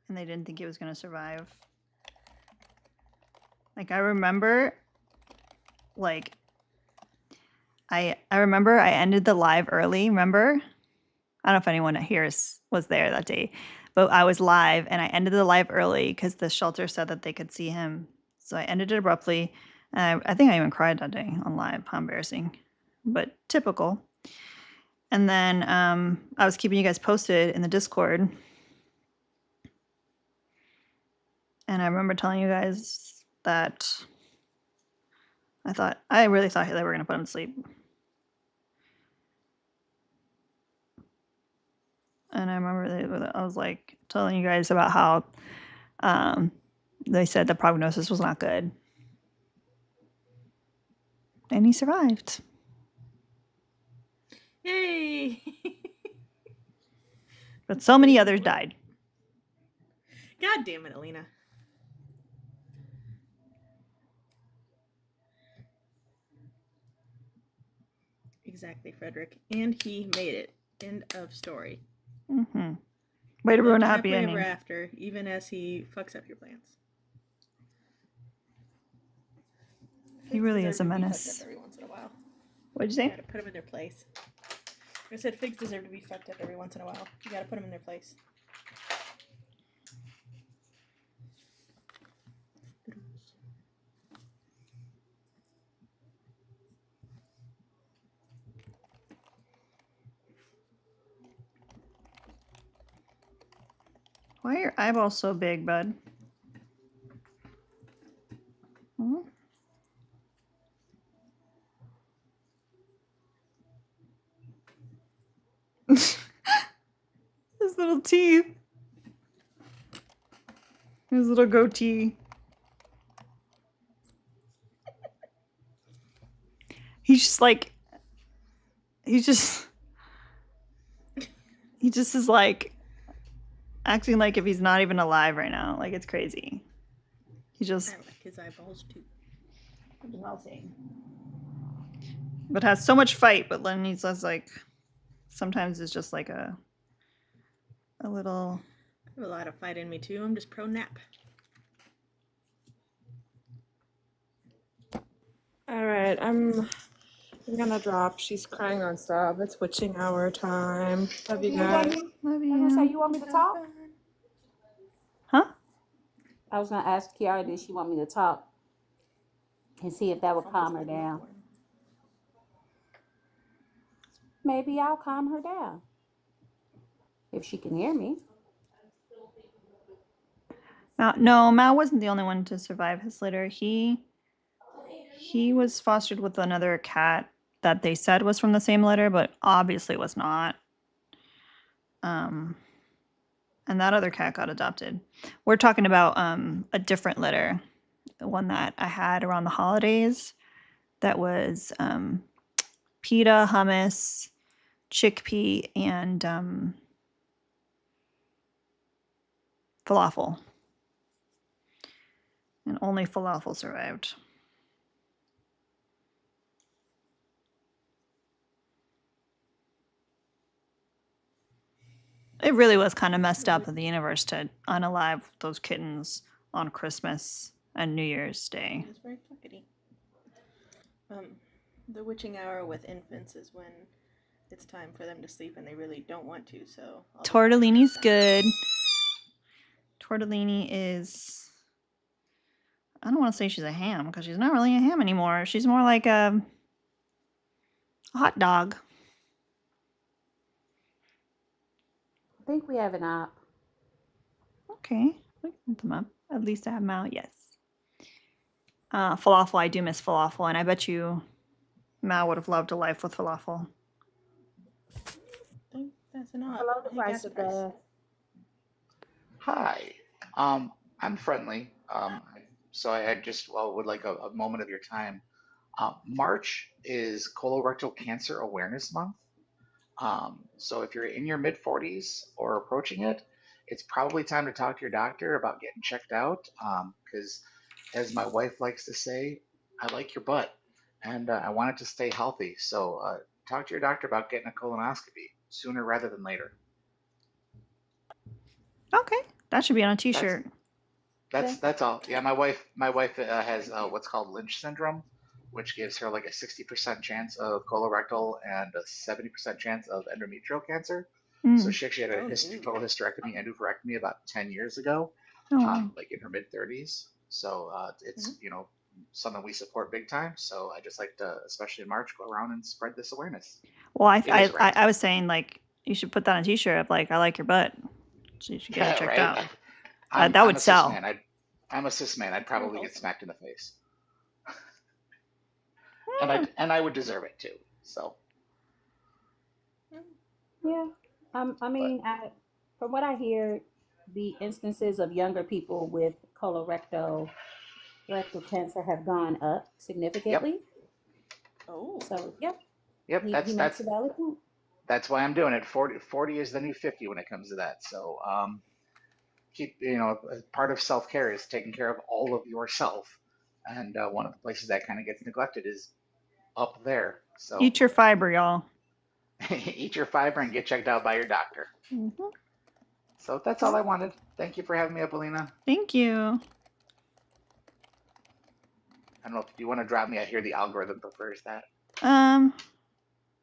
and they didn't think he was going to survive. Like I remember like I remember I ended the live early, remember? I don't know if anyone here was there that day, but I was live and I ended the live early because the shelter said that they could see him. So I ended it abruptly. I think I even cried that day on live. How embarrassing, but typical. And then I was keeping you guys posted in the Discord. And I remember telling you guys that I really thought they were going to put him to sleep. And I remember I was like telling you guys about how they said the prognosis was not good. And he survived. Yay! But so many others died. God damn it, Alina. Exactly, Frederick. And he made it. End of story. Mm-hmm. Way to ruin a happy ending. Ever after, even as he fucks up your plans. He really is a menace. Every once in a while. What'd you say? You gotta put him in their place. I said figs deserve to be fucked up every once in a while. You gotta put them in their place. Why are your eyeballs so big, bud? Hmm? His little teeth. His little goatee. He's just like, he just is like acting like if he's not even alive right now. Like, it's crazy. He just I like his eyeballs too. melting. But has so much fight, but then he's just like, sometimes it's just like a little. I have a lot of fight in me too. I'm just pro nap. All right, I'm gonna drop. She's crying nonstop. It's witching hour time. Love you guys. Love I was gonna say, you. you want me to talk? Huh? I was gonna ask Kiara, did she want me to talk and see if that would calm her down? Maybe I'll calm her down if she can hear me. No, Mal wasn't the only one to survive his litter. He was fostered with another cat that they said was from the same litter, but obviously was not. And that other cat got adopted. We're talking about a different litter, the one that I had around the holidays. That was pita, hummus, chickpea, and falafel. And only falafel survived. It really was kind of messed up of the universe to unalive those kittens on Christmas and New Year's Day. It's very pluckety. The witching hour with infants is when it's time for them to sleep and they really don't want to, so... Tortellini's good. Tortellini is... I don't want to say she's a ham, because she's not really a ham anymore. She's more like a hot dog. I think we have an app. Okay, we can put them up. At least I have them out, yes. Falafel, I do miss falafel, and I bet you Mal would have loved a life with falafel. I think that's an odd. Hello, the price of gas. Hi, I'm friendly. So I just would like a moment of your time. March is Colorectal Cancer Awareness Month. So if you're in your mid 40s or approaching it, it's probably time to talk to your doctor about getting checked out. Because as my wife likes to say, I like your butt and I want it to stay healthy. So talk to your doctor about getting a colonoscopy sooner rather than later. Okay, that should be on a t-shirt. That's all. Yeah, my wife has what's called Lynch syndrome, which gives her like a 60% chance of colorectal and a 70% chance of endometrial cancer. So she actually had a total hysterectomy, endorectomy about 10 years ago, like in her mid 30s. So it's something we support big time. So I just like to, especially in March, go around and spread this awareness. Well, I was saying, like, you should put that on a t-shirt of like, I like your butt. So you should get it checked out. That would sell. I'm a cis man. I'd probably get smacked in the face, and I would deserve it too. So. Yeah, I mean, from what I hear, the instances of younger people with colorectal cancer have gone up significantly. Yep. Oh. So yep. Yep. He makes a valid point. That's why I'm doing it. 40 is the new 50 when it comes to that. So keep part of self-care is taking care of all of yourself, and one of the places that kind of gets neglected is up there. So eat your fiber, y'all. Eat your fiber and get checked out by your doctor. So that's all I wanted. Thank you for having me up, Alina. Thank you. I don't know if you want to drop me. I hear the algorithm prefers that.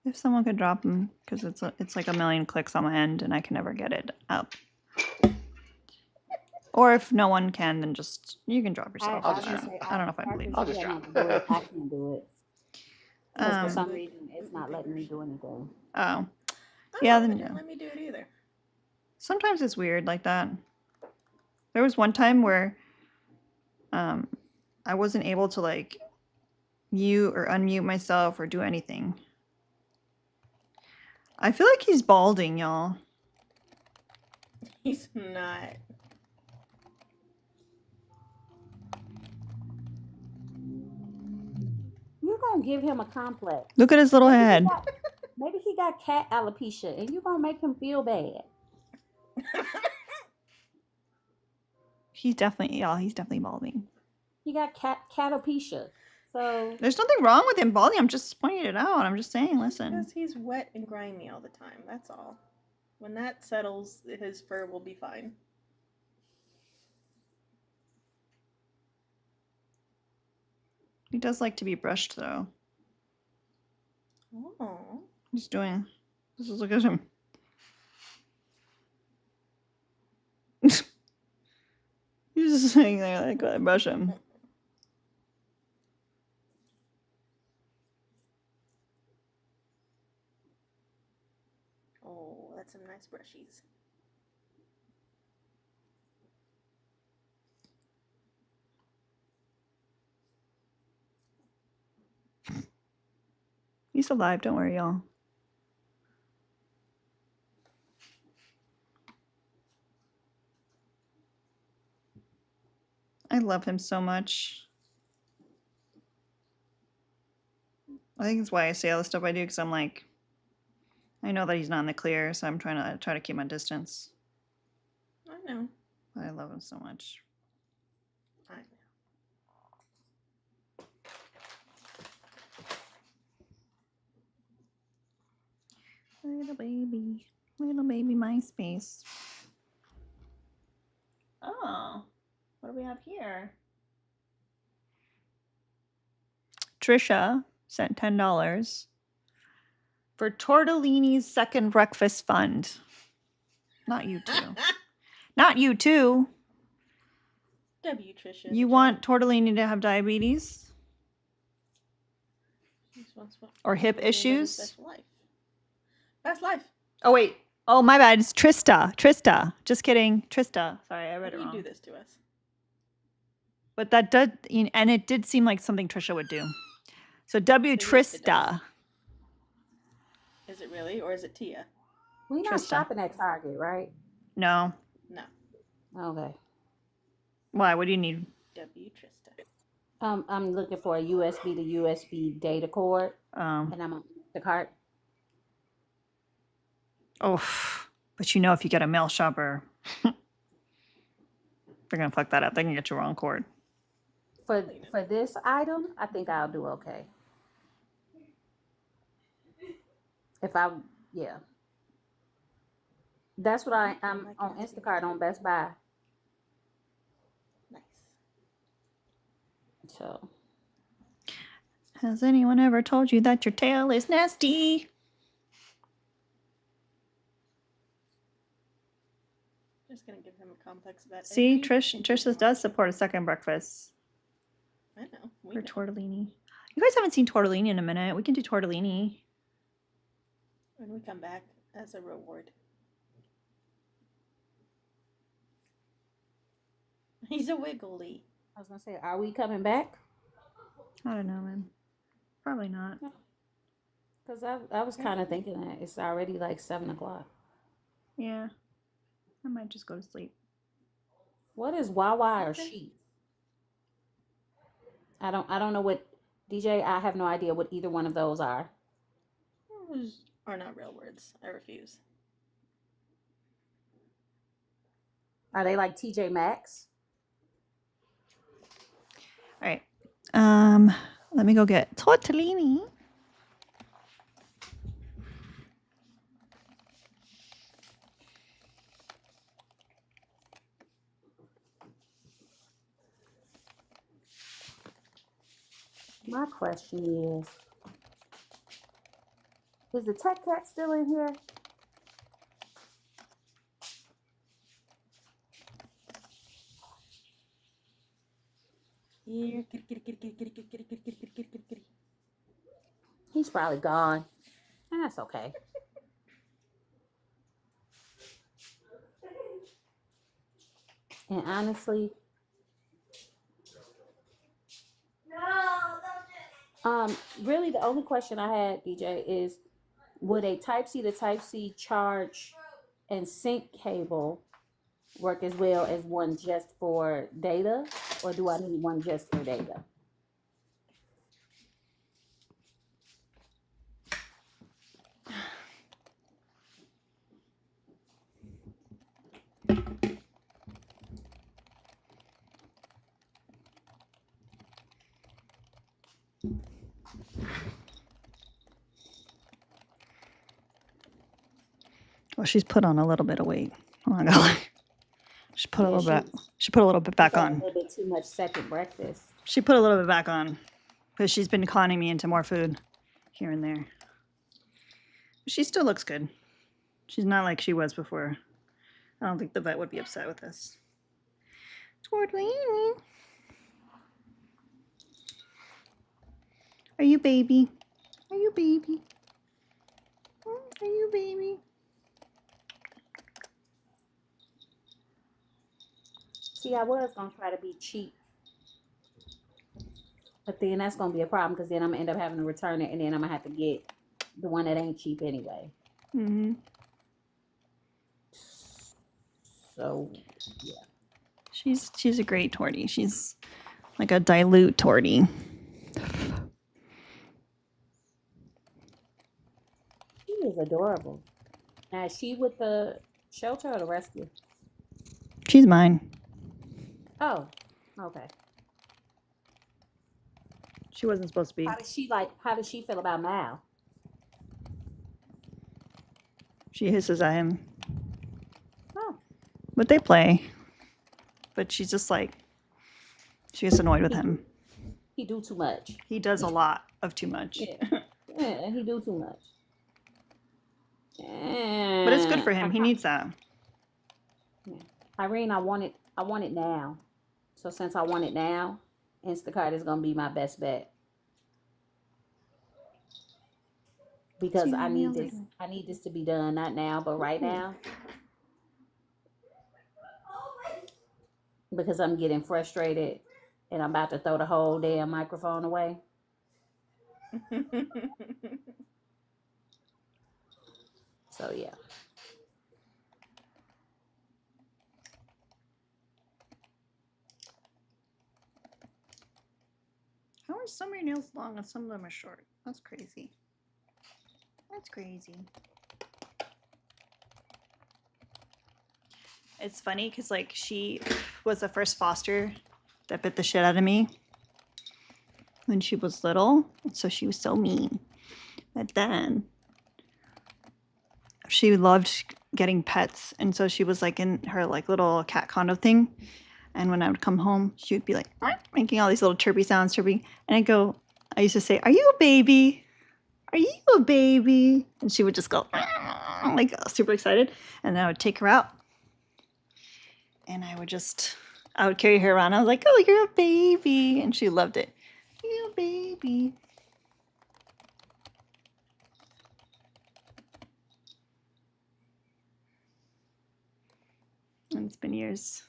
If someone could drop them, because it's like a million clicks on my end and I can never get it up. Or if no one can, then just you can drop yourself. I don't know if I believe it. I'll just drop. I can't do it. Because for some reason it's not letting me do anything. Oh. Yeah, then didn't let me do it either. Sometimes it's weird like that. There was one time where I wasn't able to like mute or unmute myself or do anything. I feel like he's balding, y'all. He's not. You're gonna give him a complex. Look at his little head. Maybe he got cat alopecia, and you're gonna make him feel bad. He's definitely balding. He got catopecia. So there's nothing wrong with him balding. I'm just pointing it out. I'm just saying, listen. Because he's wet and grimy all the time. That's all. When that settles, his fur will be fine. He does like to be brushed, though. Oh. He's doing. This is look at him. He's just sitting there like, I brush him. Oh, that's some nice brushies. He's alive, don't worry, y'all. I love him so much. I think that's why I say all the stuff I do, because I'm like, I know that he's not in the clear, so I'm trying to keep my distance. I know. But I love him so much. I know. Little baby MySpace. Oh, what do we have here? Trisha sent $10 for Tortellini's second breakfast fund. Not you two. Not you two. W. Trisha. You want Tortellini to have diabetes? Or hip issues? Best life. Oh, wait. Oh, my bad. It's Trista. Trista. Just kidding. Trista. Sorry, I read it wrong. You do this to us. But that did, and it did seem like something Trisha would do. So W. Trista. Is it really, or is it Tia? We're not shopping at Target, right? No. No. Okay. Why? What do you need? W. Trista. I'm looking for a USB to USB data cord, and I'm on the cart. Oh, but you know, if you get a mail shopper, they're gonna fuck that up. They can get you wrong cord. For this item, I think I'll do okay. Yeah. That's what I'm on Instacart on Best Buy. Nice. So. Has anyone ever told you that your tail is nasty? Just gonna give him a complex bet. See, Trish does support a second breakfast. I know. For tortellini. You guys haven't seen tortellini in a minute. We can do tortellini. When we come back as a reward. He's a wiggly. I was gonna say, are we coming back? I don't know, man. Probably not. Because I was kind of thinking that it's already like 7 o'clock. Yeah. I might just go to sleep. What is Wawa or Sheep? I don't know what DJ. I have no idea what either one of those are. Those are not real words. I refuse. Are they like TJ Maxx? All right. Let me go get tortellini. My question is the Tech Cat still in here? Here. He's probably gone. That's okay. And honestly, really the only question I had, DJ, is would a Type C to Type C charge and sync cable work as well as one just for data, or do I need one just for data? Well, she's put on a little bit of weight. Oh my god. She put a Yeah, little bit. She put a little bit she's back had a on. little bit too much second breakfast. She put a little bit back on because she's been conning me into more food here and there. She still looks good. She's not like she was before. I don't think the vet would be upset with this. Tortellini. Are you baby? Are you baby? Are you baby? See, I was gonna try to be cheap, but then that's gonna be a problem because then I'm gonna end up having to return it, and then I'm gonna have to get the one that ain't cheap anyway. Mm-hmm. So yeah, She's a great tortie. She's like a dilute tortie. she is adorable. Now, is she with the shelter or the rescue? She's mine. Oh, okay. She wasn't supposed to be. How does she feel about Mal? She hisses at him. Oh, But they play. But she's just like, she gets annoyed with him. He do too much. He does a lot of too much. Yeah, he do too much. But it's good for him. He needs that. Yeah. Irene, I want it now. So since I want it now, Instacart is gonna be my best bet. Because I need this to be done, not now, but right now. Because I'm getting frustrated and I'm about to throw the whole damn microphone away. So yeah. How are some of your nails long and some of them are short? That's crazy. That's crazy. It's funny because like she was the first foster that bit the shit out of me when she was little, and so she was so mean. But then she loved getting pets, and so she was like in her like little cat condo thing. And when I would come home, she would be like making all these little chirpy sounds, chirpy. And I used to say, "Are you a baby? Are you a baby?" And she would just go like super excited. And then I would take her out, and I would carry her around. I was like, "Oh, you're a baby," and she loved it. You're a baby. And it's been years.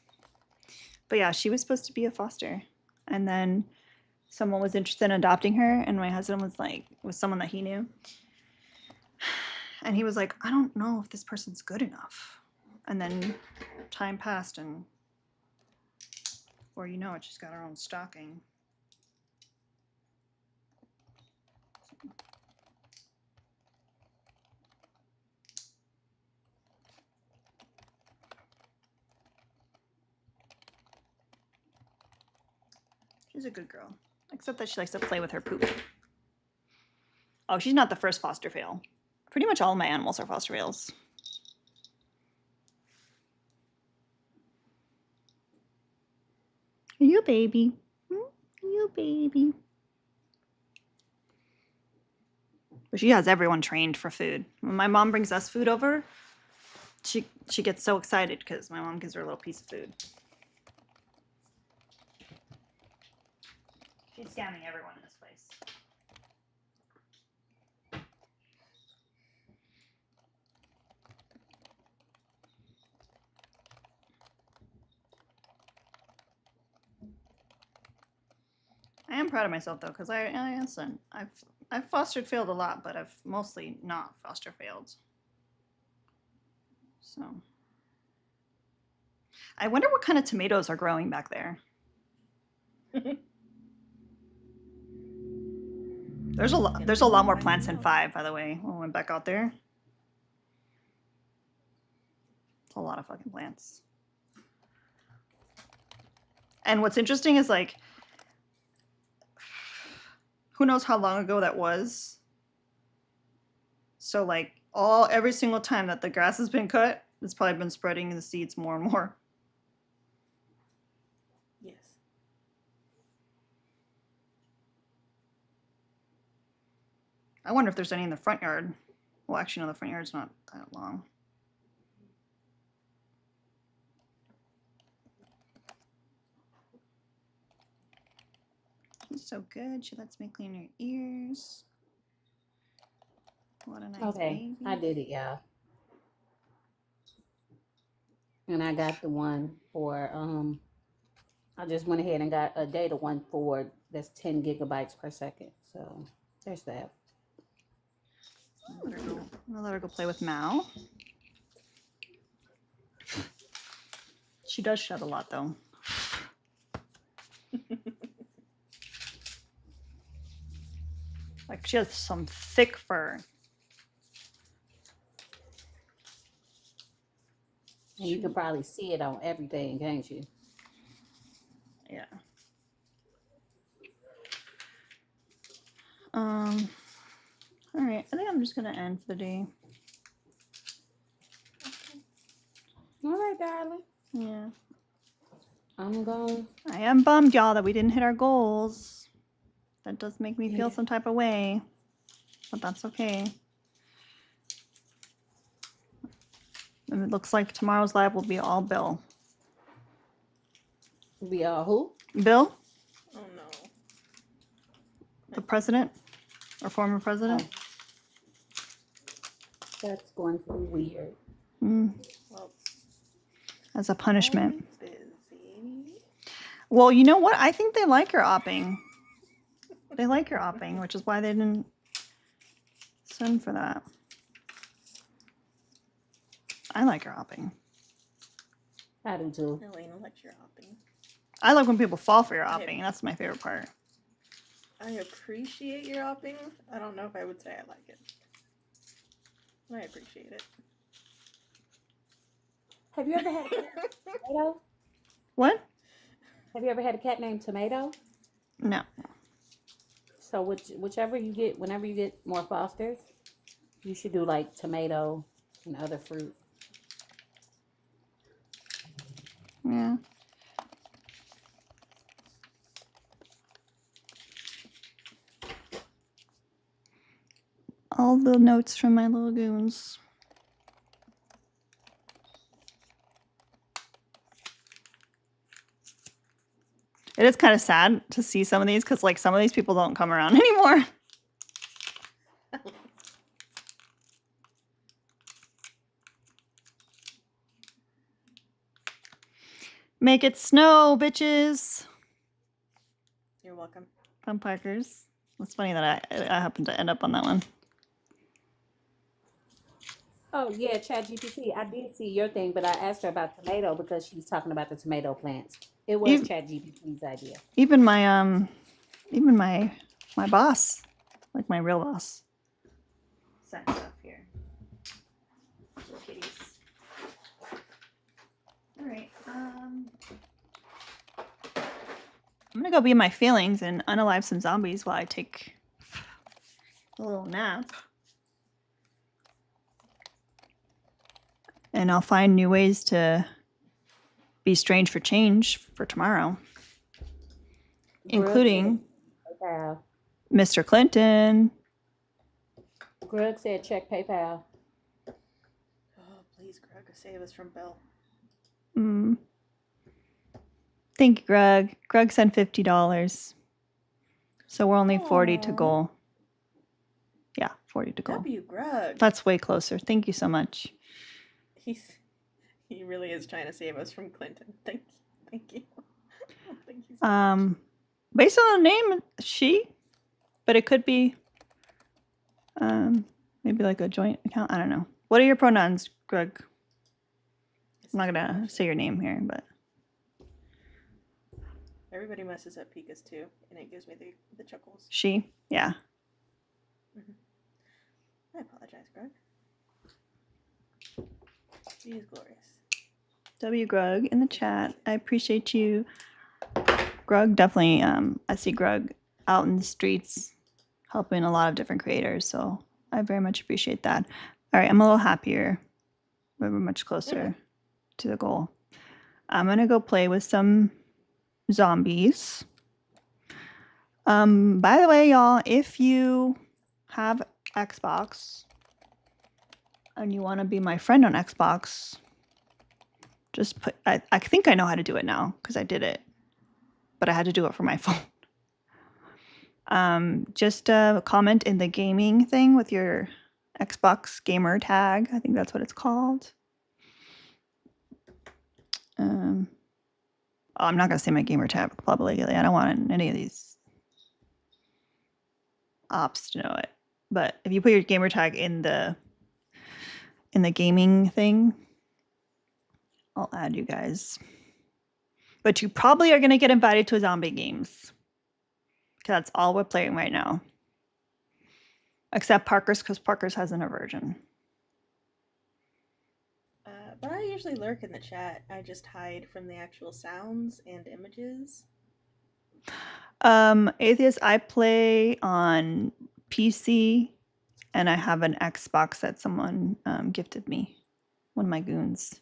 But yeah, she was supposed to be a foster. And then someone was interested in adopting her, and my husband was someone that he knew. And he was like, "I don't know if this person's good enough." And then time passed, and before you know it, she's got her own stocking. She's a good girl, except that she likes to play with her poop. Oh, she's not the first foster fail. Pretty much all my animals are foster fails. Are you a baby? Are you a baby? But she has everyone trained for food. When my mom brings us food over, she gets so excited because my mom gives her a little piece of food. She's scamming everyone in this place. proud of myself though, because listen, I've fostered failed a lot, but I've mostly not foster failed. So I wonder what kind of tomatoes are growing back there. There's a lot more plants in 5, by the way. When we went back out there, it's a lot of fucking plants. And what's interesting is like, who knows how long ago that was. So like every single time that the grass has been cut, it's probably been spreading the seeds more and more. Yes. I wonder if there's any in the front yard. Well, actually, no, the front yard's not that long. She's so good. She lets me clean her ears. What a nice baby. I did it, y'all. And I got the one for I just went ahead and got a data one for that's 10 gigabytes per second. So there's that. I'll let her go play with Mal. She does shed a lot though. Like she has some thick fur. And you can probably see it on everything, can't you? Yeah. All right. I think I'm just gonna end for the day. All right, darling. Yeah. I'm going. I am bummed, y'all, that we didn't hit our goals. That does make me feel some type of way, but that's okay. And it looks like tomorrow's live will be all Bill. Be all who? Bill? Oh no. The president or former president? Oh. That's going to be weird. Well, as a punishment. Busy. Well, you know what? I think they like her opping. They like her opping, which is why they didn't send for that. I like her opping. I do too. Elena likes your opping. I like when people fall for your opping. That's my favorite part. I appreciate your opping. I don't know if I would say I like it. I appreciate it. Have you ever had a cat named Tomato? What? Have you ever had a cat named Tomato? No. So whichever you get, whenever you get more fosters, you should do like tomato and other fruit. Yeah. All the notes from my little goons. It is kind of sad to see some of these because like some of these people don't come around anymore. Make it snow, bitches. You're welcome. Vampires. It's funny that I happened to end up on that one. Oh yeah, ChatGPT. I did see your thing, but I asked her about tomato because she was talking about the tomato plants. It was ChatGPT's idea. Even my boss, like my real boss, sent stuff here. Little kitties. All right. I'm gonna go be in my feelings and unalive some zombies while I take a little nap. And I'll find new ways to be strange for change for tomorrow. Including Mr. Clinton. Greg said check PayPal. Oh, please, Greg, save us from Bill. Thank you, Greg. Greg sent $50. So we're only 40 to goal. Yeah, 40 to goal. W, Greg. That's way closer. Thank you so much. He really is trying to save us from Clinton. Thank you. Thank you so much. Based on the name, she, but it could be maybe like a joint account. I don't know. What are your pronouns, Greg? I'm not gonna say your name here, but everybody messes up Pika's too, and it gives me the chuckles. She, yeah. I apologize, Greg. She is glorious. W. Grug in the chat. I appreciate you. Grug, definitely, I see Grug out in the streets helping a lot of different creators, so I very much appreciate that. All right, I'm a little happier. We're much closer to the goal. I'm gonna go play with some zombies. By the way, y'all, if you have Xbox and you want to be my friend on Xbox, just put, I think I know how to do it now because I did it, but I had to do it for my phone. Just comment in the gaming thing with your Xbox gamer tag. I think that's what it's called. I'm not gonna say my gamer tag publicly. I don't want any of these ops to know it. But if you put your gamer tag in the gaming thing, I'll add you guys. But you probably are gonna get invited to zombie games. Because that's all we're playing right now. Except Parker's, because Parker's has an aversion. But I usually lurk in the chat. I just hide from the actual sounds and images. Atheist, I play on PC, and I have an Xbox that someone gifted me. One of my goons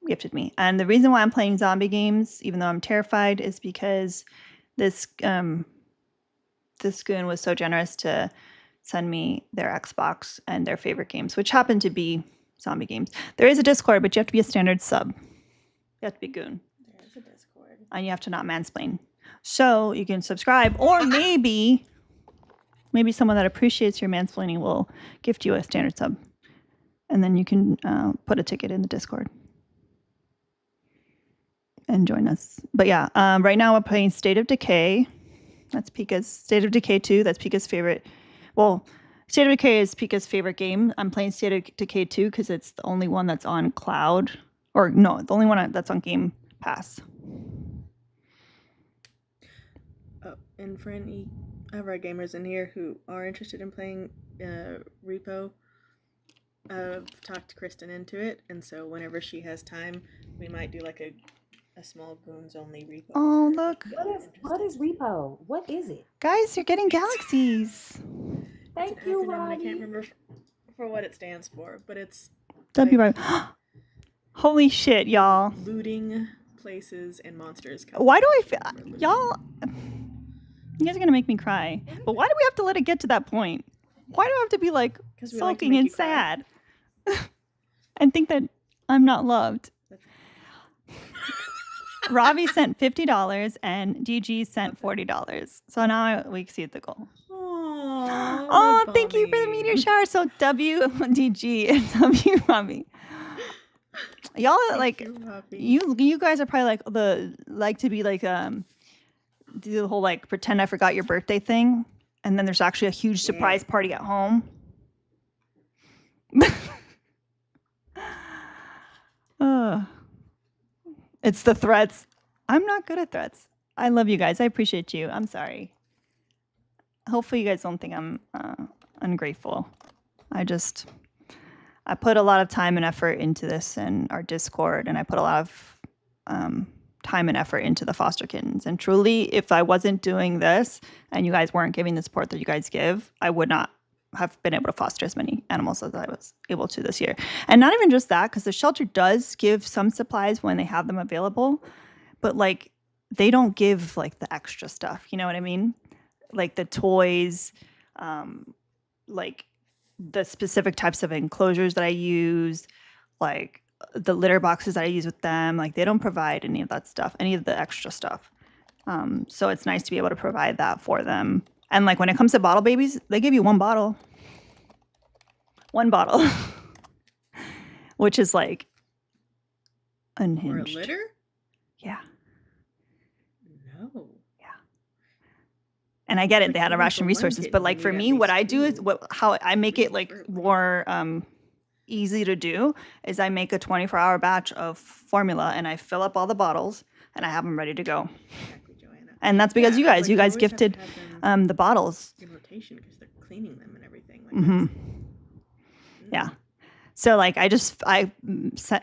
gifted me. And the reason why I'm playing zombie games, even though I'm terrified, is because this goon was so generous to send me their Xbox and their favorite games, which happen to be zombie games. There is a Discord, but you have to be a standard sub. You have to be goon. There is a Discord. And you have to not mansplain. So you can subscribe, or maybe someone that appreciates your mansplaining will gift you a standard sub. And then you can put a ticket in the Discord and join us. But yeah, right now we're playing State of Decay. That's Pika's State of Decay 2. That's Pika's favorite. Well, State of Decay is Pika's favorite game. I'm playing State of Decay 2 because it's the only one that's on cloud. Or no, the only one that's on Game Pass. Oh, and for any of our gamers in here who are interested in playing Repo, I've talked Kristen into it, and so whenever she has time, we might do like a small goons only Repo. Oh, look. What is Repo? What is it? Guys, you're getting galaxies. Thank you, Robbie. I can't Robbie. remember for what it stands for, but it's W. Like, holy shit, y'all. Looting places and monsters. Why do I feel... Y'all... You guys are going to make me cry. But why do we have to let it get to that point? Why do I have to be like sulking and sad? And think that I'm not loved? Ravi sent $50 and DG sent $40. So now we exceed the goal. Oh, thank you for the meteor shower. So WDG and W Ravi. Y'all like you guys are probably like to be like do the whole like pretend I forgot your birthday thing, and then there's actually a huge surprise party at home. It's the threats. I'm not good at threats. I love you guys. I appreciate you. I'm sorry. Hopefully you guys don't think I'm ungrateful. I put a lot of time and effort into this and our Discord, and I put a lot of time and effort into the foster kittens. And truly, if I wasn't doing this and you guys weren't giving the support that you guys give, I would not have been able to foster as many animals as I was able to this year. And not even just that, because the shelter does give some supplies when they have them available, but like they don't give like the extra stuff. You know what I mean? Like the toys, like the specific types of enclosures that I use, like the litter boxes that I use with them. Like they don't provide any of that stuff, any of the extra stuff. So it's nice to be able to provide that for them. And like when it comes to bottle babies, they give you one bottle, which is like unhinged. For a litter? Yeah. No. Yeah. And I get it, Like, they had to even ration for one resources, kitten, but you like need for at me, what least I do is two. how I make it Pretty like preferably. more easy to do is I make a 24-hour batch of formula and I fill up all the bottles and I have them ready to go. Exactly, Joanna. And that's because Yeah, you guys always have to gifted have them the bottles. in rotation because they're cleaning them and everything. Like Mhm. Yeah. So like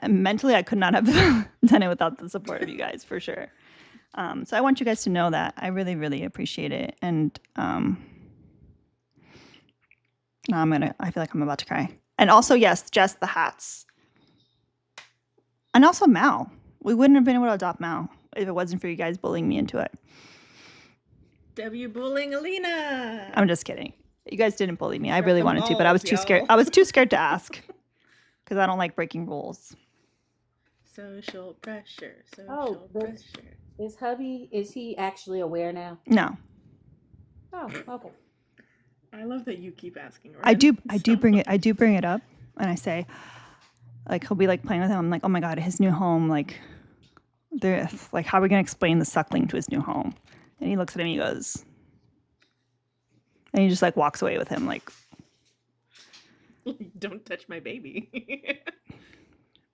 mentally I could not have done it without the support of you guys for sure. So I want you guys to know that I really, really appreciate it. And now I feel like I'm about to cry. And also, yes, Jess, the hats. And also Mal. We wouldn't have been able to adopt Mal if it wasn't for you guys bullying me into it. W bullying Alina. I'm just kidding. You guys didn't bully me. I Drop really them wanted to, but I was balls, too scared. y'all. I was too scared to ask because I don't like breaking rules. Social pressure. Oh, Pressure. is hubby, is he actually aware now? No. Oh, okay. I love that you keep asking. I do bring it up and I say, like, he'll be like playing with him. I'm like, oh my God, his new home, like how are we gonna explain the suckling to his new home? And he looks at him, he goes, and he just like walks away with him, like, don't touch my baby.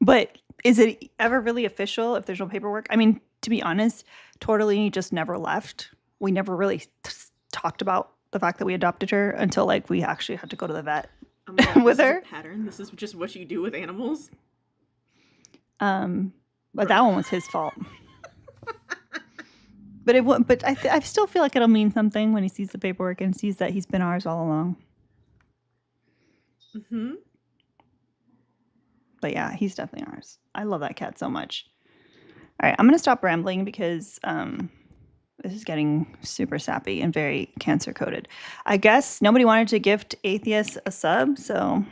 But is it ever really official if there's no paperwork? I mean, to be honest, Tortellini just never left. We never really talked about the fact that we adopted her until like we actually had to go to the vet with this her. Is a pattern. This is just what you do with animals. But that one was his fault. But I still feel like it'll mean something when he sees the paperwork and sees that he's been ours all along. Mm-hmm. But yeah, he's definitely ours. I love that cat so much. All right, I'm going to stop rambling because this is getting super sappy and very cancer coded. I guess nobody wanted to gift Atheist a sub, so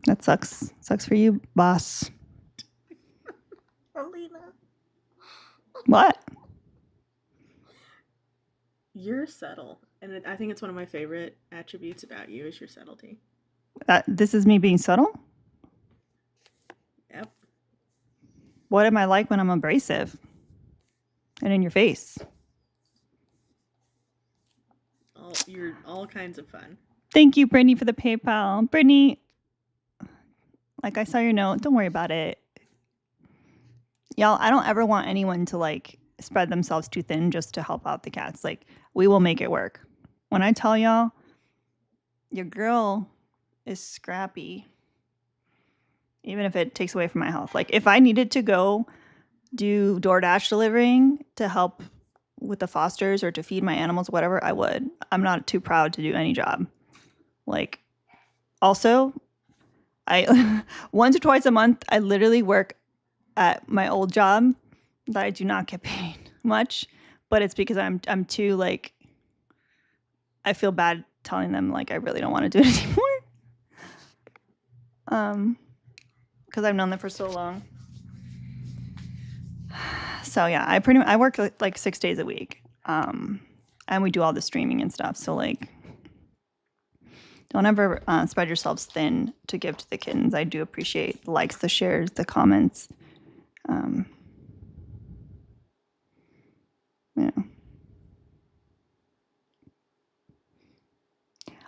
that sucks. Sucks for you, boss. Alina. What? You're subtle. And I think it's one of my favorite attributes about you is your subtlety. This is me being subtle? Yep. What am I like when I'm abrasive and in your face? You're all kinds of fun. Thank you, Brittany, for the PayPal. Brittany, like I saw your note. Don't worry about it. Y'all, I don't ever want anyone to like spread themselves too thin just to help out the cats. Like, we will make it work. When I tell y'all, your girl is scrappy, even if it takes away from my health. Like, if I needed to go do DoorDash delivering to help with the fosters or to feed my animals, whatever, I would. I'm not too proud to do any job. Like, also, I once or twice a month, I literally work at my old job that I do not get paid much, but it's because I'm too like, I feel bad telling them like I really don't want to do it anymore. Because I've known them for so long. So yeah, I work like 6 days a week. And we do all the streaming and stuff. So like, don't ever spread yourselves thin to give to the kittens. I do appreciate the likes, the shares, the comments. Yeah.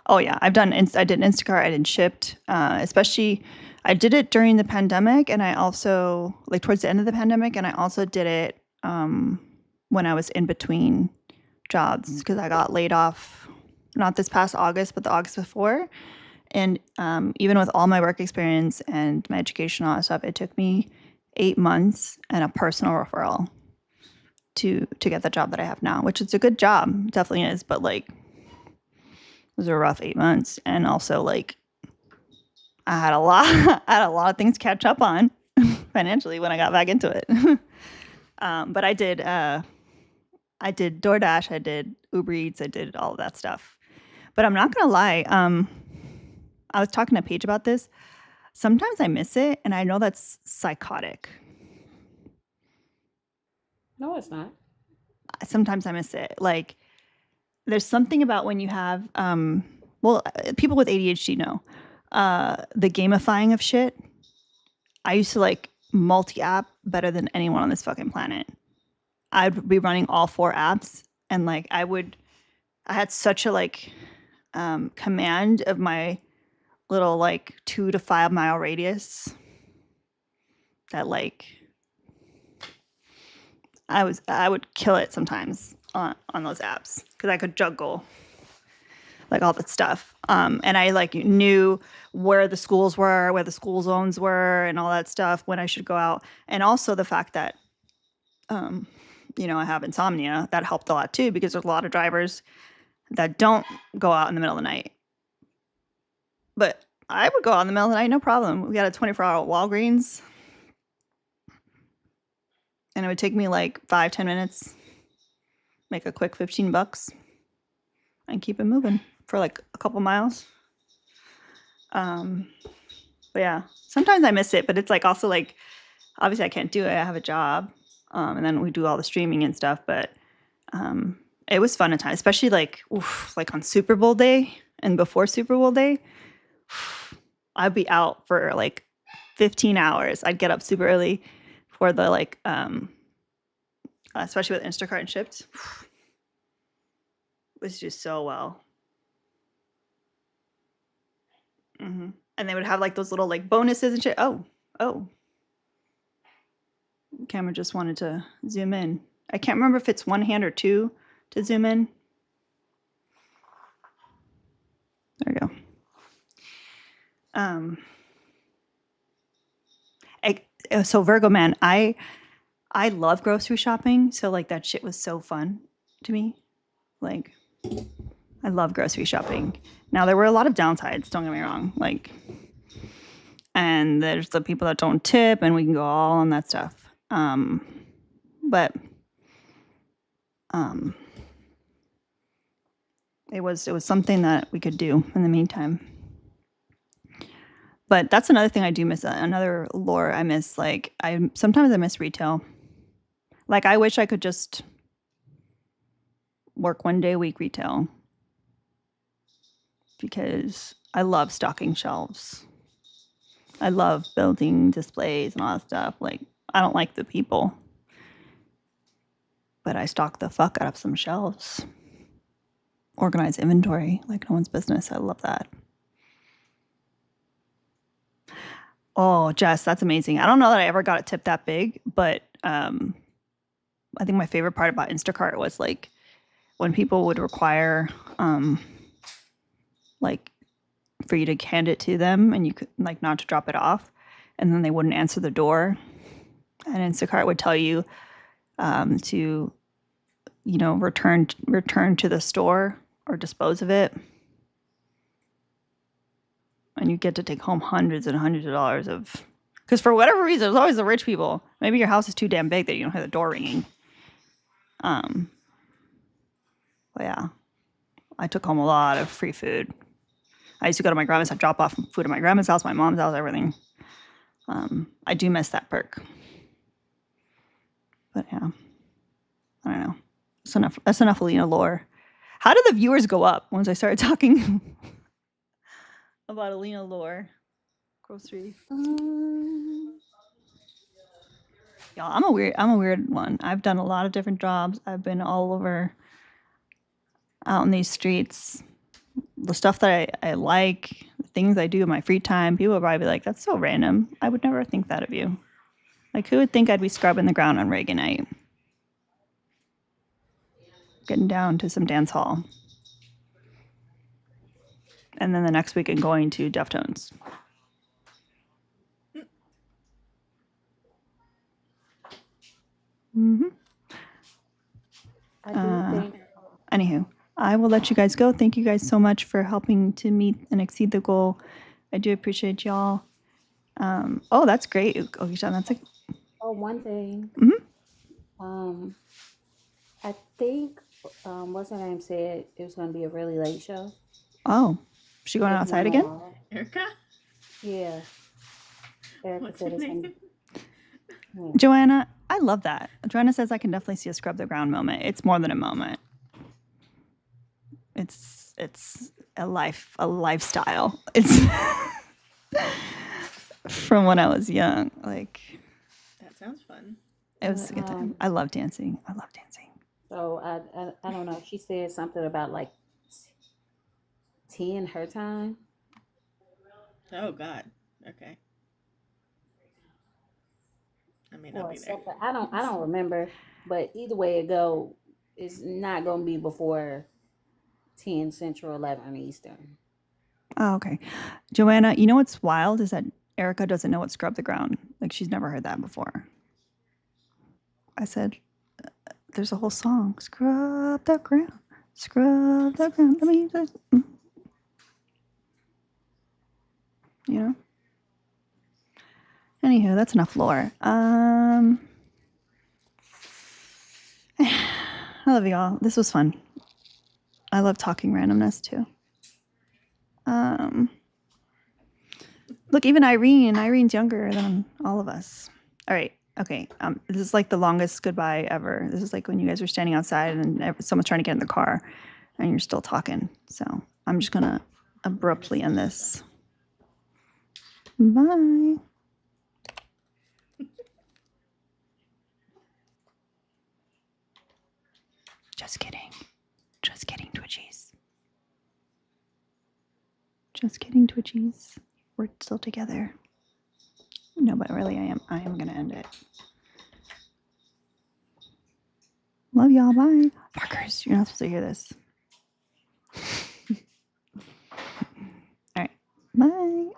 Oh yeah, I did Instacart, I did Shipped, especially I did it during the pandemic, and I also like towards the end of the pandemic, and I also did it when I was in between jobs because I got laid off, not this past August, but the August before. And even with all my work experience and my education and all that stuff, it took me 8 months and a personal referral to get the job that I have now, which is a good job, it definitely is, but like, it was a rough 8 months. And also like, I had a lot of things to catch up on financially when I got back into it. But I did DoorDash, I did Uber Eats, I did all of that stuff. But I'm not gonna lie, I was talking to Paige about this. Sometimes I miss it, and I know that's psychotic. No, it's not. Sometimes I miss it. Like, there's something about when you have, people with ADHD know, the gamifying of shit. I used to like multi-app better than anyone on this fucking planet. I'd be running all 4 apps, and like I had such a like command of my little like 2 to 5 mile radius that like I would kill it sometimes on those apps because I could juggle like all that stuff. And I like knew where the schools were, where the school zones were, and all that stuff when I should go out. And also the fact that, you know, I have insomnia, that helped a lot too, because there's a lot of drivers that don't go out in the middle of the night. But I would go out in the middle of the night, no problem. We got a 24-hour Walgreens, and it would take me like 5-10 minutes, make a quick $15, and keep it moving for like a couple miles. But yeah, sometimes I miss it, but it's like also like, obviously I can't do it. I have a job. And then we do all the streaming and stuff, but it was fun at times, especially like, like on Super Bowl day and before Super Bowl day, I'd be out for like 15 hours. I'd get up super early for the like, especially with Instacart and Shipt. It was just so well. And they would have like those little like bonuses and shit. Oh, camera just wanted to zoom in. I can't remember if it's 1 hand or 2 to zoom in. There we go. So Virgo man, I love grocery shopping. So like that shit was so fun to me. Like I love grocery shopping. Now there were a lot of downsides, don't get me wrong. Like, and there's the people that don't tip, and we can go all on that stuff. But it was something that we could do in the meantime. But that's another thing I do miss. Another lore I miss. Like sometimes I miss retail. Like I wish I could just work 1 day a week retail, because I love stocking shelves. I love building displays and all that stuff. Like I don't like the people, but I stock the fuck out of some shelves. Organize inventory like no one's business. I love that. Oh, Jess, that's amazing. I don't know that I ever got a tip that big, but I think my favorite part about Instacart was like when people would require like for you to hand it to them and you could like not to drop it off, and then they wouldn't answer the door, and Instacart would tell you to, you know, return to the store or dispose of it, and you get to take home hundreds and hundreds of dollars of, because for whatever reason there's always the rich people. Maybe your house is too damn big that you don't hear the door ringing. But yeah, I took home a lot of free food. I used to go to my grandma's, I'd drop off food at my grandma's house, my mom's house, everything. I do miss that perk. But yeah, I don't know. That's enough Alina lore. How did the viewers go up once I started talking about Alina lore? Grocery. Y'all, I'm a weird one. I've done a lot of different jobs. I've been all over out in these streets. The stuff that I like, the things I do in my free time, people would probably be like, that's so random. I would never think that of you. Like, who would think I'd be scrubbing the ground on Reagan night? Getting down to some dance hall. And then the next weekend going to Deftones. I do think. Anywho, I will let you guys go. Thank you guys so much for helping to meet and exceed the goal. I do appreciate y'all. Oh, that's great. Okay, Sean, that's like. Oh, one thing. I think what's her name said it was going to be a really late show. Oh, is she going outside again? Erica? Yeah. Erica said it's going to. Joanna, I love that. Joanna says I can definitely see a scrub the ground moment. It's more than a moment. It's a lifestyle. It's from when I was young. Like, that sounds fun. It was a good time. I love dancing. I love dancing. So I don't know. She said something about like 10 her time. Oh God. Okay. I may not Or be there. something. I don't remember. But either way it go, it's not gonna be before 10 Central, 11 Eastern. Oh, okay. Joanna, you know what's wild is that Erica doesn't know what scrub the ground. Like she's never heard that before. I said, there's a whole song. Scrub the ground. Scrub the ground. Let me just, you know. Anywho, that's enough lore. I love y'all. This was fun. I love talking randomness too. Look, even Irene's younger than all of us. All right. Okay. This is like the longest goodbye ever. This is like when you guys are standing outside and someone's trying to get in the car and you're still talking. So I'm just going to abruptly end this. Bye. Just kidding. Just kidding, Twitchies. Just kidding, Twitchies. We're still together. No, but really, I am going to end it. Love y'all. Bye. Fuckers, you're not supposed to hear this. All right. Bye.